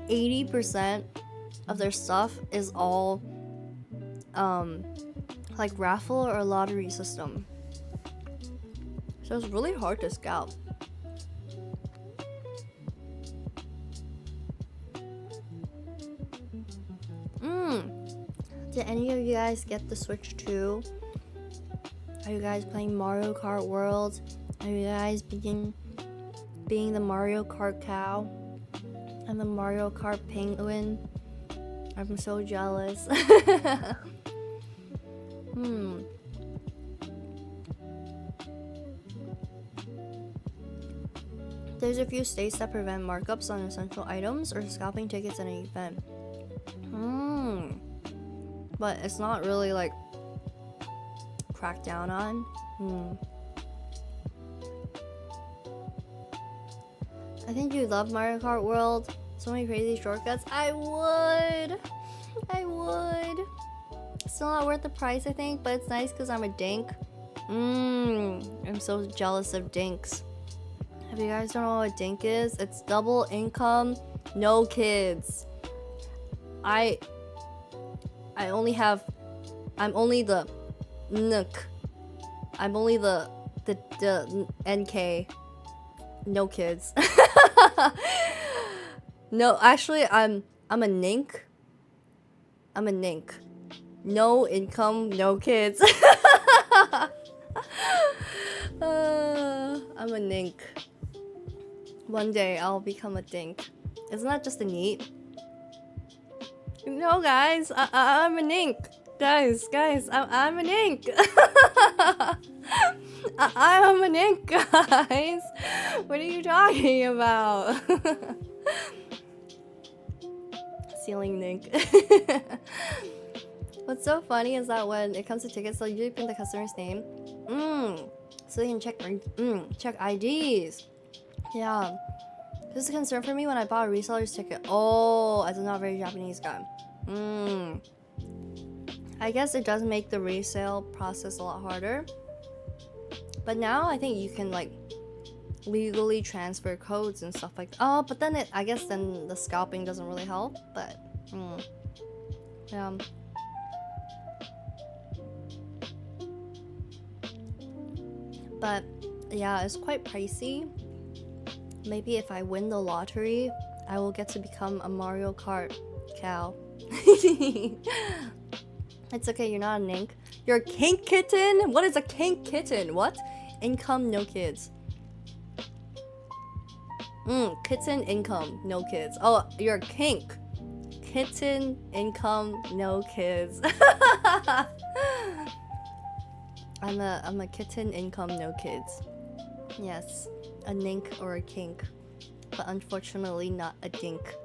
80% of their stuff is all like raffle or lottery system. So it's really hard to scalp. Did any of you guys get the Switch 2? Are you guys playing Mario Kart World? Are you guys being the Mario Kart cow and the Mario Kart penguin? I'm so jealous. There's a few states that prevent markups on essential items or scalping tickets in an event. But it's not really like cracked down on. I think you love Mario Kart World. So many crazy shortcuts. I would. Still not worth the price, I think, but it's nice because I'm a dink. I'm so jealous of dinks. If you guys don't know what a dink is, it's double income, no kids. I'm only the NK. I'm only the NK. No kids. No, actually, I'm a nink. I'm a nink. No income, no kids. I'm a nink. One day I'll become a dink. Isn't that just a neat? No, guys, I'm a nink. Guys, I'm a nink. I'm a nink, guys. What are you talking about? Ceiling nink. What's so funny is that when it comes to tickets, they'll usually print the customer's name. So they can check IDs. Yeah. This is a concern for me when I bought a reseller's ticket. Oh, as a not very Japanese guy. I guess it does make the resale process a lot harder. But now I think you can like legally transfer codes and stuff like that. Oh, but then I guess then the scalping doesn't really help. But yeah. But yeah, it's quite pricey. Maybe if I win the lottery, I will get to become a Mario Kart cow. It's okay, you're not a nink. You're a kink kitten? What is a kink kitten? What? Income, no kids. Kitten, income, no kids. Oh, you're a kink. Kitten, income, no kids. I'm a kitten, income, no kids. Yes, a nink or a kink, but unfortunately not a dink.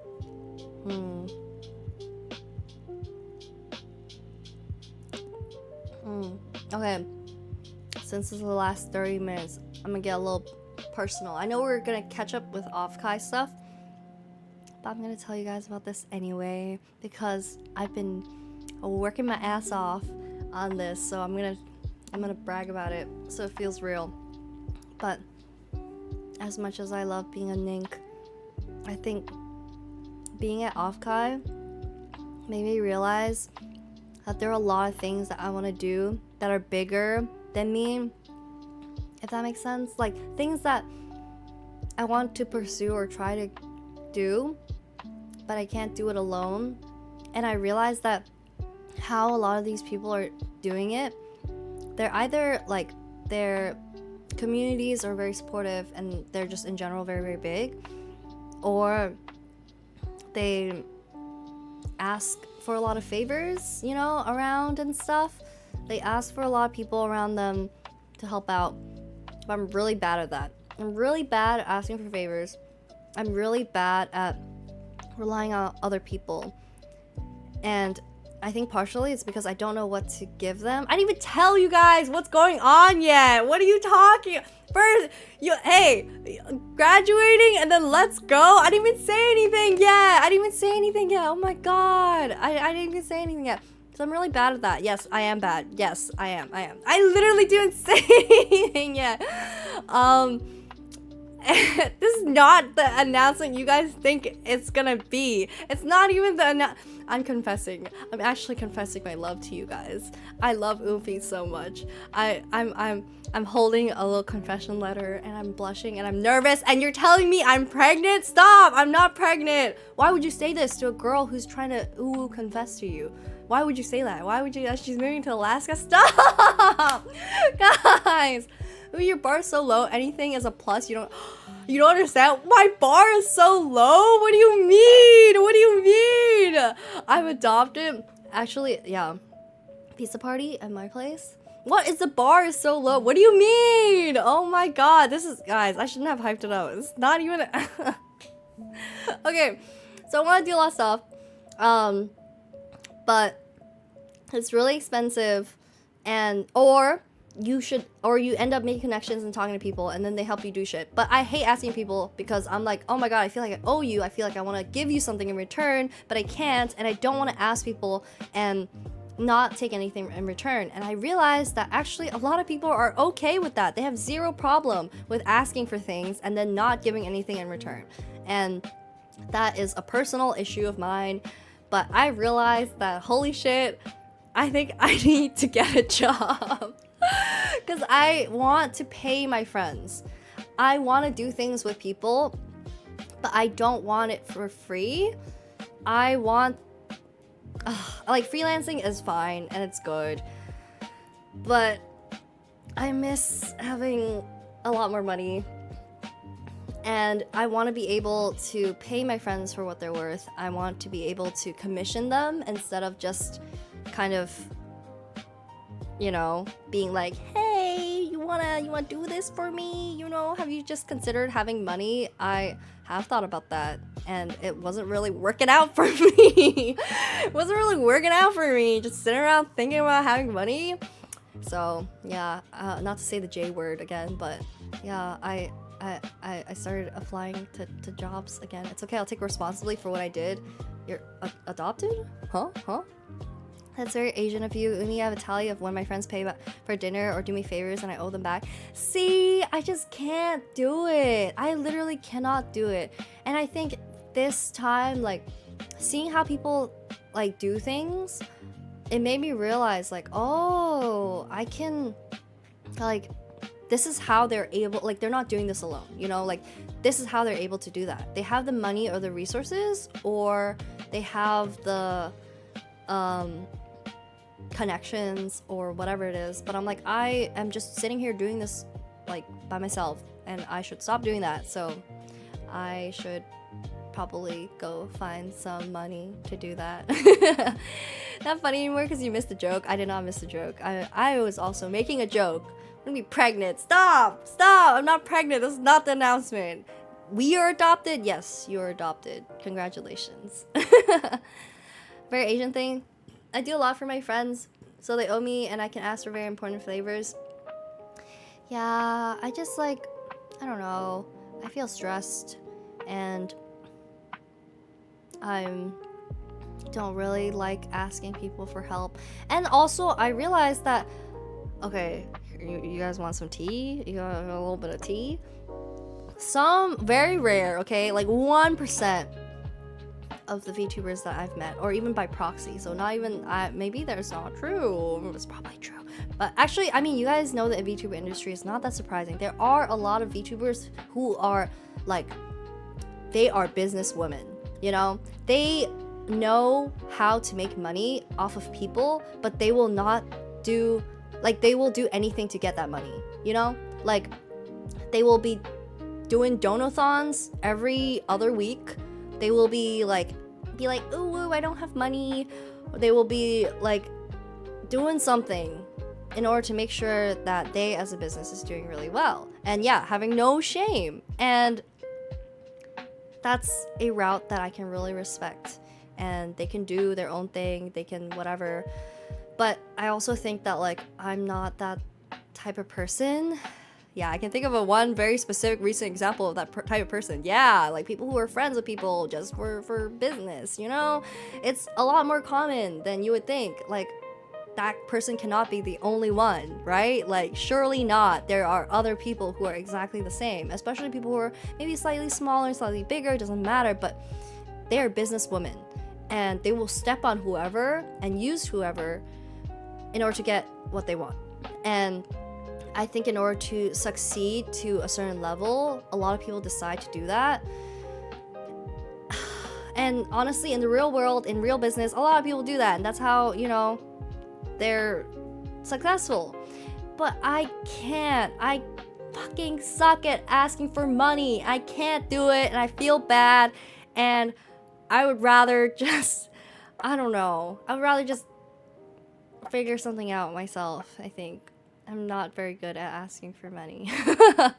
Okay, since it's the last 30 minutes, I'm gonna get a little personal. I know we're gonna catch up with offkai stuff, but I'm gonna tell you guys about this anyway because I've been working my ass off on this, so I'm gonna brag about it so it feels real. But as much as I love being a nink, I think being at offkai made me realize that there are a lot of things that I want to do that are bigger than me, if that makes sense. Like things that I want to pursue or try to do, but I can't do it alone. And I realized that how a lot of these people are doing it, they're either like their communities are very supportive and they're just in general very, very big, or they ask for a lot of favors, you know, around and stuff. They ask for a lot of people around them to help out. But I'm really bad at that. I'm really bad at asking for favors. I'm really bad at relying on other people. And I think partially it's because I don't know what to give them. I didn't even tell you guys what's going on yet. What are you talking? First, hey, graduating and then let's go. I didn't even say anything yet. Oh my god. I didn't even say anything yet. So I'm really bad at that. Yes, I am bad. Yes, I am. I literally didn't say anything yet. This is not the announcement you guys think it's gonna be. It's not even the I'm confessing. I'm actually confessing my love to you guys. I love Oomfy so much. I'm holding a little confession letter and I'm blushing and I'm nervous and you're telling me I'm pregnant? Stop! I'm not pregnant. Why would you say this to a girl who's trying to confess to you? Why would you say that? Why would you? She's moving to Alaska? Stop! Guys! Ooh, your bar is so low. Anything is a plus. You don't understand. My bar is so low. What do you mean? I'm adopted. Actually, yeah. Pizza party at my place. What is the bar is so low? What do you mean? Oh my god. This is, guys, I shouldn't have hyped it up. It's not even okay. So I want to do a lot of stuff. But it's really expensive, and you end up making connections and talking to people and then they help you do shit. But I hate asking people because I'm like, oh my god, I feel like I owe you. I feel like I want to give you something in return, but I can't, and I don't want to ask people and not take anything in return. And I realized that actually a lot of people are okay with that. They have zero problem with asking for things and then not giving anything in return. And that is a personal issue of mine. But I realized that, holy shit, I think I need to get a job. Because I want to pay my friends. I want to do things with people, but I don't want it for free. I want... like, freelancing is fine and it's good. But I miss having a lot more money. And I want to be able to pay my friends for what they're worth. I want to be able to commission them instead of just kind of, you know, being like, hey, you wanna do this for me? You know, have you just considered having money? I have thought about that, and it wasn't really working out for me. Just sitting around thinking about having money. So yeah, not to say the J word again, but yeah, I started applying to jobs again. It's okay, I'll take responsibility for what I did. You're adopted? Huh? That's very Asian of you. Uni, I have a tally of when my friends pay for dinner or do me favors and I owe them back. See, I just can't do it. I literally cannot do it. And I think this time, like, seeing how people, like, do things, it made me realize, like, oh, I can, like, this is how they're able, like, they're not doing this alone, you know, like, this is how they're able to do that. They have the money or the resources, or they have the connections or whatever it is. But I'm like, I am just sitting here doing this, like, by myself, and I should stop doing that. So I should probably go find some money to do that. Not funny anymore because you missed the joke. I did not miss the joke. I was also making a joke. I'm gonna be pregnant. Stop! I'm not pregnant. This is not the announcement. We are adopted? Yes, you are adopted. Congratulations. Very Asian thing. I do a lot for my friends, so they owe me and I can ask for very important favors. Yeah, I just, like, I don't know, I feel stressed, and I don't really like asking people for help. And also I realized that, okay, you guys want some tea? You got a little bit of tea? Some very rare, okay, like 1% of the VTubers that I've met, or even by proxy, so not even, maybe there's not true, it's probably true, but actually, I mean, you guys know that the VTuber industry is not that surprising. There are a lot of VTubers who are like, they are businesswomen, you know, they know how to make money off of people, but they will not do, like, they will do anything to get that money, you know, like, they will be doing donathons every other week. They will be like, ooh, I don't have money. They will be like doing something in order to make sure that they as a business is doing really well. And yeah, having no shame. And that's a route that I can really respect. And they can do their own thing, they can whatever. But I also think that like, I'm not that type of person. Yeah, I can think of one very specific recent example of that type of person. Yeah, like people who are friends with people just for business, you know? It's a lot more common than you would think. Like, that person cannot be the only one, right? Like, surely not. There are other people who are exactly the same, especially people who are maybe slightly smaller, slightly bigger, doesn't matter, but they are businesswomen. And they will step on whoever and use whoever in order to get what they want. And I think in order to succeed to a certain level, a lot of people decide to do that. And honestly, in the real world, in real business, a lot of people do that. And that's how, you know, they're successful. But I can't. I fucking suck at asking for money. I can't do it, and I feel bad. And I would rather just, I don't know. I would rather just figure something out myself, I think. I'm not very good at asking for money. And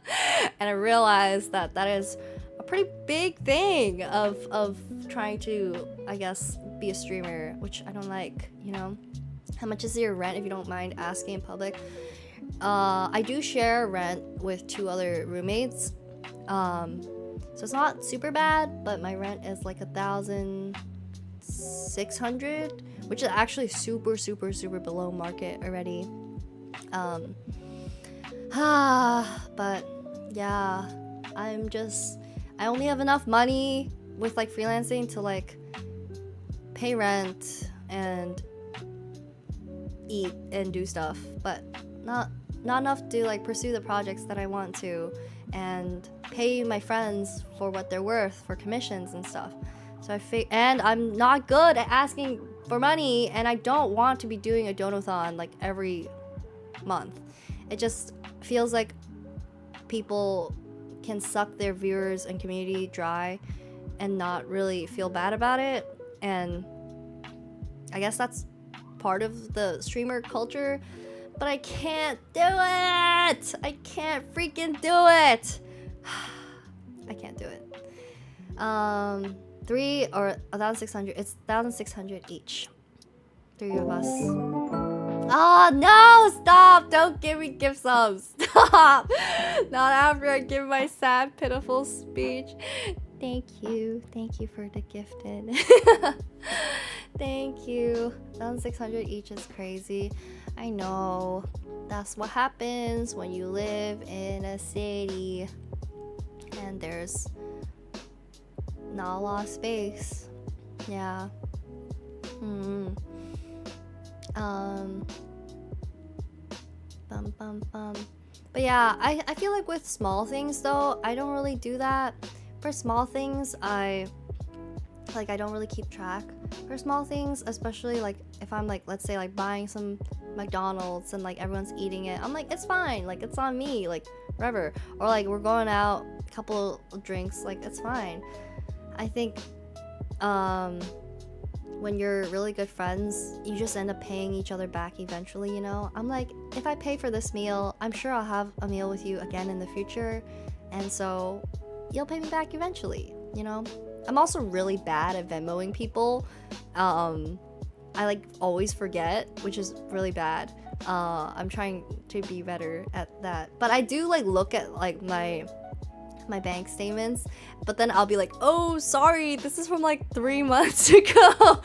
I realized that that is a pretty big thing of trying to, I guess, be a streamer, which I don't like, you know? How much is your rent if you don't mind asking in public? I do share rent with 2 other roommates. So it's not super bad, but my rent is like 1,600, which is actually super below market already. But yeah, I only have enough money with like freelancing to like pay rent and eat and do stuff, but not enough to like pursue the projects that I want to and pay my friends for what they're worth for commissions and stuff. So and I'm not good at asking for money, and I don't want to be doing a donathon like every month. It just feels like people can suck their viewers and community dry and not really feel bad about it. And I guess that's part of the streamer culture, but I can't do it. I can't freaking do it. I can't do it. 3 or 1,600. It's 1,600 each. 3 of us. Oh no! Stop! Don't give me gift subs. Stop! Not after I give my sad, pitiful speech. Thank you for the gifted. Thank you. 1,600 each is crazy. I know. That's what happens when you live in a city and there's not a lot of space. Yeah. But yeah, I feel like with small things though, I don't really do that. For small things, I don't really keep track. For small things, especially like if I'm like, let's say like buying some McDonald's and like everyone's eating it, I'm like, it's fine, like it's on me, like whatever. Or like we're going out, a couple of drinks, like it's fine. I think when you're really good friends, you just end up paying each other back eventually, you know? I'm like, if I pay for this meal, I'm sure I'll have a meal with you again in the future, and so you'll pay me back eventually, you know? I'm also really bad at Venmoing people. I like always forget, which is really bad. I'm trying to be better at that. But I do like look at like my my bank statements, but then I'll be like, oh, sorry, this is from like 3 months ago.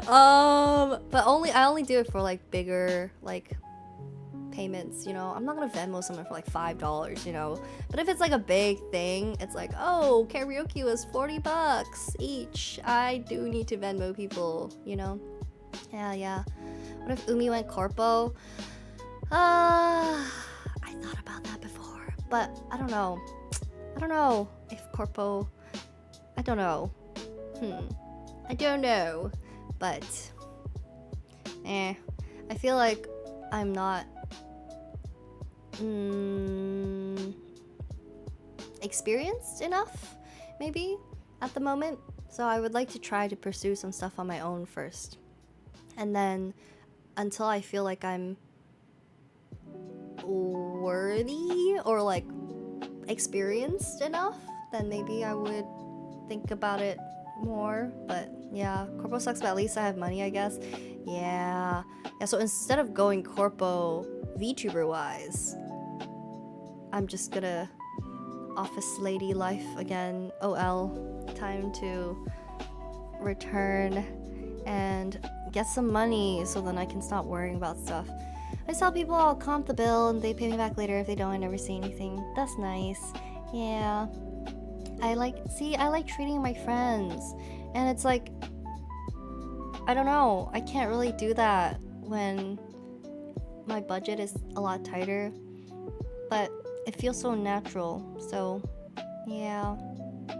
But I only do it for like bigger like payments, you know. I'm not gonna Venmo someone for like $5, you know. But if it's like a big thing, it's like, oh, karaoke was $40 each. I do need to Venmo people, you know. Yeah. What if Umi went corpo? I thought about that before, but I don't know if corpo. I don't know. I don't know, but I feel like I'm not experienced enough, maybe, at the moment. So I would like to try to pursue some stuff on my own first, and then until I feel like I'm worthy or like experienced enough, then maybe I would think about it more. But yeah, corpo sucks, but at least I have money, I guess. Yeah, so instead of going corpo VTuber wise, I'm just gonna office lady life again. OL, time to return and get some money so then I can stop worrying about stuff. I tell people I'll comp the bill and they pay me back later. If they don't, I never see anything. That's nice. Yeah, I like treating my friends, and it's like, I don't know, I can't really do that when my budget is a lot tighter, but it feels so natural. So yeah,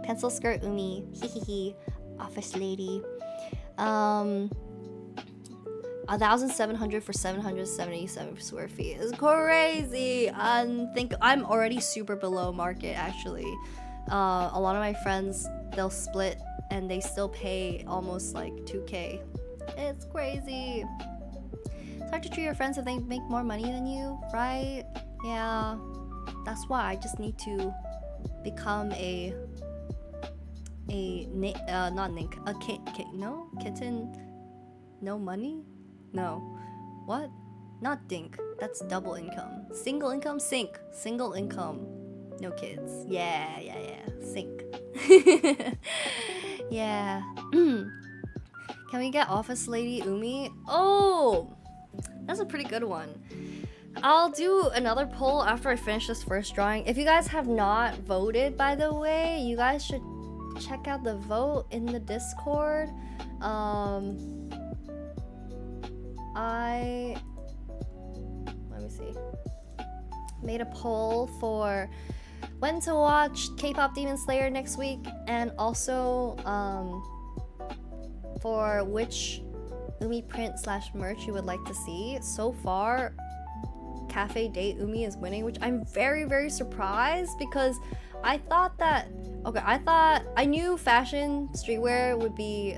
pencil skirt Umi, hihihi, office lady. 1,700 for 777 square feet is crazy. I'm already super below market, actually. A lot of my friends, they'll split and they still pay almost like 2K. It's crazy. It's hard to treat your friends if they make more money than you, right? Yeah, that's why I just need to become kitten. No money? No. What? Not dink. That's double income. Single income? Sink. Single income. No kids. Yeah. Sink. Yeah. Can we get office lady Umi? Oh! That's a pretty good one. I'll do another poll after I finish this first drawing. If you guys have not voted, by the way, you guys should check out the vote in the Discord. Let me see. Made a poll for when to watch K-pop Demon Slayer next week, and also for which Umi print / merch you would like to see. So far, Cafe Date Umi is winning, which I'm very, very surprised, because I thought I knew fashion streetwear would be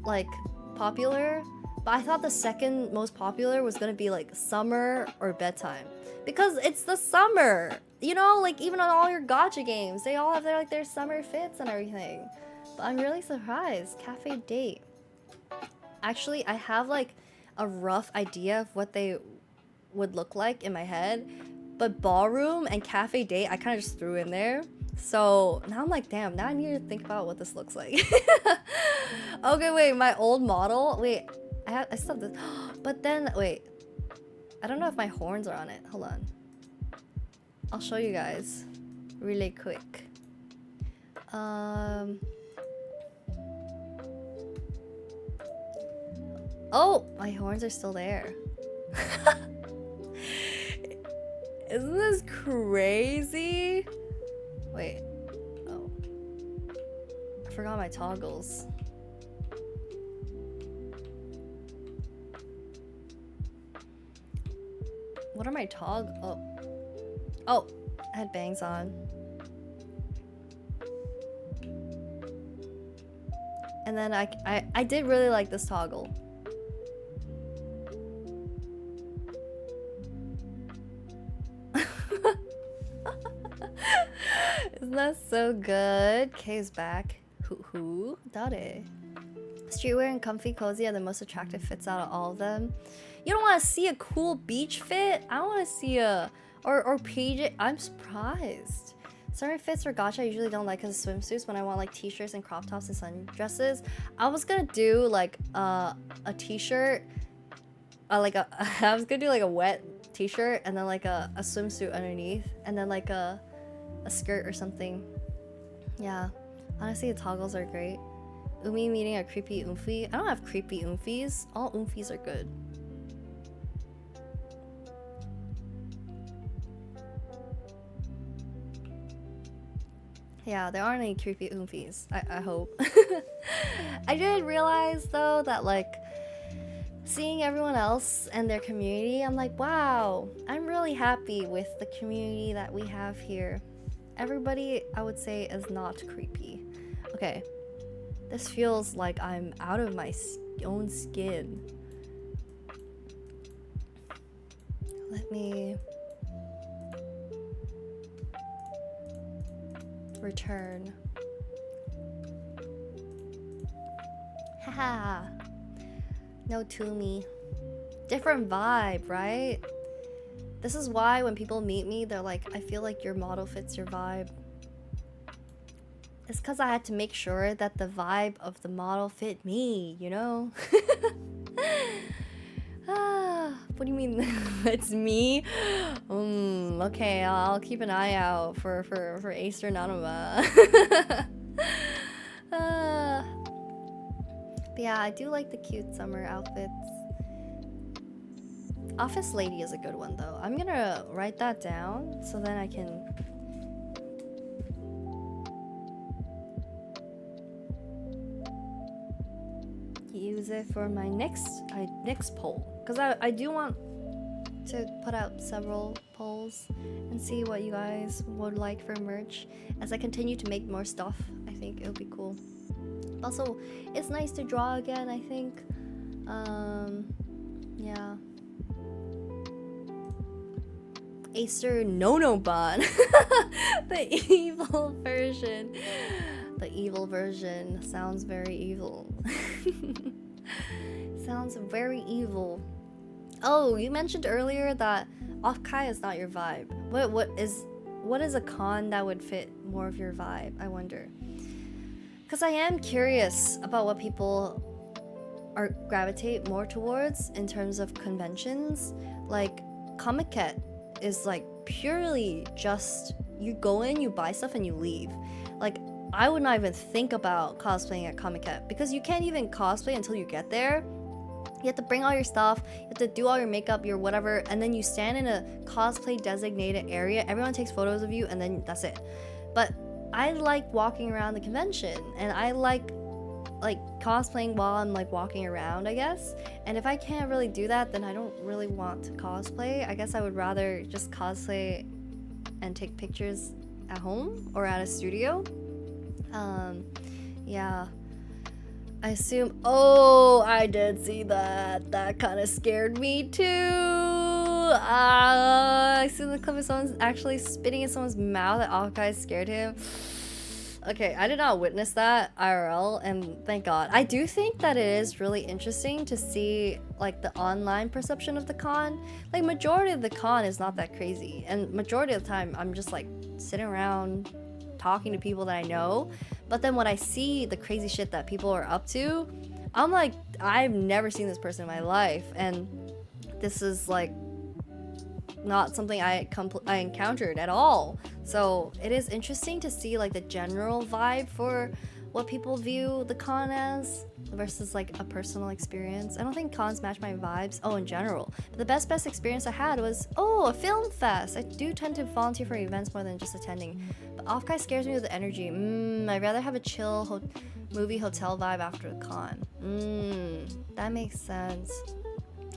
like popular, but I thought the second most popular was gonna be like summer or bedtime, because it's the summer, you know, like even on all your gacha games, they all have their summer fits and everything. But I'm really surprised. Cafe Date. Actually, I have like a rough idea of what they would look like in my head, but ballroom and Cafe Date I kind of just threw in there. So now I'm like, damn, now I need to think about what this looks like. Okay, wait, my old model. Wait, I still have this. But then, wait, I don't know if my horns are on it. Hold on. I'll show you guys really quick. Oh, my horns are still there. Isn't this crazy? Wait. Oh. I forgot my toggles. What are my Oh, I had bangs on. And then I did really like this toggle. Isn't that so good? Kay's back. Who? Dare. Streetwear and comfy cozy are the most attractive fits out of all of them. You don't want to see a cool beach fit? I want to see a or PJ. I'm surprised. Certain fits for gacha I usually don't like because of swimsuits when I want like t-shirts and crop tops and sundresses. I was gonna do like a t-shirt, I was gonna do like a wet t-shirt and then like a swimsuit underneath and then like a skirt or something. Yeah, honestly the toggles are great. Umi meeting a creepy oomfie. I don't have creepy oomfies. All oomfies are good. Yeah, there aren't any creepy oomfies. I hope. I did realize though that like seeing everyone else and their community, I'm like, wow, I'm really happy with the community that we have here. Everybody, I would say, is not creepy. Okay, this feels like I'm out of my own skin. Let me return. Haha. No Toomey. Different vibe, right? This is why when people meet me, they're like, I feel like your model fits your vibe. It's because I had to make sure that the vibe of the model fit me, you know? What do you mean? It's me? Okay, I'll keep an eye out for Acer Nanoma. But yeah, I do like the cute summer outfits. Office Lady is a good one though. I'm gonna write that down so then I can use it for my next poll, because I do want to put out several polls and see what you guys would like for merch as I continue to make more stuff. I think it'll be cool. Also, it's nice to draw again, I think. Yeah. Acer Nonobot. The evil version. The evil version sounds very evil. Sounds very evil. Oh, you mentioned earlier that offkai is not your vibe. What is a con that would fit more of your vibe? I wonder. Because I am curious about what people are gravitate more towards in terms of conventions. Like Comiket is like purely just you go in, you buy stuff, and you leave. Like I would not even think about cosplaying at Comiket because you can't even cosplay until you get there. You have to bring all your stuff, you have to do all your makeup, your whatever, and then you stand in a cosplay designated area. Everyone takes photos of you, and then that's it. But I like walking around the convention, and I like cosplaying while I'm like walking around, I guess. And if I can't really do that, then I don't really want to cosplay. I guess I would rather just cosplay and take pictures at home or at a studio. Yeah. I assume. Oh, I did see that. That kind of scared me too. I see the clip of someone actually spitting in someone's mouth. That offkai scared him. Okay, I did not witness that IRL, and thank God. I do think that it is really interesting to see like the online perception of the con. Like majority of the con is not that crazy, and majority of the time I'm just like sitting around talking to people that I know. But then when I see the crazy shit that people are up to, I'm like, I've never seen this person in my life, and this is like not something I encountered at all. So it is interesting to see like the general vibe for what people view the con as versus like a personal experience. I don't think cons match my vibes. Oh, in general. But the best experience I had was, a film fest. I do tend to volunteer for events more than just attending. But offkai scares me with the energy. I'd rather have a chill movie hotel vibe after the con. That makes sense.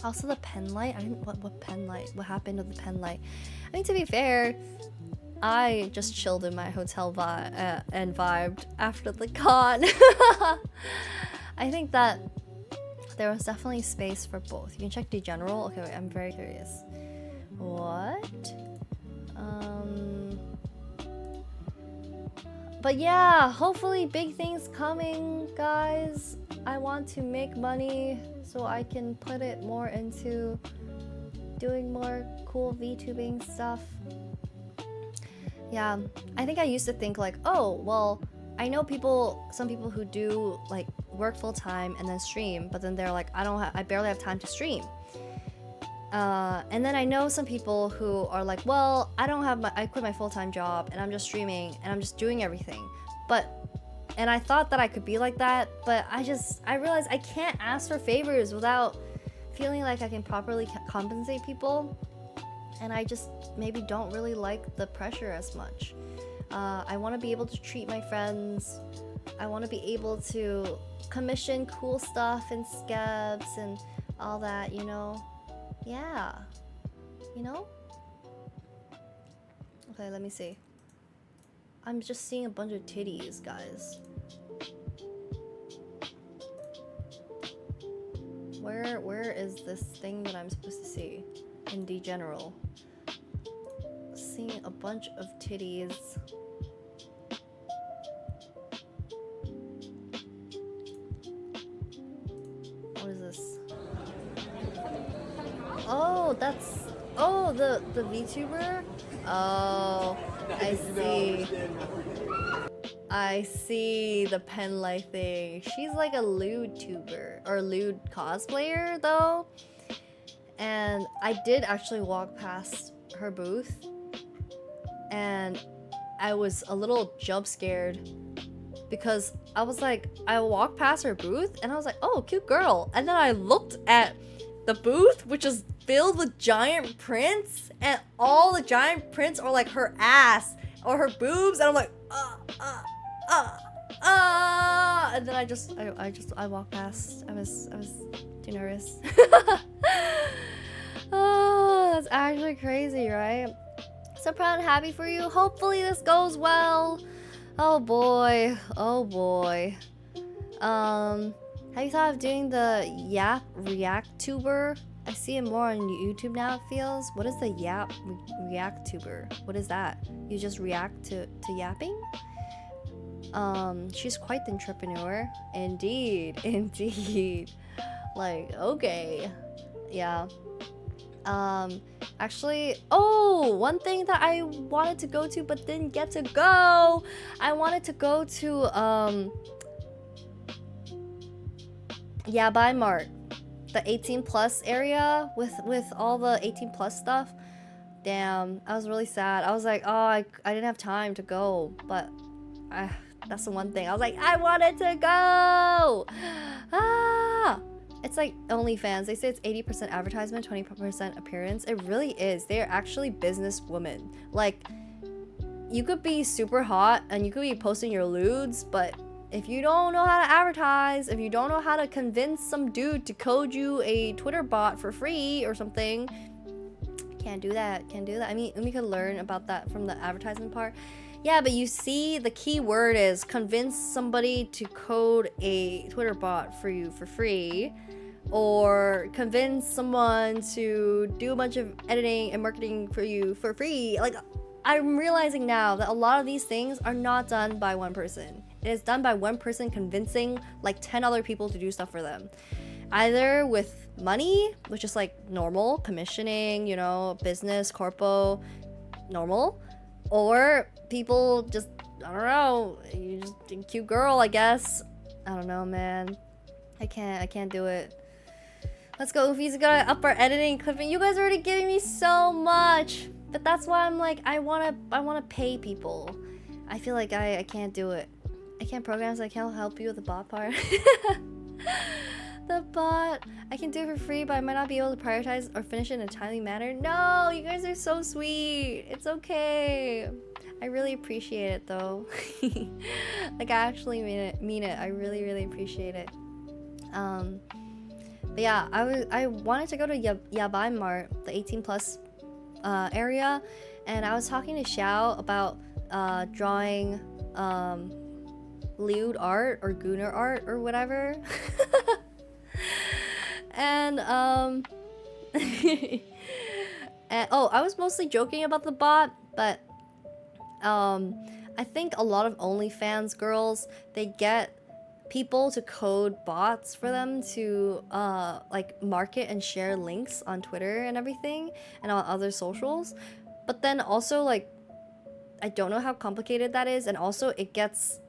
Also the pen light. What pen light? What happened to the pen light? I mean, to be fair, I just chilled in my hotel vibe and vibed after the con. I think that there was definitely space for both. You can check the general. Okay, wait, I'm very curious. What? But yeah, hopefully big things coming, guys. I want to make money so I can put it more into doing more cool VTubing stuff. Yeah, I think I used to think like, oh, well, I know some people who do like work full time and then stream, but then they're like, I barely have time to stream. And then I know some people who are like, well, I quit my full time job and I'm just streaming and I'm just doing everything. And I thought that I could be like that, but I realized I can't ask for favors without feeling like I can properly compensate people. And I just maybe don't really like the pressure as much. I want to be able to treat my friends. I want to be able to commission cool stuff and scabs and all that, you know? Yeah. You know? Okay, let me see. I'm just seeing a bunch of titties, guys. Where is this thing that I'm supposed to see? In the general. Seeing a bunch of titties. What is this? Oh, that's... Oh, the VTuber? Oh, I see. I see the pen light thing. She's like a lewd tuber or lewd cosplayer though. And I did actually walk past her booth and I was a little jump scared because I was like, I walked past her booth and I was like, oh, cute girl. And then I looked at the booth, which is filled with giant prints, and all the giant prints are like her ass or her boobs, and I'm like, and then I walked past. I was too nervous. Oh, that's actually crazy, right? So proud and happy for you. Hopefully this goes well. Oh boy. Oh boy. Have you thought of doing the Yap React Tuber? I see it more on YouTube now, it feels. What is the Yap React Tuber? What is that? You just react to yapping? She's quite the entrepreneur. Indeed, indeed. Like, okay. Yeah. Actually, oh, one thing that I wanted to go to but didn't get to go. I wanted to go to, Yabai Mart, the 18 plus area with all the 18 plus stuff. Damn, I was really sad. I was like, oh, I didn't have time to go, but that's the one thing. I was like, I wanted to go. It's like OnlyFans. They say it's 80% advertisement, 20% appearance. It really is. They're actually business women. Like, you could be super hot and you could be posting your lewds, but if you don't know how to advertise, if you don't know how to convince some dude to code you a Twitter bot for free or something, can't do that. I mean, we could learn about that from the advertisement part. Yeah, but you see, the key word is convince somebody to code a Twitter bot for you for free, or convince someone to do a bunch of editing and marketing for you for free. Like, I'm realizing now that a lot of these things are not done by one person. It is done by one person convincing like 10 other people to do stuff for them. Either with money, which is like normal, commissioning, you know, business, corpo, normal. Or people just, I don't know, you just a cute girl, I guess. I don't know, man. I can't do it. Let's go, Oofy's gotta up our editing clipping. You guys are already giving me so much. But that's why I'm like, I wanna pay people. I feel like I can't do it. I can't program, so I can't help you with the bot part. The bot. I can do it for free, but I might not be able to prioritize or finish it in a timely manner. No, you guys are so sweet. It's okay. I really appreciate it though. Like, I actually mean it. I really appreciate it. But yeah, I wanted to go to Yabai Mart, the 18 plus area, and I was talking to Xiao about drawing lewd art or gooner art or whatever. And and oh, I was mostly joking about the bot, but I think a lot of OnlyFans girls, they get people to code bots for them to like market and share links on Twitter and everything and on other socials. But then also, like, I don't know how complicated that is, and also it gets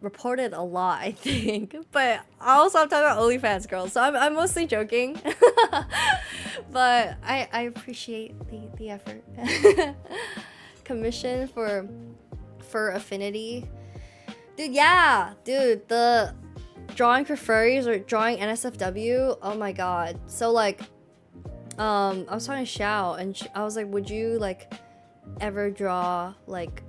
reported a lot, I think. But also I'm talking about OnlyFans girls, so I'm mostly joking. But I appreciate the effort. Commission for affinity. Dude, yeah, dude, the drawing for furries or drawing NSFW, oh my god. So like I was talking to Xiao and I was like, would you like ever draw like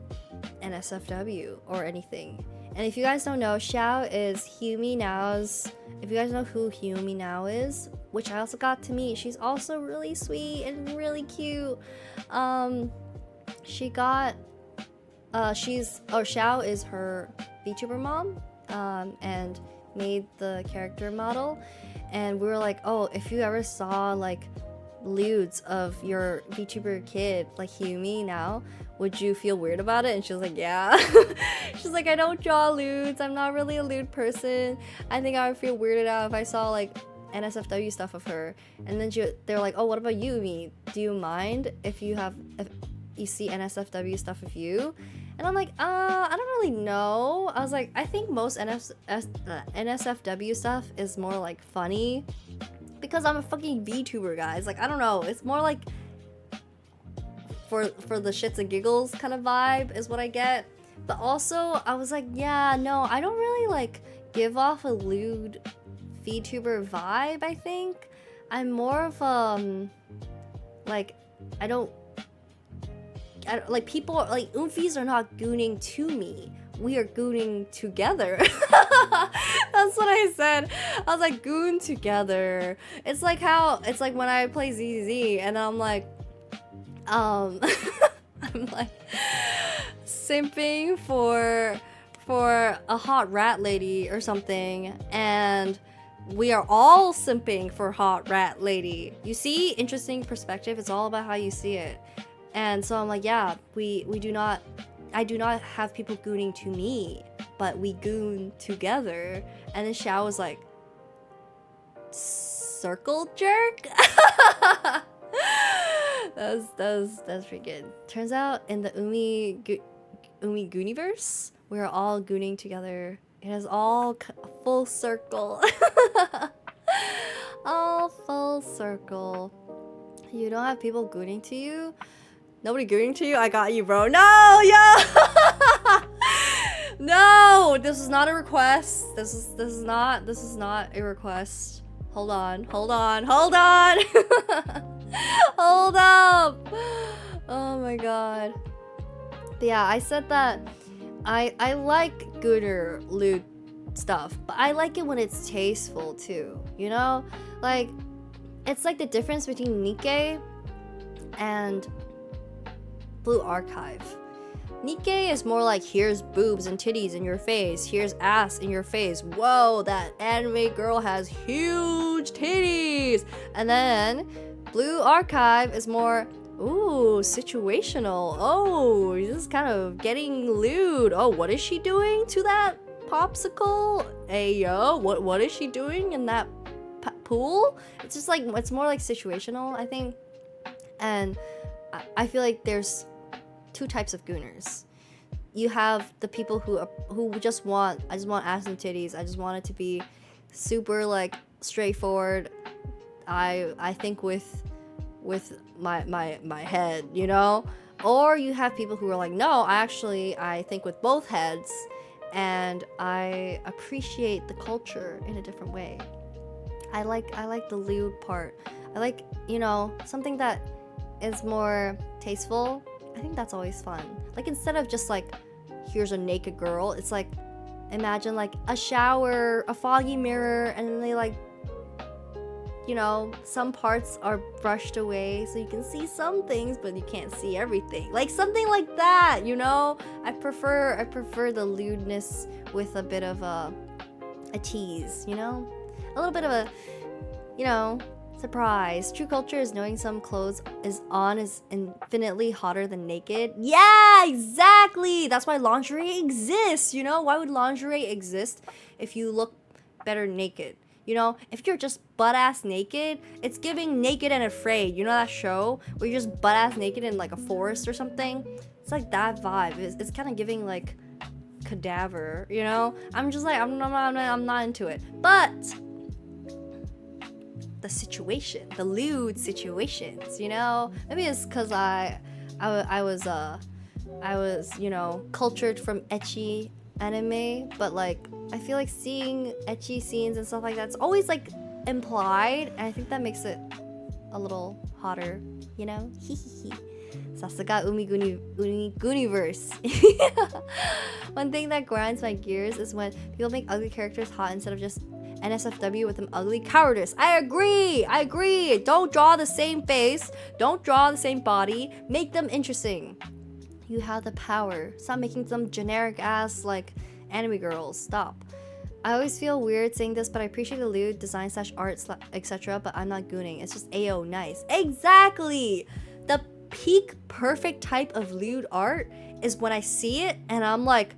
NSFW or anything? And if you guys don't know, Xiao is Humi Now's, if you guys know who Humi Now is, which I also got to meet, she's also really sweet and really cute. She got Xiao is her VTuber mom, and made the character model, and we were like, oh, if you ever saw like lewds of your VTuber kid like Humi Now, would you feel weird about it? And she was like, yeah. She's like, I don't draw lewds, I'm not really a lewd person. I think I would feel weirded out if I saw like NSFW stuff of her. And then they're like, oh, what about you, Me? Do you mind if you see NSFW stuff of you? And I'm like, I don't really know. I was like, I think most NSFW stuff is more like funny because I'm a fucking VTuber, guys. Like, I don't know. It's more like for the shits and giggles kind of vibe is what I get. But also, I was like, yeah, no, I don't really like give off a lewd VTuber vibe, I think. I'm more of like, like people like oomfies are not gooning to me, we are gooning together. That's what I said. I was like, goon together. It's like when I play ZZ and I'm like I'm like simping for a hot rat lady or something, and we are all simping for hot rat lady. You see, interesting perspective. It's all about how you see it. And so I'm like, yeah, I do not have people gooning to me, but we goon together. And then Xiao was like, circle jerk? That's pretty good. Turns out in the Umi Gooniverse, we're all gooning together. It is all full circle. All full circle. You don't have people gooning to you? Nobody gooning to you? I got you, bro. No, yo! No, this is not a request. This is not a request. Hold on. Hold up. Oh my god. But yeah, I said that I like gooner lewd stuff, but I like it when it's tasteful too, you know? Like, it's like the difference between Nikkei and Blue Archive. Nikkei is more like, here's boobs and titties in your face, here's ass in your face, whoa, that anime girl has huge titties. And then Blue Archive is more, ooh, situational. Oh, this is kind of getting lewd. Oh, what is she doing to that popsicle? Hey yo, what is she doing in that pool? It's just like, it's more like situational, I think. And I feel like there's two types of gooners. You have the people who just want, I just want ass and titties, I just want it to be super like straightforward. I think with my head, you know? Or you have people who are like, no, I think with both heads, and I appreciate the culture in a different way. I like the lewd part. I like, you know, something that is more tasteful. I think that's always fun. Like, instead of just like, here's a naked girl, it's like, imagine like a shower, a foggy mirror, and then they like, you know, some parts are brushed away so you can see some things, but you can't see everything. Like something like that, you know? I prefer the lewdness with a bit of a tease, you know? A little bit of a, you know, surprise. True culture is knowing some clothes is infinitely hotter than naked. Yeah, exactly. That's why lingerie exists, you know? Why would lingerie exist if you look better naked? You know, if you're just butt-ass naked, it's giving Naked and Afraid. You know that show where you're just butt-ass naked in like a forest or something? It's like that vibe. It's kind of giving like cadaver, you know? I'm just like, I'm not into it. But the situation, the lewd situations, you know? Maybe it's because I was, you know, cultured from ecchi anime, but like I feel like seeing ecchi scenes and stuff like that's always like implied, and I think that makes it a little hotter, you know? Sasuga Umiguniverse. One thing that grinds my gears is when people make ugly characters hot instead of just NSFW with them ugly cowardice. I agree. Don't draw the same face. Don't draw the same body. Make them interesting. You have the power. Stop making them generic ass like anime girls. Stop. I always feel weird saying this, but I appreciate the lewd design / art etc. But I'm not gooning. It's just AO nice. Exactly. The peak perfect type of lewd art is when I see it and I'm like,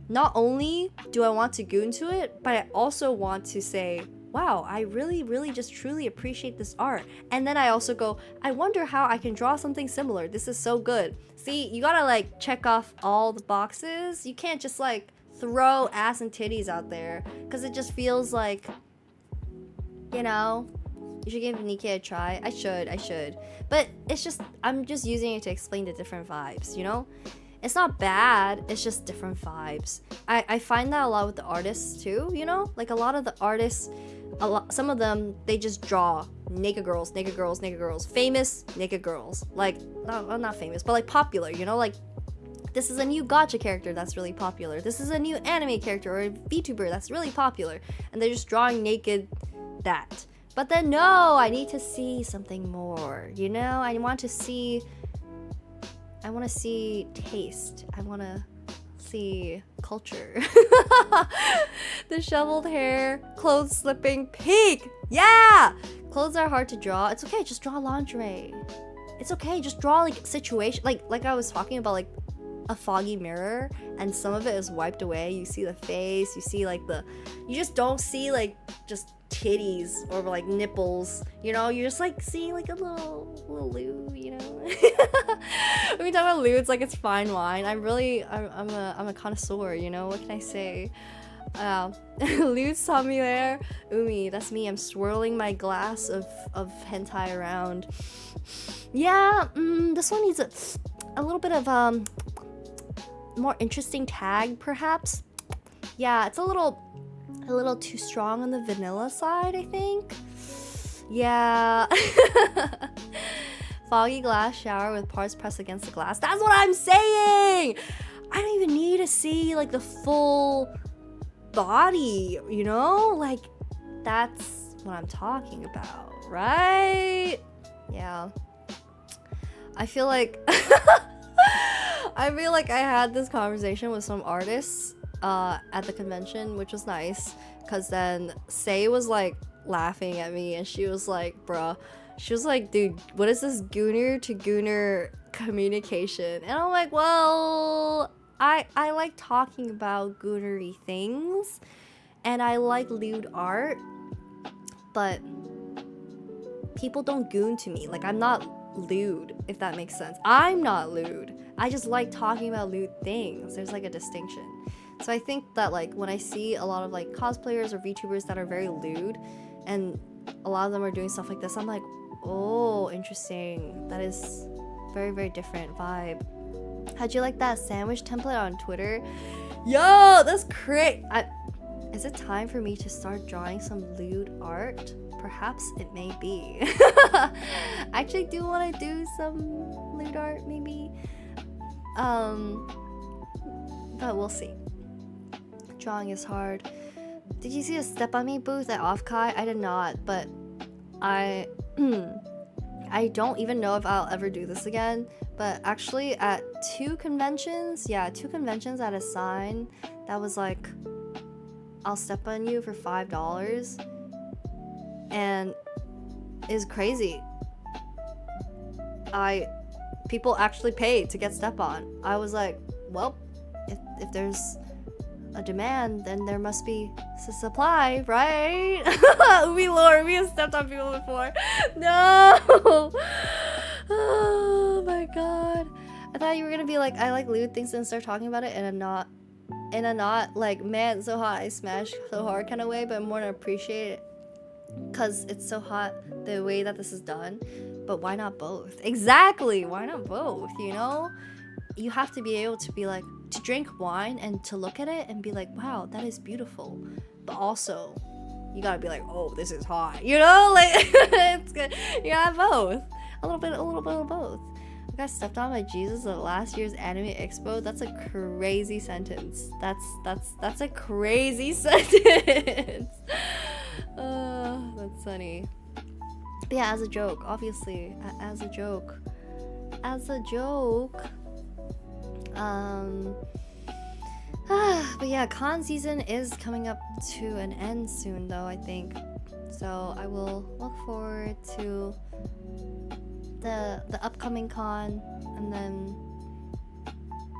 not only do I want to goon to it, but I also want to say, wow, I really just truly appreciate this art. And then I also go, I wonder how I can draw something similar. This is so good. See, you gotta like check off all the boxes. You can't just like throw ass and titties out there, because it just feels like, you know, you should give Nikkei a try. I should. But it's just, I'm just using it to explain the different vibes, you know? It's not bad, it's just different vibes. I find that a lot with the artists too, you know? Like a lot of the artists, some of them, they just draw naked girls, famous naked girls. Like, not famous, but like popular, you know? Like, this is a new gacha character that's really popular. This is a new anime character or a VTuber that's really popular. And they're just drawing naked that. But then no, I need to see something more, you know? I want to see taste. I want to see culture. Disheveled hair, clothes slipping, peak. Yeah! Clothes are hard to draw. It's okay, just draw lingerie. It's okay, just draw like situation. Like I was talking about, like a foggy mirror and some of it is wiped away. You see the face, you see like you just don't see like just titties or like nipples, you know? You're just like seeing like a little lewd, you know? When we talk about lewd, it's like it's fine wine. I'm a connoisseur, you know? What can I say? Lewd Samuel Umi, that's me. I'm swirling my glass of hentai around. Yeah, this one needs a little bit of more interesting tag, perhaps. Yeah, it's a little too strong on the vanilla side, I think. Yeah. Foggy glass shower with parts pressed against the glass. That's what I'm saying! I don't even need to see like the full body, you know? Like, that's what I'm talking about, right? Yeah. I feel like I had this conversation with some artists at the convention, which was nice, because then Say was like laughing at me and she was like, bruh, she was like, dude, what is this gooner to gooner communication? And I'm like, well, I like talking about goonery things and I like lewd art, but people don't goon to me. Like, I'm not lewd, if that makes sense. I'm not lewd. I just like talking about lewd things. There's like a distinction. So I think that like when I see a lot of like cosplayers or VTubers that are very lewd and a lot of them are doing stuff like this, I'm like, oh, interesting. That is very, very different vibe. How'd you like that sandwich template on Twitter? Yo, that's great. Is it time for me to start drawing some lewd art? Perhaps it may be. I actually do want to do some lewd art, maybe. But we'll see. Drawing is hard. Did you see a Step On Me booth at Offkai? I did not, but I don't even know if I'll ever do this again. But actually at two conventions at a sign that was like, I'll step on you for $5, and is crazy. People actually paid to get step on. I was like, well, if there's a demand, then there must be supply, right? We have stepped on people before. No. Oh my god. I thought you were gonna be like, I like lewd things and start talking about it in a not like, man, so hot, I smashed so hard kind of way, but more to appreciate it because it's so hot the way that this is done. But why not both? Exactly, why not both, you know? You have to be able to be like, to drink wine and to look at it and be like, wow, that is beautiful. But also, you gotta be like, oh, this is hot, you know? Like, it's good. You gotta have both. A little bit of both. I got stepped on by Jesus at last year's anime expo. That's a crazy sentence. That's a crazy sentence. That's funny. But yeah, as a joke, obviously, as a joke. But yeah, con season is coming up to an end soon, though, I think. So I will look forward to the upcoming con, and then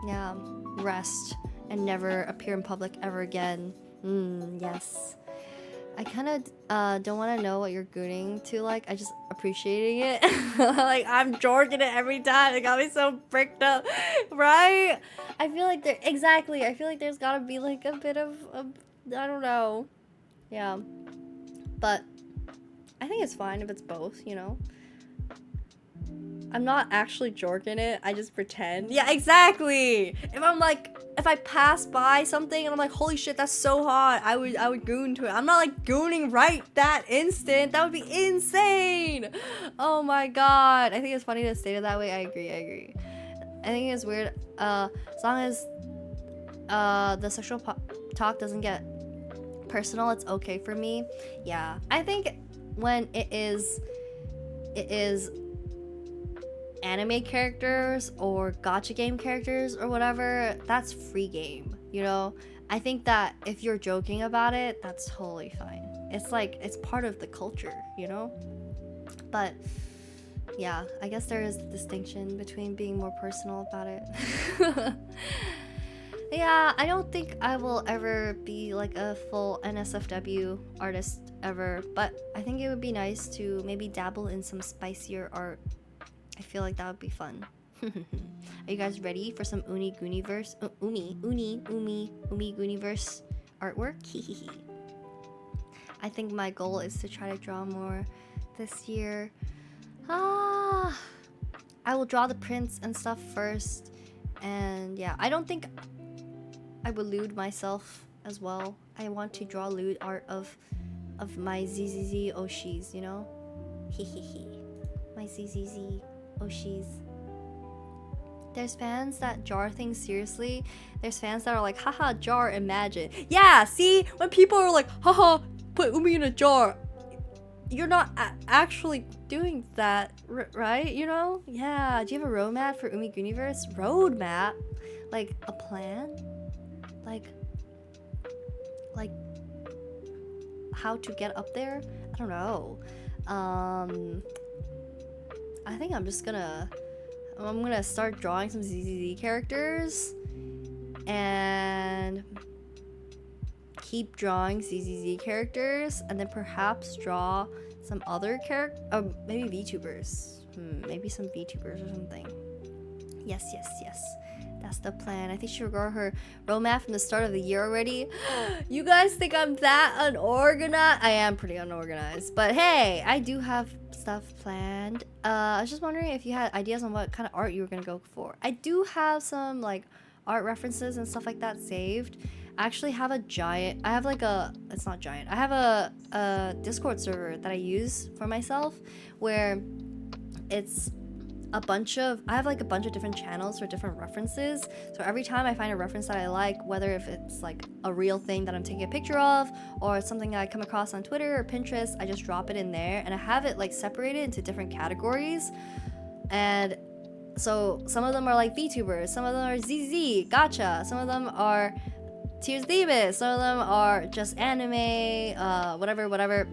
yeah, rest and never appear in public ever again. Yes. I kind of don't want to know what you're gooning to, like, I just appreciating it. Like, I'm jorking it every time. It got me so bricked up, right? I feel like I feel like there's gotta be like a bit of I don't know. Yeah. But I think it's fine if it's both, you know? I'm not actually jorking it, I just pretend. Yeah, exactly! If I pass by something and I'm like, holy shit, that's so hot, I would goon to it. I'm not like gooning right that instant. That would be insane! Oh my god. I think it's funny to state it that way. I agree. I think it's weird, as long as the sexual talk doesn't get personal, it's okay for me. Yeah. I think when it is anime characters or gacha game characters or whatever, that's free game, you know? I think that if you're joking about it, that's totally fine. It's like, it's part of the culture, you know? But yeah, I guess there is a distinction between being more personal about it. Yeah, I don't think I will ever be like a full NSFW artist ever, but I think it would be nice to maybe dabble in some spicier art. I feel like that would be fun. Are you guys ready for some Umi Gooniverse artwork? I think my goal is to try to draw more this year. I will draw the prints and stuff first, and yeah, I don't think I would lewd myself as well. I want to draw lewd art of my ZZZ Oshis, you know? My ZZZ Oshis. There's fans that jar things seriously. There's fans that are like, haha, jar, imagine. Yeah, see? When people are like, haha, put Umi in a jar. You're not actually doing that, right? You know? Yeah. Do you have a roadmap for Umi Gooniverse? Roadmap? Like, a plan? Like how to get up there? I don't know. I think I'm gonna start drawing some ZZZ characters and keep drawing ZZZ characters, and then perhaps draw some other maybe VTubers. Maybe some VTubers or something. Yes. That's the plan. I think she wrote her roadmap from the start of the year already. You guys think I'm that unorganized? I am pretty unorganized, but hey, I do have stuff planned. I was just wondering if you had ideas on what kind of art you were gonna go for. I do have some like art references and stuff like that saved. I actually have it's not giant. I have a Discord server that I use for myself where it's I have like a bunch of different channels for different references. So every time I find a reference that I like, whether if it's like a real thing that I'm taking a picture of or it's something I come across on Twitter or Pinterest, I just drop it in there, and I have it like separated into different categories. And so some of them are like VTubers, some of them are ZZ, gacha, some of them are Tears Davis, some of them are just anime, whatever.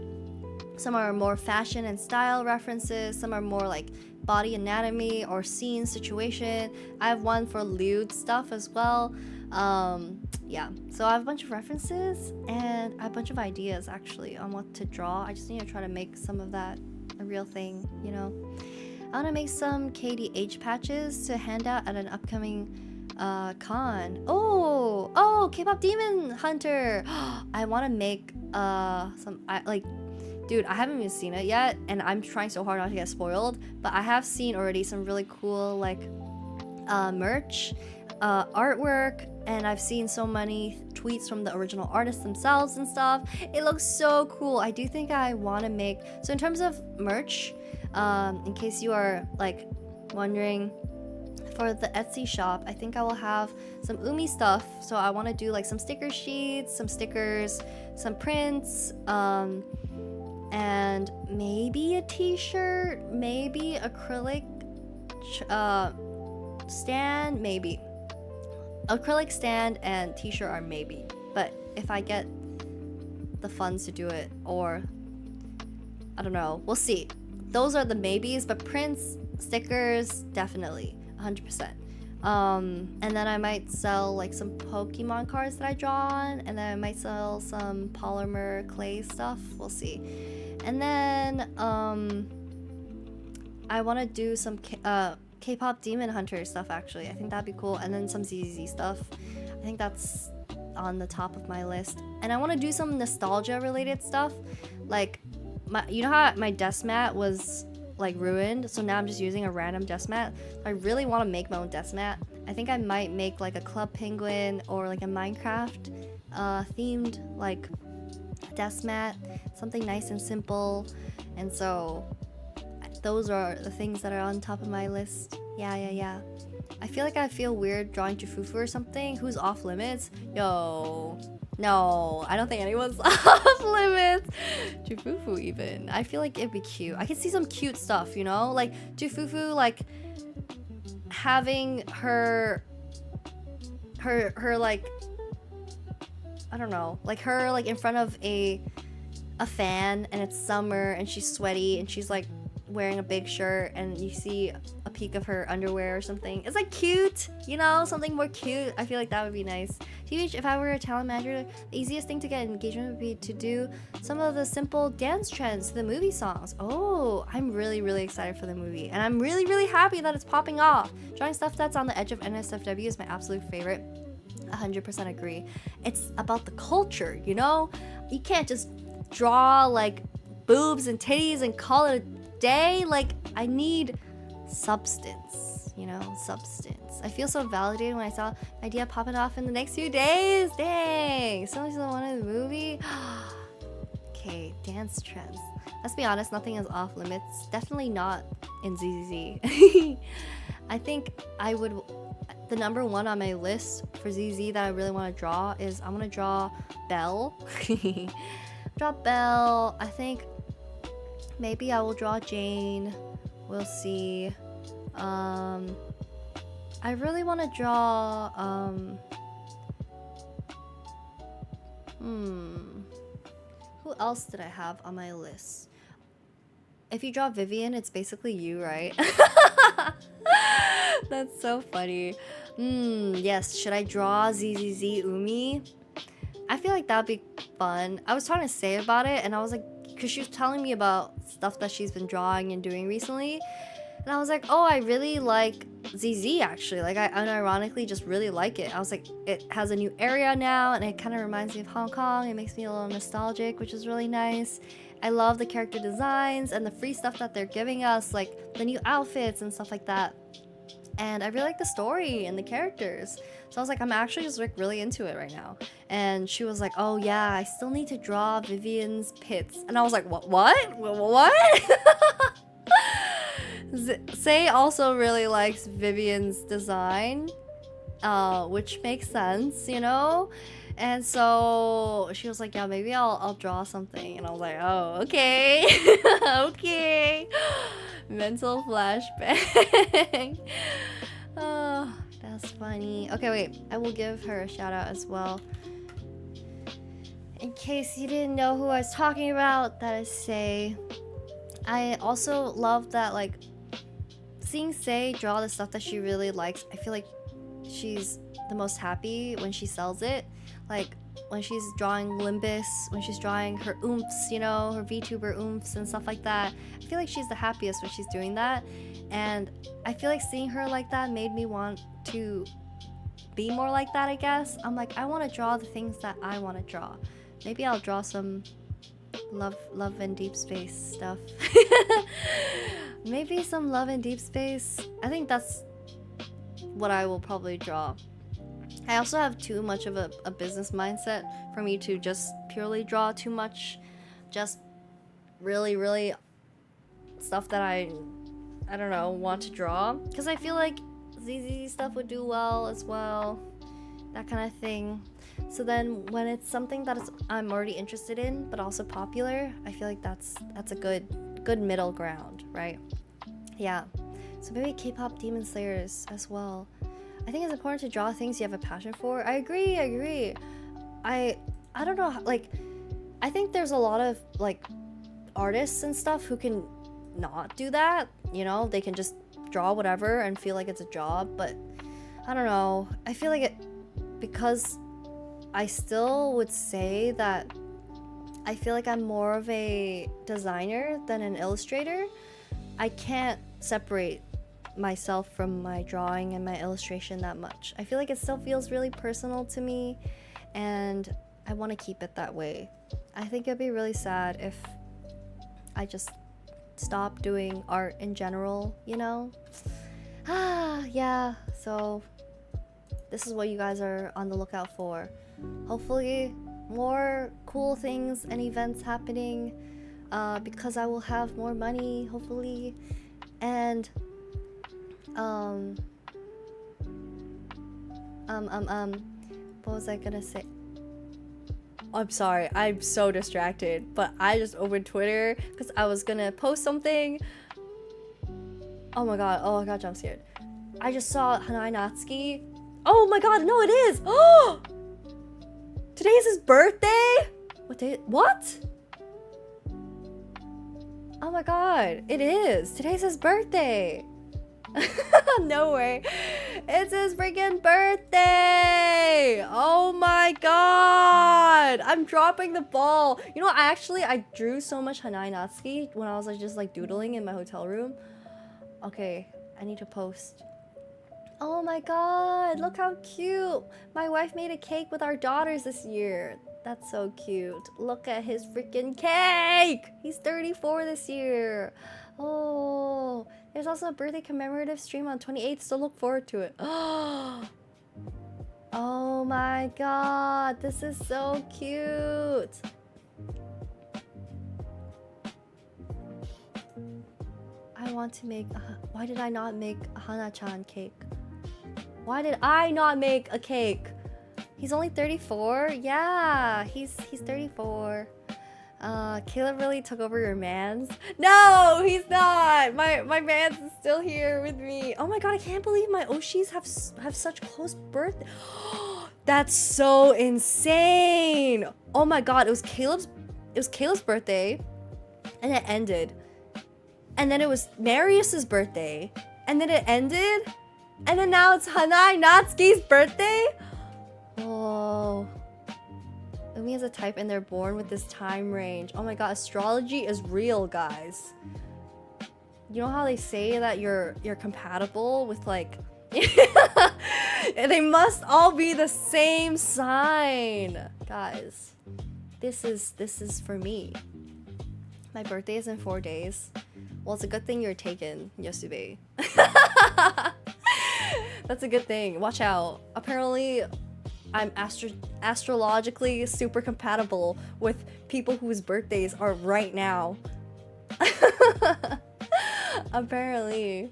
Some are more fashion and style references, some are more like body anatomy or scene situation. I have one for lewd stuff as well. Yeah, so I have a bunch of references and I have a bunch of ideas actually on what to draw. I just need to try to make some of that a real thing, you know. I want to make some KDH patches to hand out at an upcoming con. Oh, K-pop Demon Hunter. I want to make dude, I haven't even seen it yet, and I'm trying so hard not to get spoiled, but I have seen already some really cool like merch, artwork, and I've seen so many tweets from the original artists themselves and stuff. It looks so cool. I do think I want to make, so in terms of merch, in case you are like wondering, for the Etsy shop, I think I will have some Umi stuff. So I want to do like some sticker sheets, some stickers, some prints, and maybe a t-shirt, maybe acrylic stand, maybe acrylic stand and t-shirt are maybe, but if I get the funds to do it, or I don't know, we'll see. Those are the maybes, but prints, stickers, definitely 100%. And then I might sell like some Pokemon cards that I draw on, and then I might sell some polymer clay stuff. We'll see. And then I want to do some K-pop Demon Hunter stuff, actually. I think that'd be cool. And then some ZZZ stuff. I think that's on the top of my list. And I want to do some nostalgia related stuff, like you know how my desk mat was like ruined, so now I'm just using a random desk mat. I really want to make my own desk mat. I think I might make like a Club Penguin or like a Minecraft themed like desk mat, something nice and simple. And so those are the things that are on top of my list. Yeah. I feel like I feel weird drawing Jufufu or something. Who's off limits? Yo, no, I don't think anyone's off limits. Jufufu even. I feel like it'd be cute. I could see some cute stuff, you know? Like Jufufu, like having her like, I don't know, like her like in front of a fan, and it's summer and she's sweaty and she's like wearing a big shirt and you see a peek of her underwear or something. It's like cute, you know, something more cute. I feel like that would be nice. TBH, if I were a talent manager, the easiest thing to get engagement would be to do some of the simple dance trends to the movie songs. Oh, I'm really, really excited for the movie, and I'm really, really happy that it's popping off. Drawing stuff that's on the edge of NSFW is my absolute favorite. 100% agree. It's about the culture, you know? You can't just draw like boobs and titties and call it a day. Like, I need substance, you know, substance. I feel so validated when I saw my idea popping off in the next few days. Dang, someone's the one in the movie. Okay, dance trends. Let's be honest, nothing is off limits. Definitely not in ZZZ. I think I would, the number one on my list for ZZ that I really want to draw is I want to draw Belle. Draw Belle. I think maybe I will draw Jane. We'll see. I really want to draw who else did I have on my list? If you draw Vivian, it's basically you, right? That's so funny. Yes, should I draw ZZZ Umi? I feel like that'd be fun. I was trying to say about it, and I was like, because she was telling me about stuff that she's been drawing and doing recently, and I was like, oh, I really like ZZ actually. Like, I unironically just really like it. I was like, it has a new area now, and it kind of reminds me of Hong Kong. It makes me a little nostalgic, which is really nice. I love the character designs and the free stuff that they're giving us, like the new outfits and stuff like that. And I really like the story and the characters. So I was like, I'm actually just like really into it right now. And she was like, oh yeah, I still need to draw Vivian's pits. And I was like, what? Say also really likes Vivian's design, which makes sense, you know? And so she was like, yeah, maybe I'll draw something. And I was like, oh, okay. Okay. Mental flashback. Oh, that's funny. Okay, wait. I will give her a shout out as well. In case you didn't know who I was talking about, that is Say. I also love that, like, seeing Say draw the stuff that she really likes. I feel like she's the most happy when she sells it. Like, when she's drawing Limbus, when she's drawing her oomphs, you know, her VTuber oomphs and stuff like that. I feel like she's the happiest when she's doing that. And I feel like seeing her like that made me want to be more like that, I guess. I'm like, I want to draw the things that I want to draw. Maybe I'll draw some love and deep space stuff. Maybe some love and deep space. I think that's what I will probably draw. I also have too much of a business mindset for me to just purely draw too much, just really stuff that I don't know, want to draw, because I feel like ZZ stuff would do well as well, that kind of thing. So then when it's something that I'm already interested in but also popular, I feel like that's a good middle ground, right? Yeah, so maybe K-pop Demon Slayers as well. I think it's important to draw things you have a passion for. I agree. I don't know, like, I think there's a lot of like artists and stuff who can not do that, you know, they can just draw whatever and feel like it's a job. But I don't know, I feel like it, because I still would say that I feel like I'm more of a designer than an illustrator. I can't separate myself from my drawing and my illustration that much. I feel like it still feels really personal to me, and I want to keep it that way. I think it'd be really sad if I just stop doing art in general, you know? Yeah, so this is what you guys are on the lookout for. Hopefully more cool things and events happening, because I will have more money, hopefully. And what was I gonna say? I'm sorry, I'm so distracted, but I just opened Twitter because I was gonna post something. Oh my god, jump scared. I just saw Hanai Natsuki. Oh my god, no, it is! Oh! Today is his birthday? What? Oh my god, it is. Today's his birthday. No way. It's his freaking birthday. Oh my god. I'm dropping the ball. You know, I drew so much Hanai Natsuki when I was like just like doodling in my hotel room. Okay, I need to post. Oh my god, look how cute. My wife made a cake with our daughters this year. That's so cute. Look at his freaking cake. He's 34 this year. Oh, there's also a birthday commemorative stream on 28th, so look forward to it. Oh my god, this is so cute. I want to make why did I not make a Hana-chan cake? Why did I not make a cake? He's only 34? Yeah, he's 34. Caleb really took over your mans? No, he's not! My mans is still here with me. Oh my god, I can't believe my Oshis have such close birthday. That's so insane! Oh my god, it was Caleb's birthday, and it ended. And then it was Marius's birthday, and then it ended, and then now it's Hanai Natsuki's birthday? Oh. Umi is a type and they're born with this time range. Oh my god, astrology is real, guys. You know how they say that you're compatible with like they must all be the same sign. Guys, this is for me. My birthday is in 4 days. Well, it's a good thing you're taken, Yosube. That's a good thing. Watch out. Apparently I'm astrologically super compatible with people whose birthdays are right now. Apparently.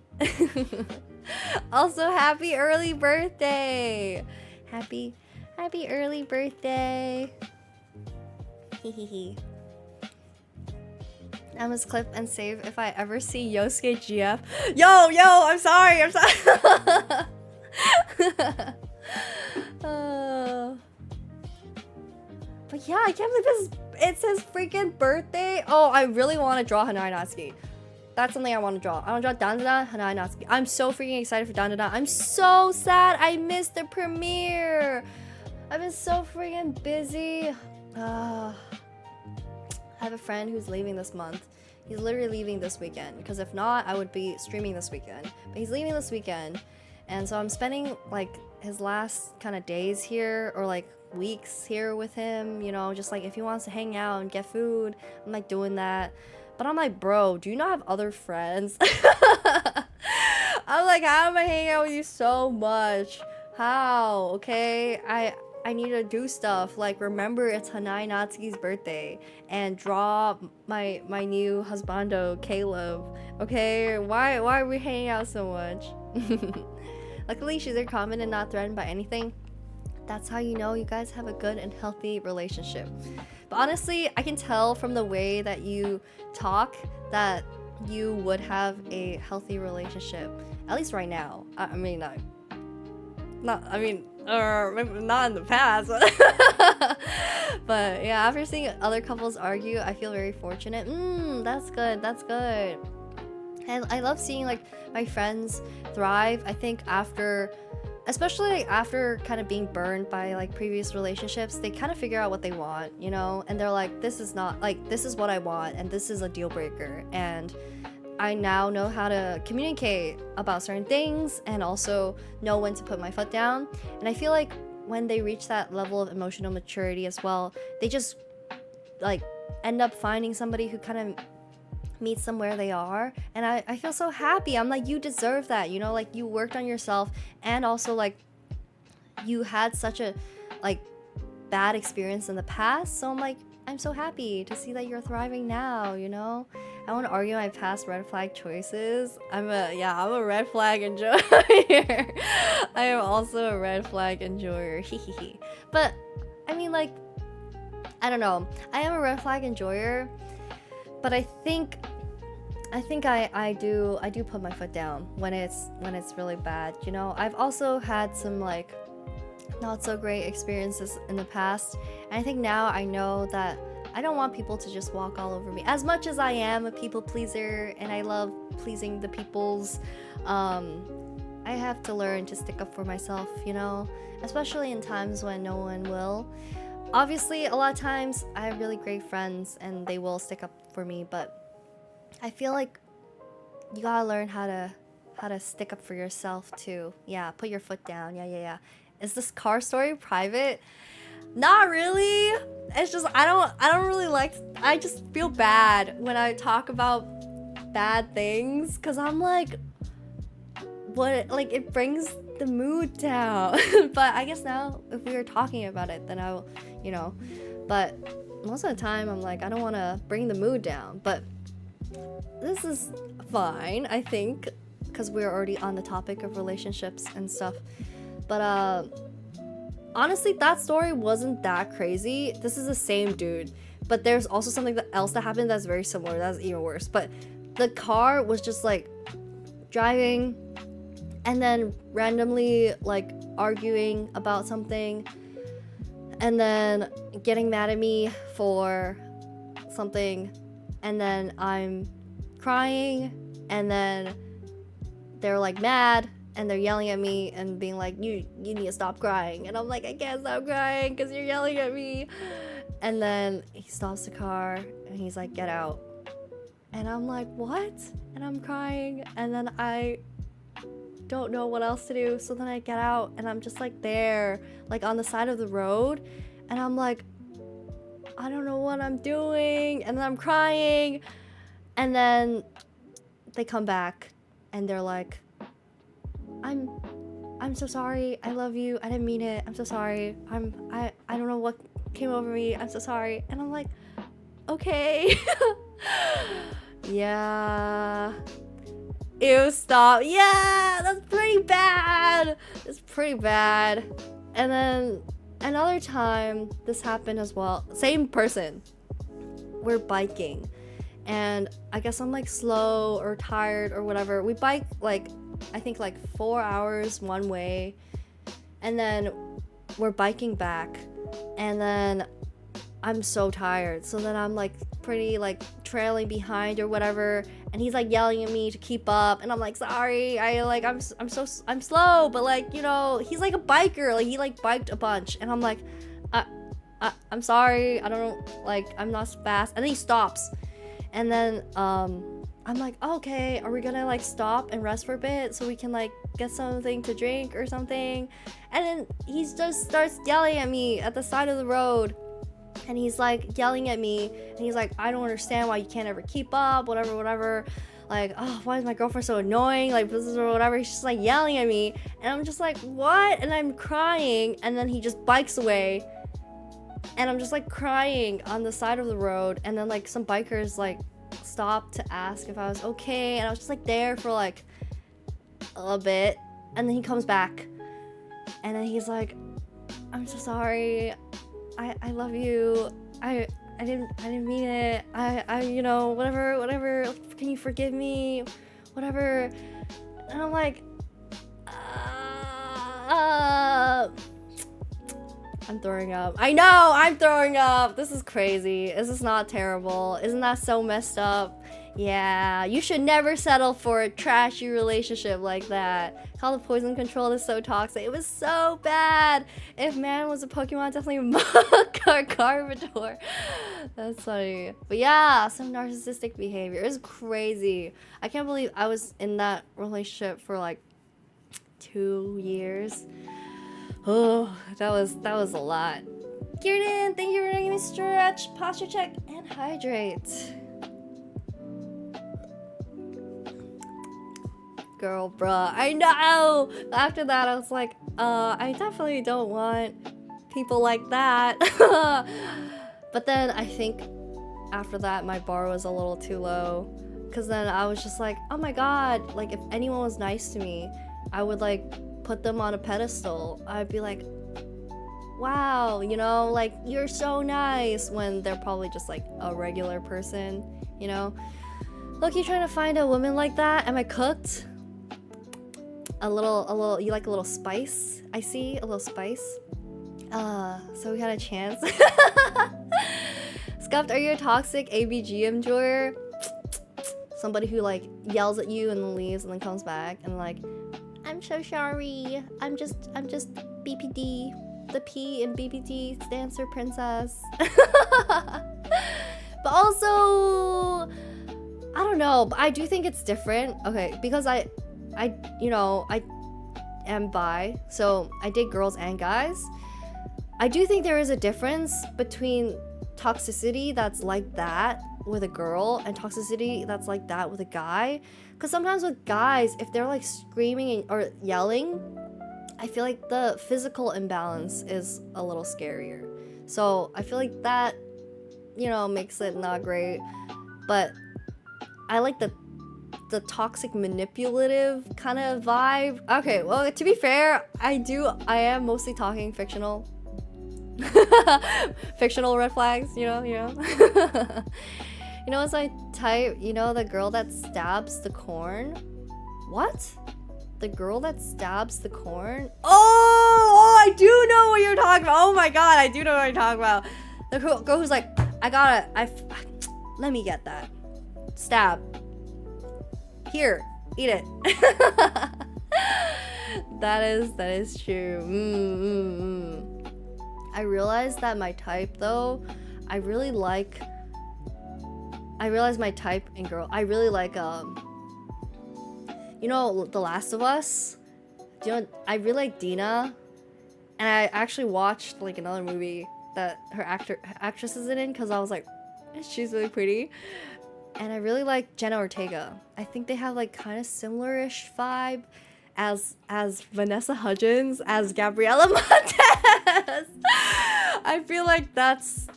Also, happy early birthday! Happy early birthday! Hehehe. I must clip and save if I ever see Yosuke GF. Yo, I'm sorry. But yeah, I can't believe it's his freaking birthday. Oh, I really want to draw Hanai Natsuki. That's something I want to draw. I want to draw Dandana, Hanai Natsuki. I'm so freaking excited for Dandana. I'm so sad I missed the premiere. I've been so freaking busy. I have a friend who's leaving this month. He's literally leaving this weekend, because if not, I would be streaming this weekend. But he's leaving this weekend, and so I'm spending like his last kind of days here, or like weeks here with him, you know, just like if he wants to hang out and get food, I'm like doing that. But I'm like, bro, do you not have other friends? I'm like, how am I hanging out with you so much? How? Okay, I need to do stuff like remember it's Hanai Natsuki's birthday and draw my new husbando Caleb. Okay, why are we hanging out so much? Luckily, she's common and not threatened by anything. That's how you know you guys have a good and healthy relationship. But honestly, I can tell from the way that you talk that you would have a healthy relationship. At least right now. I mean, not in the past. But yeah, after seeing other couples argue, I feel very fortunate. That's good. That's good. And I love seeing like my friends thrive. I think especially after kind of being burned by like previous relationships, they kind of figure out what they want, you know? And they're like, this is what I want, and this is a deal breaker. And I now know how to communicate about certain things and also know when to put my foot down. And I feel like when they reach that level of emotional maturity as well, they just like end up finding somebody who kind of meets them where they are. And I feel so happy. I'm like, you deserve that, you know, like you worked on yourself, and also like you had such a like bad experience in the past. So I'm like, I'm so happy to see that you're thriving now, you know? I want to argue my past red flag choices. I'm a red flag enjoyer. I am also a red flag enjoyer. But I mean, like, I don't know. I am a red flag enjoyer, but I think I do put my foot down when it's really bad, you know? I've also had some like not so great experiences in the past, and I think now I know that I don't want people to just walk all over me. As much as I am a people pleaser and I love pleasing the peoples, I have to learn to stick up for myself, you know? Especially in times when no one will. Obviously, a lot of times I have really great friends and they will stick up for me, but I feel like you gotta learn how to stick up for yourself too. Yeah, put your foot down. Yeah. Is this car story private? Not really. It's just I don't really like. I just feel bad when I talk about bad things, cause I'm like, what? Like it brings the mood down. But I guess now if we were talking about it, then I'll, you know. But most of the time I'm like, I don't want to bring the mood down. But this is fine, I think, cause we're already on the topic of relationships and stuff. But honestly, that story wasn't that crazy. This is the same dude, but there's also something else that happened that's very similar. That's even worse. But the car was just like driving and then randomly like arguing about something and then getting mad at me for something, and then I'm crying, and then they're like mad and they're yelling at me and being like, you need to stop crying. And I'm like, I can't stop crying because you're yelling at me. And then he stops the car and he's like, get out. And I'm like, what? And I'm crying, and then I don't know what else to do. So then I get out and I'm just like there, like on the side of the road, and I'm like, I don't know what I'm doing. And then I'm crying, and then they come back and they're like, I'm so sorry. I love you. I didn't mean it. I'm so sorry. I don't know what came over me. I'm so sorry. And I'm like, okay. Yeah. Ew, stop. Yeah, that's pretty bad. It's pretty bad. And then another time this happened as well. Same person. We're biking. And I guess I'm like slow or tired or whatever. We bike like, I think like 4 hours one way, and then we're biking back, and then I'm so tired, so then I'm like pretty like trailing behind or whatever, and he's like yelling at me to keep up, and I'm like, sorry, I'm slow, but like, you know, he's like a biker, like he like biked a bunch, and I'm like, I'm sorry, I don't like, I'm not fast. And then he stops, and then I'm like, okay, are we gonna like stop and rest for a bit so we can like get something to drink or something? And then he just starts yelling at me at the side of the road, and he's like yelling at me, and he's like, I don't understand why you can't ever keep up, whatever, like, oh, why is my girlfriend so annoying, like this or whatever. He's just like yelling at me, and I'm just like, what? And I'm crying, and then he just bikes away, and I'm just like crying on the side of the road. And then like some bikers like stopped to ask if I was okay, and I was just like there for like a bit, and then he comes back, and then he's like, I'm so sorry, I love you, I didn't mean it, I you know, whatever, can you forgive me, whatever. And I'm like, I'm throwing up. I know, I'm throwing up. This is crazy. This is not terrible. Isn't that so messed up? Yeah, you should never settle for a trashy relationship like that. Call the poison control is so toxic. It was so bad. If man was a Pokemon, definitely Muk or Garbodor. That's funny. But yeah, some narcissistic behavior. It's crazy. I can't believe I was in that relationship for like 2 years. Oh, that was a lot. Kieran, thank you for letting me stretch, posture check, and hydrate. Girl, bruh, I know. After that, I was like, I definitely don't want people like that. But then I think after that, my bar was a little too low, because then I was just like, oh my god, like if anyone was nice to me, I would like put them on a pedestal. I'd be like, wow, you know, like you're so nice, when they're probably just like a regular person, you know. Look, you trying to find a woman like that? Am I cooked? A little, you like a little spice? I see, a little spice. So we had a chance. Scuffed, are you a toxic ABG enjoyer? Somebody who like yells at you and then leaves and then comes back and like, I'm so sorry, I'm just BPD. The P in BPD stands for princess. But also, I don't know, but I do think it's different. Okay, because I you know, I am bi, so I date girls and guys. I do think there is a difference between toxicity that's like that with a girl and toxicity that's like that with a guy. Because sometimes with guys, if they're like screaming or yelling, I feel like the physical imbalance is a little scarier. So I feel like that, you know, makes it not great. But I like the toxic manipulative kind of vibe. Okay, well, to be fair, I am mostly talking fictional. Fictional red flags, you know. You know what's my type? You know, the girl that stabs the corn? What? The girl that stabs the corn? Oh, I do know what you're talking about. Oh my god, I do know what you're talking about. The girl who's like, let me get that. Stab. Here, eat it. That is true. I realized that my type though, I realize my type in girl. I really like you know, The Last of Us. Do you know, I really like Dina, and I actually watched like another movie that her actress is in, because I was like, she's really pretty. And I really like Jenna Ortega. I think they have like kind of similar-ish vibe as Vanessa Hudgens, as Gabriela Montez. I feel like that's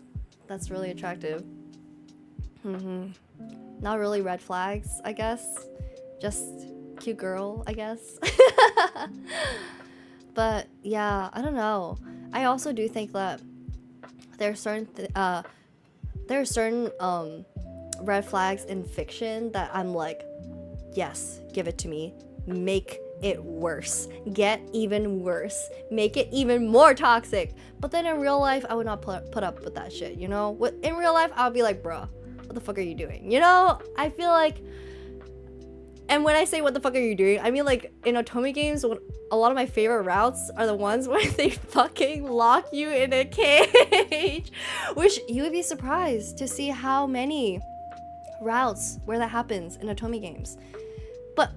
really attractive. Not really red flags, I guess. Just cute girl, I guess. But yeah, I don't know. I also do think that there are certain red flags in fiction that I'm like, yes, give it to me. Make it worse. Get even worse. Make it even more toxic. But then in real life, I would not put up with that shit, you know? In real life, I'll be like, bruh, what the fuck are you doing? You know, I feel like, and when I say what the fuck are you doing, I mean like in Otome games, a lot of my favorite routes are the ones where they fucking lock you in a cage, which you would be surprised to see how many routes where that happens in Otome games. But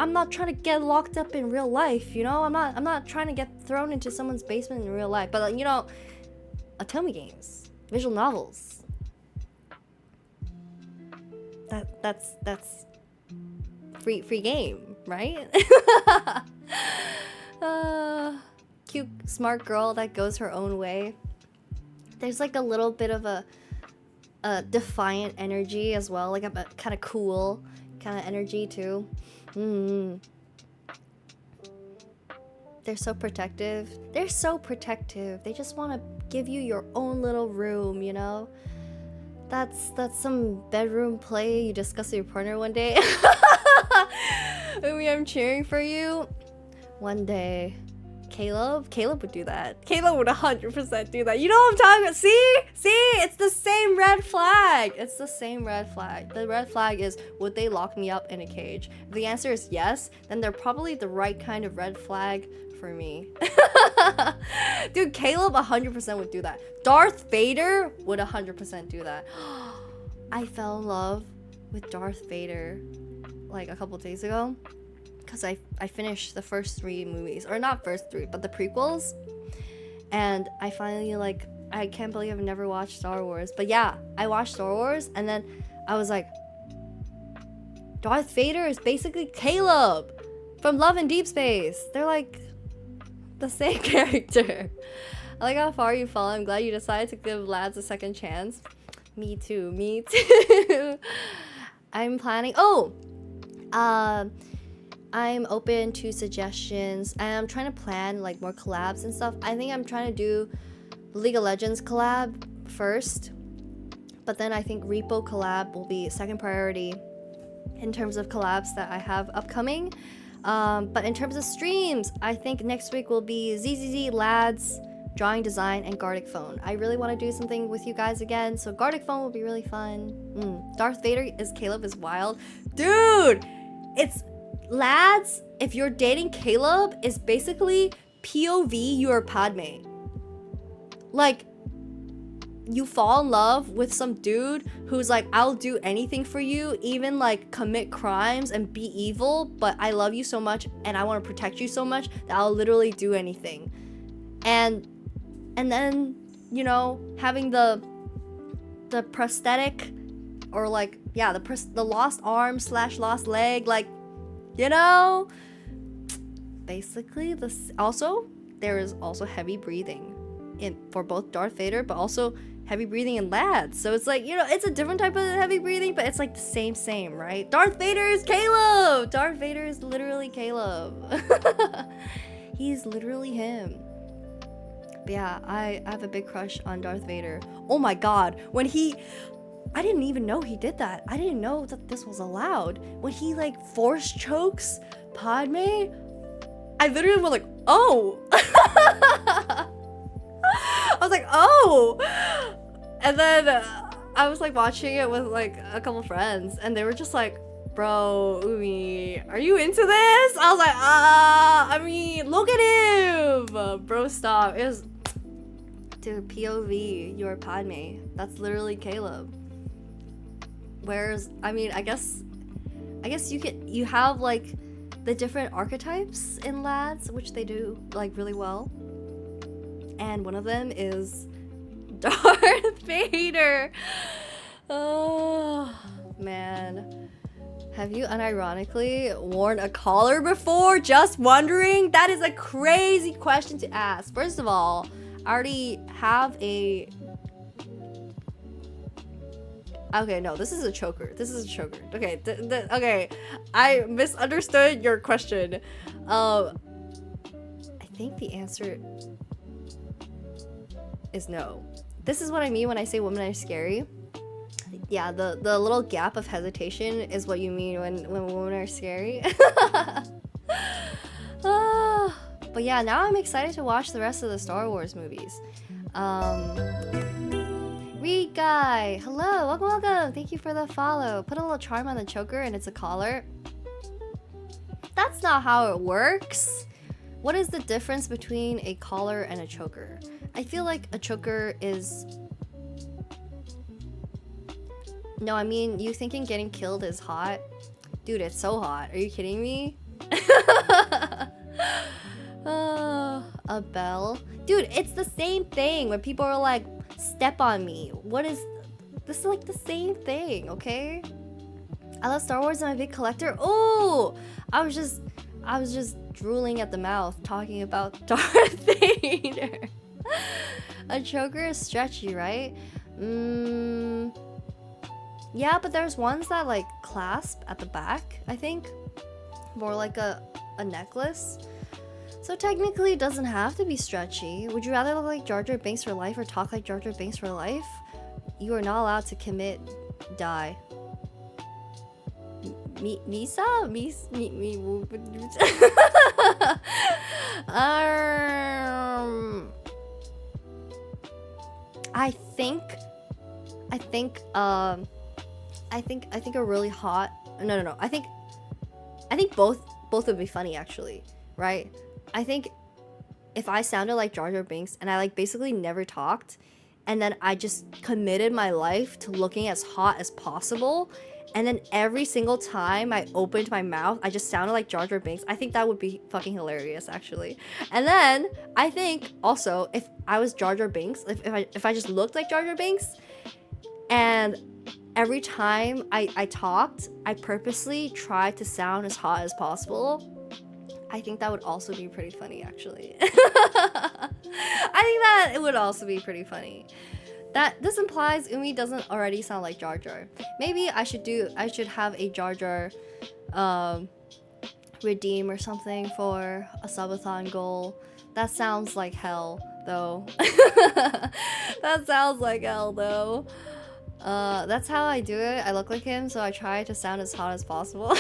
I'm not trying to get locked up in real life, you know? I'm not trying to get thrown into someone's basement in real life. But like, you know, Otome games, visual novels. That's free game, right? Cute smart girl that goes her own way. There's like a little bit of a defiant energy as well, like a kind of cool kind of energy too. They're so protective. They just want to give you your own little room, you know? That's some bedroom play you discuss with your partner one day. Maybe I'm cheering for you. One day. Caleb would do that. Caleb would 100% do that. You know what I'm talking about? See? It's the same red flag. The red flag is, would they lock me up in a cage? If the answer is yes, then they're probably the right kind of red flag for me. Dude, Caleb 100% would do that. Darth Vader would 100% do that. I fell in love with Darth Vader like a couple days ago. Because I finished the first 3 movies, or not first 3, but the prequels, and I finally like, I can't believe I've never watched Star Wars. But yeah, I watched Star Wars, and then I was like, Darth Vader is basically Caleb from Love and Deep Space. They're like the same character. I like how far you fall. I'm glad you decided to give lads a second chance. Me too. I'm planning. I'm open to suggestions, and I'm trying to plan like more collabs and stuff. I think I'm trying to do League of Legends collab first, but then I think Repo collab will be second priority in terms of collabs that I have upcoming. But in terms of streams, I think next week will be ZZZ, Lads, Drawing Design, and Gartic Phone. I really want to do something with you guys again, so Gartic Phone will be really fun. Darth Vader as Caleb is wild. Dude, it's Lads, if you're dating Caleb, is basically POV you're Padme. Like, you fall in love with some dude who's like, I'll do anything for you, even like commit crimes and be evil, but I love you so much and I want to protect you so much that I'll literally do anything. And then, you know, having the prosthetic, or like, yeah, the lost arm / lost leg, like, you know, basically this. Also, there is also heavy breathing for both Darth Vader, but also heavy breathing in Lads. So it's like, you know, it's a different type of heavy breathing, but it's like the same, right? Darth Vader is Caleb. Darth Vader is literally Caleb. He's literally him. But yeah, I have a big crush on Darth Vader. Oh my god, I didn't even know he did that. I didn't know that this was allowed. When he like force chokes Padme, I literally was like, oh. I was like, oh. And then I was like watching it with like a couple friends, and they were just like, bro, Umi, are you into this? I was like, I mean, look at him. Bro, stop. It was, dude, POV, you're Padme. That's literally Caleb. Whereas, I mean, I guess you have like the different archetypes in Lads, which they do like really well. And one of them is Darth Vader. Oh man. Have you unironically worn a collar before? Just wondering. That is a crazy question to ask. First of all, I already have a... Okay, no, this is a choker. Okay, okay. I misunderstood your question. I think the answer is no. This is what I mean when I say women are scary. Yeah, the little gap of hesitation is what you mean when women are scary. But yeah, now I'm excited to watch the rest of the Star Wars movies. Reed guy, hello, welcome. Thank you for the follow. Put a little charm on the choker and it's a collar. That's not how it works. What is the difference between a collar and a choker? I feel like a choker is... No, I mean, you thinking getting killed is hot? Dude, it's so hot. Are you kidding me? A bell? Dude, it's the same thing when people are like, step on me. What is... This is like the same thing, okay? I love Star Wars. I'm a big collector. Oh! I was just drooling at the mouth talking about Darth Vader. A choker is stretchy, right? Yeah, but there's ones that like clasp at the back, I think. More like a necklace. So technically it doesn't have to be stretchy. Would you rather look like Jar Jar Binks for life or talk like Jar Jar Binks for life? You are not allowed to commit die. Misa? I think a really hot... No. I think both would be funny, actually, right? I think if I sounded like Jar Jar Binks and I like basically never talked, and then I just committed my life to looking as hot as possible, and then every single time I opened my mouth, I just sounded like Jar Jar Binks, I think that would be fucking hilarious, actually. And then I think also if I was Jar Jar Binks, if I just looked like Jar Jar Binks, and every time I talked, I purposely tried to sound as hot as possible, I think that would also be pretty funny, actually. I think that it would also be pretty funny. This implies Umi doesn't already sound like Jar Jar. Maybe I should have a Jar Jar redeem or something for a subathon goal. That sounds like hell, though. That sounds like hell, though. That's how I do it. I look like him, so I try to sound as hot as possible.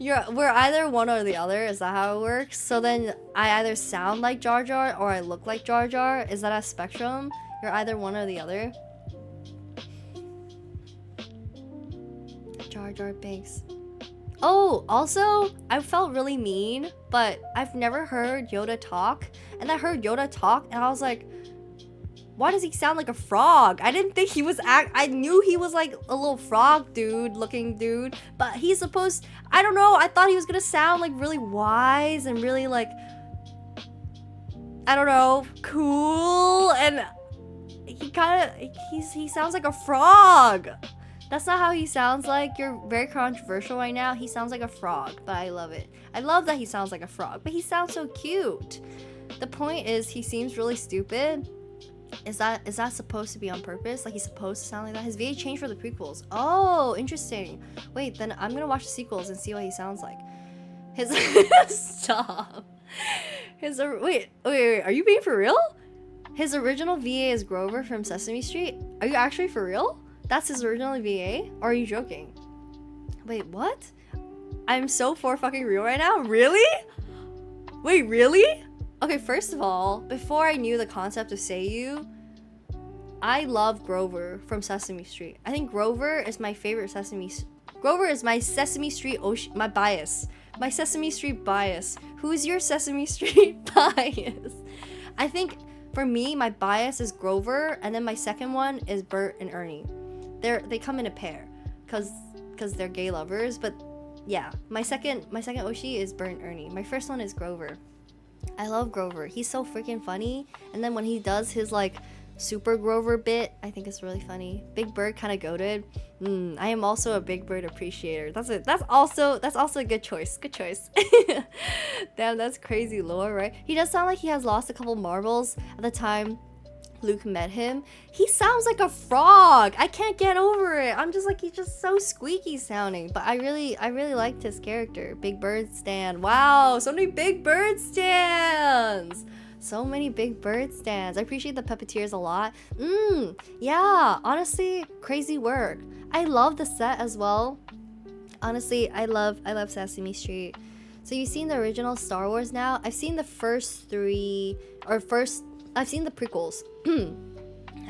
We're either one or the other. Is that how it works? So then I either sound like Jar Jar or I look like Jar Jar. Is that a spectrum? You're either one or the other. Jar Jar Binks. Oh, also, I felt really mean, but I've never heard Yoda talk. And I heard Yoda talk and I was like, why does he sound like a frog? I didn't think he was I knew he was like a little frog dude looking dude, but he's supposed, I don't know, I thought he was gonna sound like really wise and really like, I don't know, cool, and he sounds like a frog. That's not how he sounds like. You're very controversial right now. He sounds like a frog, but I love it. I love that he sounds like a frog, but he sounds so cute. The point is he seems really stupid. Is that supposed to be on purpose? Like he's supposed to sound like that? His VA changed for the prequels. Oh, interesting. Wait, then I'm gonna watch the sequels and see what he sounds like. His stop. Wait, are you being for real? His original VA is Grover from Sesame Street. Are you actually for real? That's his original VA? Or are you joking? Wait, what? I'm so for fucking real right now? Really? Wait, really? Okay, first of all, before I knew the concept of Seiyu, I love Grover from Sesame Street. I think Grover is my favorite Grover is my Sesame Street my bias. My Sesame Street bias. Who's your Sesame Street bias? I think for me, my bias is Grover, and then my second one is Bert and Ernie. They come in a pair, cause they're gay lovers. But yeah, my second Oshi is Bert and Ernie. My first one is Grover. I love Grover. He's so freaking funny. And then when he does his like super Grover bit, I think it's really funny. Big Bird kind of goated. I am also a Big Bird appreciator. That's also a good choice. Good choice. Damn, that's crazy lore, right? He does sound like he has lost a couple marbles at the time Luke met him. He sounds like a frog. I can't get over it. I'm just like, he's just so squeaky sounding. But I really liked his character. Big Bird stan. Wow, so many Big Bird stans. So many Big Bird stans. I appreciate the puppeteers a lot. Yeah, honestly, crazy work. I love the set as well. Honestly, I love Sesame Street. So you've seen the original Star Wars now? I've seen the first three, I've seen the prequels.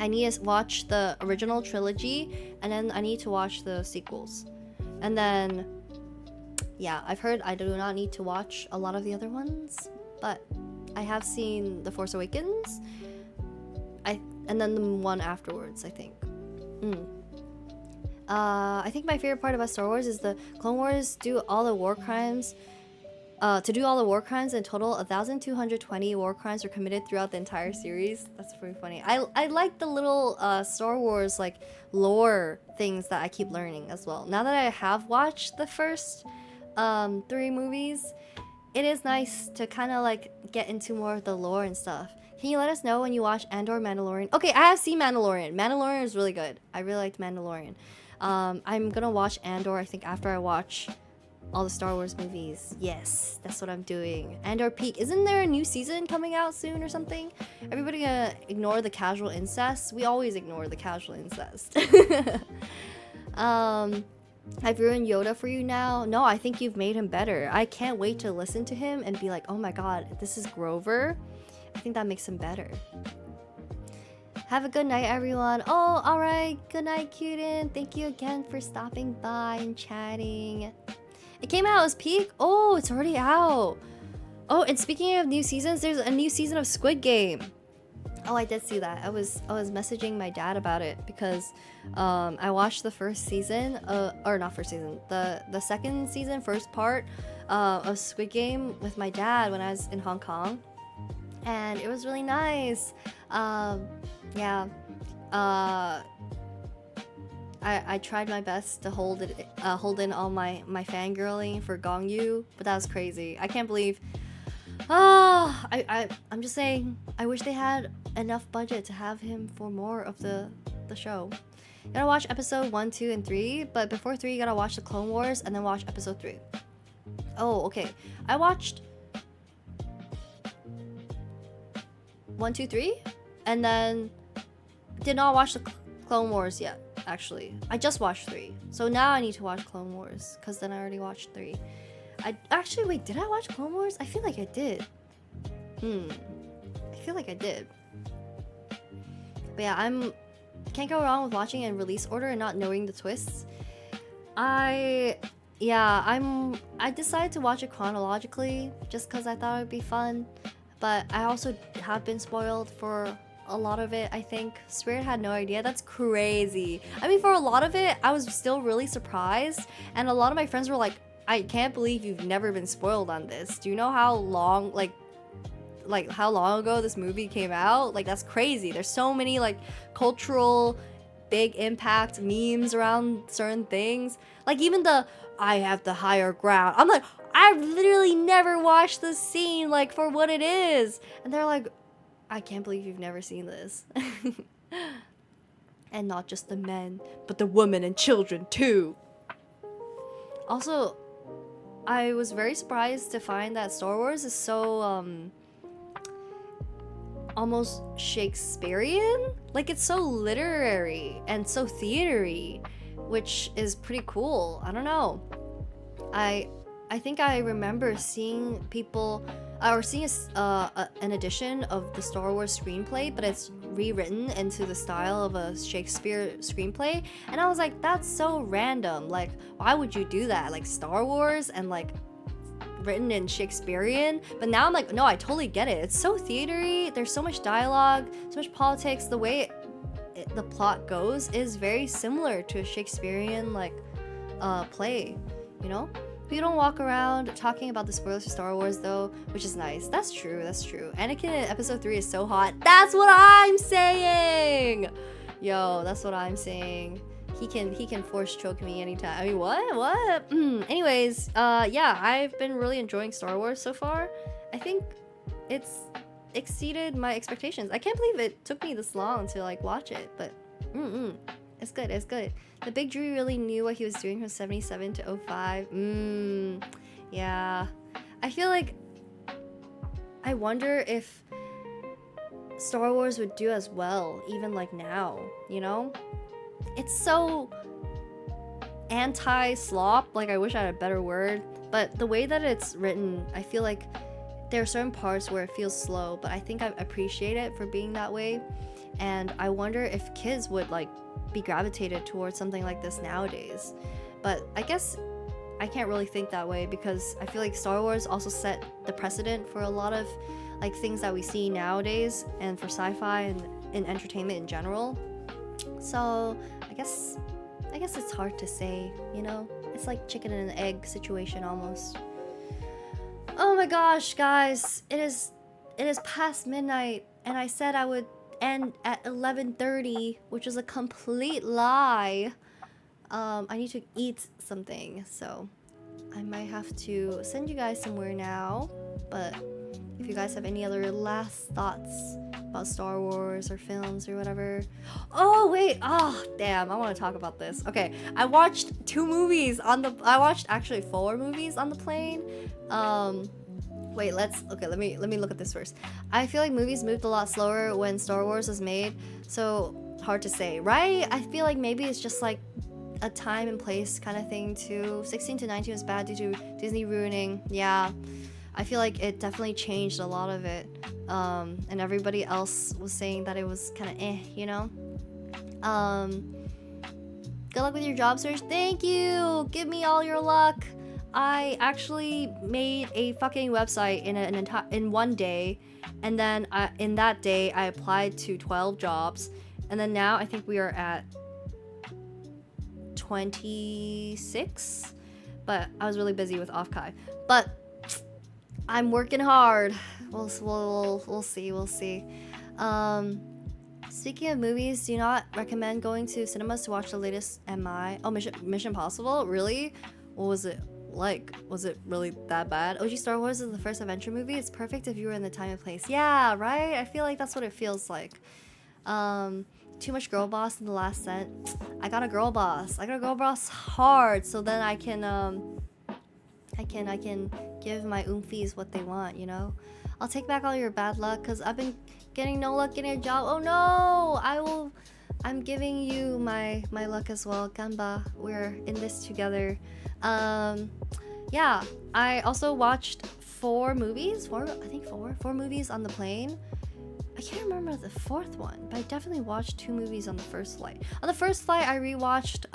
I need to watch the original trilogy, and then I need to watch the sequels. And then, yeah, I've heard I do not need to watch a lot of the other ones, but I have seen The Force Awakens, and then the one afterwards, I think. I think my favorite part about Star Wars is the Clone Wars do all the war crimes. To do all the war crimes in total, 1,220 war crimes were committed throughout the entire series. That's pretty funny. I like the little Star Wars like lore things that I keep learning as well. Now that I have watched the first 3 movies, it is nice to kind of like get into more of the lore and stuff. Can you let us know when you watch Andor Mandalorian? Okay, I have seen Mandalorian. Mandalorian is really good. I really liked Mandalorian. I'm gonna watch Andor, I think, after I watch all the Star Wars movies. Yes, that's what I'm doing. Andor Peak. Isn't there a new season coming out soon or something? Everybody gonna ignore the casual incest? We always ignore the casual incest. I've ruined Yoda for you now. No, I think you've made him better. I can't wait to listen to him and be like, oh my god, this is Grover. I think that makes him better. Have a good night, everyone. Oh, alright. Good night, Cuden. Thank you again for stopping by and chatting. It came out as Peak? Oh, it's already out. Oh, and speaking of new seasons, there's a new season of Squid Game. Oh, I did see that. I was messaging my dad about it because I watched the first season, or not first season, the second season, first part of Squid Game with my dad when I was in Hong Kong, and it was really nice. Yeah. I tried my best to hold in all my fangirling for Gong Yu, but that was crazy. I can't believe. I'm just saying, I wish they had enough budget to have him for more of the show. You gotta watch episode 1, 2, and 3, but before 3 you gotta watch the Clone Wars and then watch episode 3. Oh, okay. I watched 1, 2, 3, and then did not watch the Clone Wars yet. Actually, I just watched 3, so now I need to watch Clone Wars because then I already watched 3. Wait, did I watch Clone Wars? I feel like I did. I feel like I did. But yeah, can't go wrong with watching in release order and not knowing the twists. I decided to watch it chronologically just because I thought it would be fun, but I also have been spoiled for a lot of it. I think Spirit had no idea. That's crazy. I mean, for a lot of it I was still really surprised, and a lot of my friends were like, I can't believe you've never been spoiled on this. Do you know how long like how long ago this movie came out? Like, that's crazy. There's so many like cultural big impact memes around certain things. Like even the I have the higher ground. I'm like, I've literally never watched this scene like for what it is. And they're like, I can't believe you've never seen this. And not just the men, but the women and children too. Also, I was very surprised to find that Star Wars is so almost Shakespearean. Like, it's so literary and so theatery, which is pretty cool. I don't know. I think I remember seeing people or seeing an edition of the Star Wars screenplay, but it's rewritten into the style of a Shakespeare screenplay, and I was like, that's so random. Like, why would you do that? Like, Star Wars and like written in Shakespearean. But now I'm like, no, I totally get it. It's so theatery. There's so much dialogue, so much politics. The way the plot goes is very similar to a Shakespearean like play, you know? We don't walk around talking about the spoilers for Star Wars though, which is nice. That's true, that's true. Anakin in episode 3 is so hot. That's what I'm saying! Yo, that's what I'm saying. He can force choke me anytime. I mean, what? Anyways, yeah, I've been really enjoying Star Wars so far. I think it's exceeded my expectations. I can't believe it took me this long to like watch it, but it's good, it's good. The Big Drew really knew what he was doing from 77 to 05. Yeah. I feel like, I wonder if Star Wars would do as well, even like now, you know? It's so anti-slop, like I wish I had a better word, but the way that it's written, I feel like there are certain parts where it feels slow, but I think I appreciate it for being that way. And I wonder if kids would like be gravitated towards something like this nowadays. But I guess I can't really think that way, because I feel like Star Wars also set the precedent for a lot of like things that we see nowadays, and for sci-fi and in entertainment in general. So I guess it's hard to say, you know? It's like chicken and an egg situation almost. Oh my gosh, guys, it is past midnight, and I said I would end at 11:30, which is a complete lie. I need to eat something, so I might have to send you guys somewhere now. But if you guys have any other last thoughts about Star Wars or films or whatever. Oh wait, oh damn, I want to talk about this. Okay, I watched I watched actually 4 movies on the plane. Wait, let me look at this first. I feel like movies moved a lot slower when Star Wars was made, so hard to say, right? I feel like maybe it's just like a time and place kind of thing too. 16 to 19 was bad due to Disney ruining. Yeah, I feel like it definitely changed a lot of it. And everybody else was saying that it was kind of you know? Good luck with your job search. Thank you! Give me all your luck! I actually made a fucking website in one day, and then in that day I applied to 12 jobs, and then now I think we are at 26, but I was really busy with offkai. But I'm working hard. We'll see. Speaking of movies, do you not recommend going to cinemas to watch the latest MI? Oh, Mission Impossible? Really? What was it like? Was it really that bad? OG Star Wars is the first adventure movie. It's perfect if you were in the time and place. Yeah, right? I feel like that's what it feels like. Too much girl boss in the last set. I got a girl boss hard, so then I can give my oomfies what they want, you know? I'll take back all your bad luck, because I've been getting no luck getting a job. Oh no! I'm giving you my luck as well. Ganba, we're in this together. Yeah, I also watched 4 movies on the plane. I can't remember the 4th one, but I definitely watched 2 movies on the first flight. On the first flight, I rewatched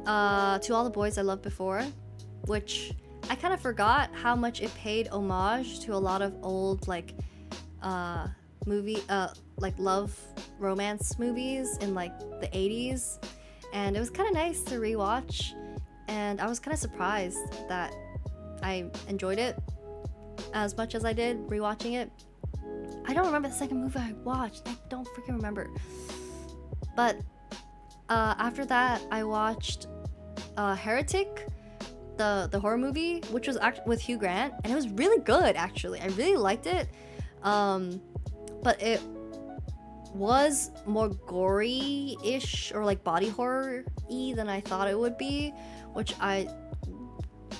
To All the Boys I Loved Before, which I kind of forgot how much it paid homage to a lot of old like love romance movies in like the 80s, and it was kind of nice to rewatch, and I was kind of surprised that I enjoyed it as much as I did rewatching it. I don't remember the second movie I watched. I don't freaking remember. But after that, I watched Heretic, the horror movie, which was with Hugh Grant, and it was really good actually. I really liked it. But it was more gory-ish or like body horror-y than I thought it would be, which I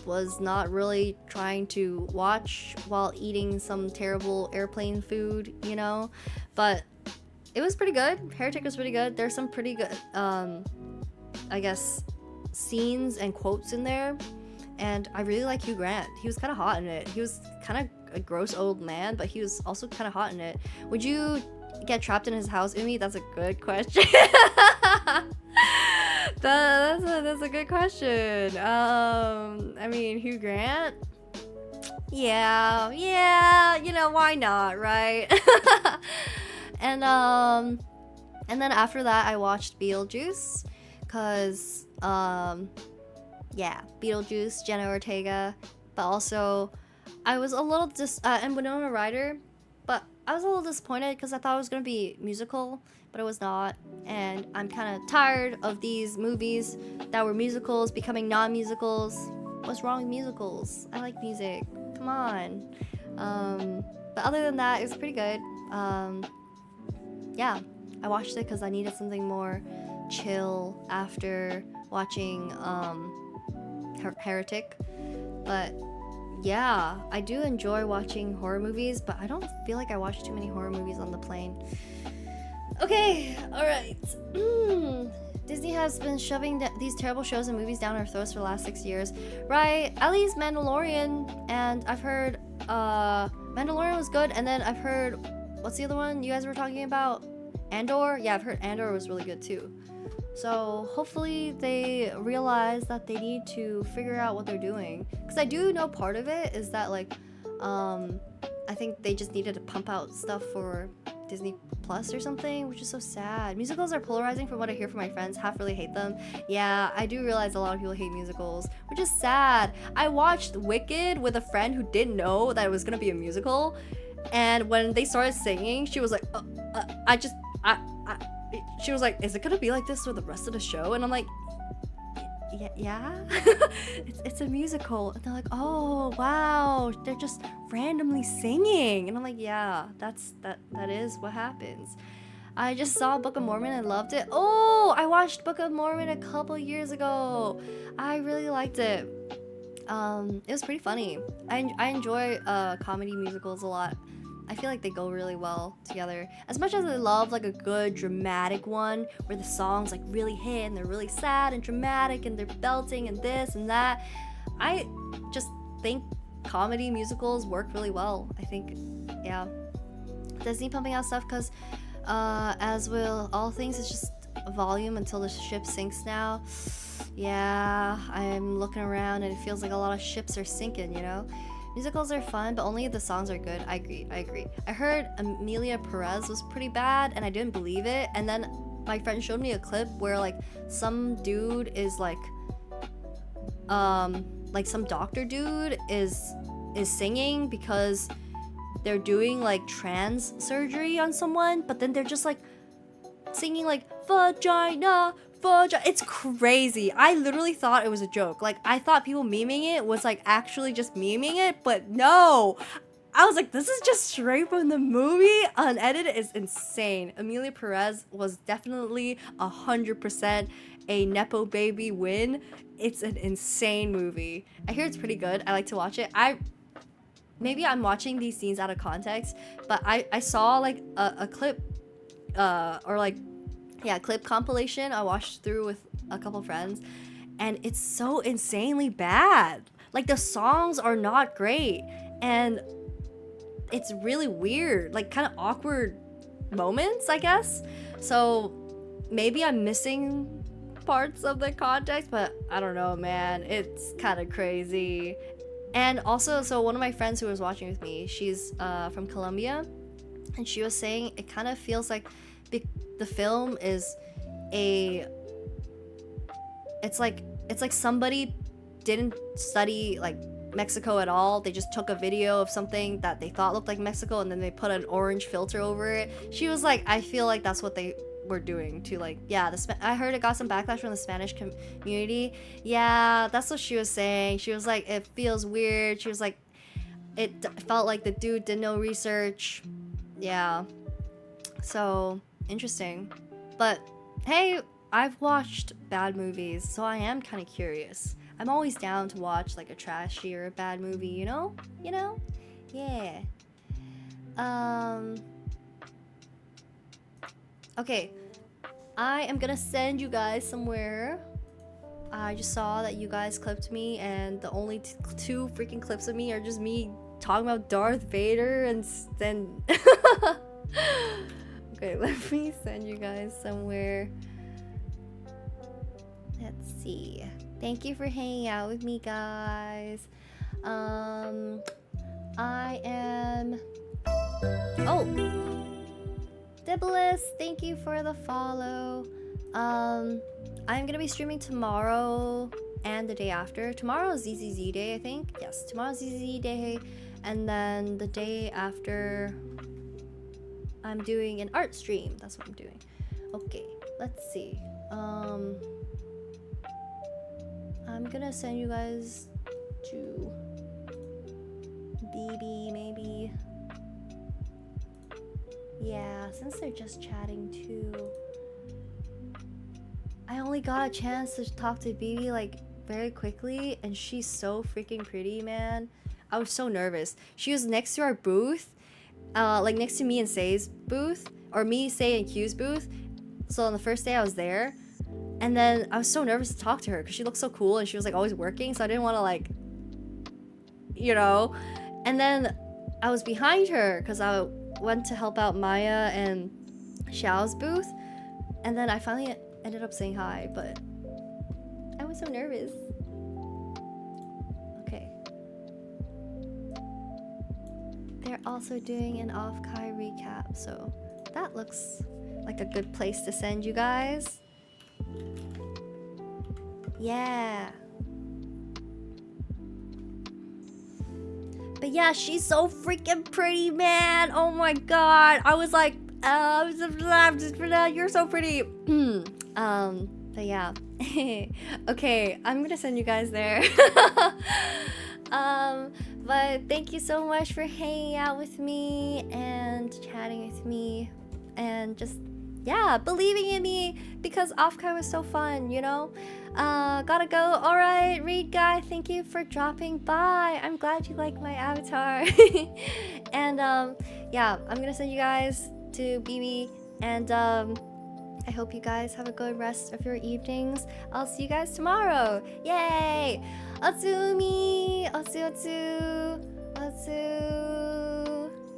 was not really trying to watch while eating some terrible airplane food, you know? But it was pretty good. Heretic was pretty good. There's some pretty good, I guess, scenes and quotes in there. And I really like Hugh Grant. He was kind of hot in it. He was kind of a gross old man, but he was also kind of hot in it. Would you get trapped in his house, Umi? That's a good question. That's a good question. I mean, Hugh Grant? Yeah, you know, why not, right? And then after that, I watched Beetlejuice, cause yeah, Beetlejuice, Jenna Ortega, but also I was a little and Winona Ryder, but I was a little disappointed because I thought it was gonna be musical, but it was not, and I'm kind of tired of these movies that were musicals becoming non-musicals. What's wrong with musicals? I like music. Come on. But other than that, it was pretty good. Yeah, I watched it because I needed something more chill after watching Heretic. But yeah, I do enjoy watching horror movies, but I don't feel like I watch too many horror movies on the plane. Okay, alright. Disney has been shoving these terrible shows and movies down our throats for the last 6 years, right? At least Mandalorian, and I've heard Mandalorian was good, and then I've heard, what's the other one you guys were talking about? Andor? Yeah, I've heard Andor was really good too. So hopefully they realize that they need to figure out what they're doing. Because I do know part of it is that like, I think they just needed to pump out stuff for Disney Plus or something, which is so sad. Musicals are polarizing from what I hear from my friends. Half really hate them. Yeah, I do realize a lot of people hate musicals, which is sad. I watched Wicked with a friend who didn't know that it was gonna be a musical, and when they started singing, she was like, she was like, is it gonna be like this for the rest of the show? And I'm like, yeah. it's a musical. And they're like, oh wow, they're just randomly singing. And I'm like, yeah, that is what happens. I just saw Book of Mormon and loved it. Oh, I watched Book of Mormon a couple years ago. I really liked it. It was pretty funny. I enjoy comedy musicals a lot. I feel like they go really well together. As much as I love like a good dramatic one where the songs like really hit and they're really sad and dramatic and they're belting and this and that, I just think comedy musicals work really well. I think, yeah. Disney pumping out stuff because as will all things, it's just volume until the ship sinks now. Yeah, I'm looking around and it feels like a lot of ships are sinking, you know? Musicals are fun, but only if the songs are good. I agree. I heard Amelia Perez was pretty bad, and I didn't believe it. And then my friend showed me a clip where like some dude is like some doctor dude is singing because they're doing like trans surgery on someone, but then they're just like singing like vagina. It's crazy. I literally thought it was a joke. Like, I thought people memeing it was like actually just memeing it, but no. I was like, this is just straight from the movie. Unedited is insane. Amelia Perez was definitely 100% a Nepo baby win. It's an insane movie. I hear it's pretty good. I like to watch it. Maybe I'm watching these scenes out of context, but I saw like a clip clip compilation I watched through with a couple friends, and it's so insanely bad. Like, the songs are not great, and it's really weird, like kind of awkward moments, I guess. So maybe I'm missing parts of the context, but I don't know, man. It's kind of crazy. And also, so one of my friends who was watching with me, she's from Colombia, and she was saying it kind of feels like the film is it's like somebody didn't study like Mexico at all. They just took a video of something that they thought looked like Mexico, and then they put an orange filter over it. She was like, I feel like that's what they were doing to like, yeah, I heard it got some backlash from the Spanish community. Yeah, that's what she was saying. She was like, it feels weird. She was like, it felt like the dude did no research. Yeah, so interesting. But hey, I've watched bad movies, so I am kind of curious. I'm always down to watch like a trashy or a bad movie, you know? Yeah. Okay, I am gonna send you guys somewhere. I just saw that you guys clipped me, and the only two freaking clips of me are just me talking about Darth Vader and then okay, let me send you guys somewhere. Let's see. Thank you for hanging out with me, guys. I am... Oh! Dibbolus, thank you for the follow. I'm gonna be streaming tomorrow and the day after. Tomorrow is ZZZ Day, I think. Yes, tomorrow's ZZZ Day. And then the day after, I'm doing an art stream. That's what I'm doing. Okay, let's see. I'm gonna send you guys to BB maybe. Yeah, since they're just chatting too. I only got a chance to talk to BB like very quickly, and she's so freaking pretty, man. I was so nervous. She was next to our booth, like next to me and Say's booth, or me, Say, and Q's booth. So on the first day I was there, And then I was so nervous to talk to her because she looked so cool and she was like always working, so I didn't want to like, you know. And then I was behind her because I went to help out Maya and Xiao's booth, and then I finally ended up saying hi, but I was so nervous. Okay. They're also doing an offkai recap, so that looks like a good place to send you guys. Yeah. But yeah, she's so freaking pretty, man. Oh my god. I was like, you're so pretty. But yeah. Okay, I'm gonna send you guys there. But thank you so much for hanging out with me and chatting with me and just, yeah, believing in me, because offkai was so fun, you know. Gotta go. All right, Reed guy, thank you for dropping by. I'm glad you like my avatar. And yeah, I'm gonna send you guys to BB, and I hope you guys have a good rest of your evenings. I'll see you guys tomorrow. Yay! Otsumi! Otsu.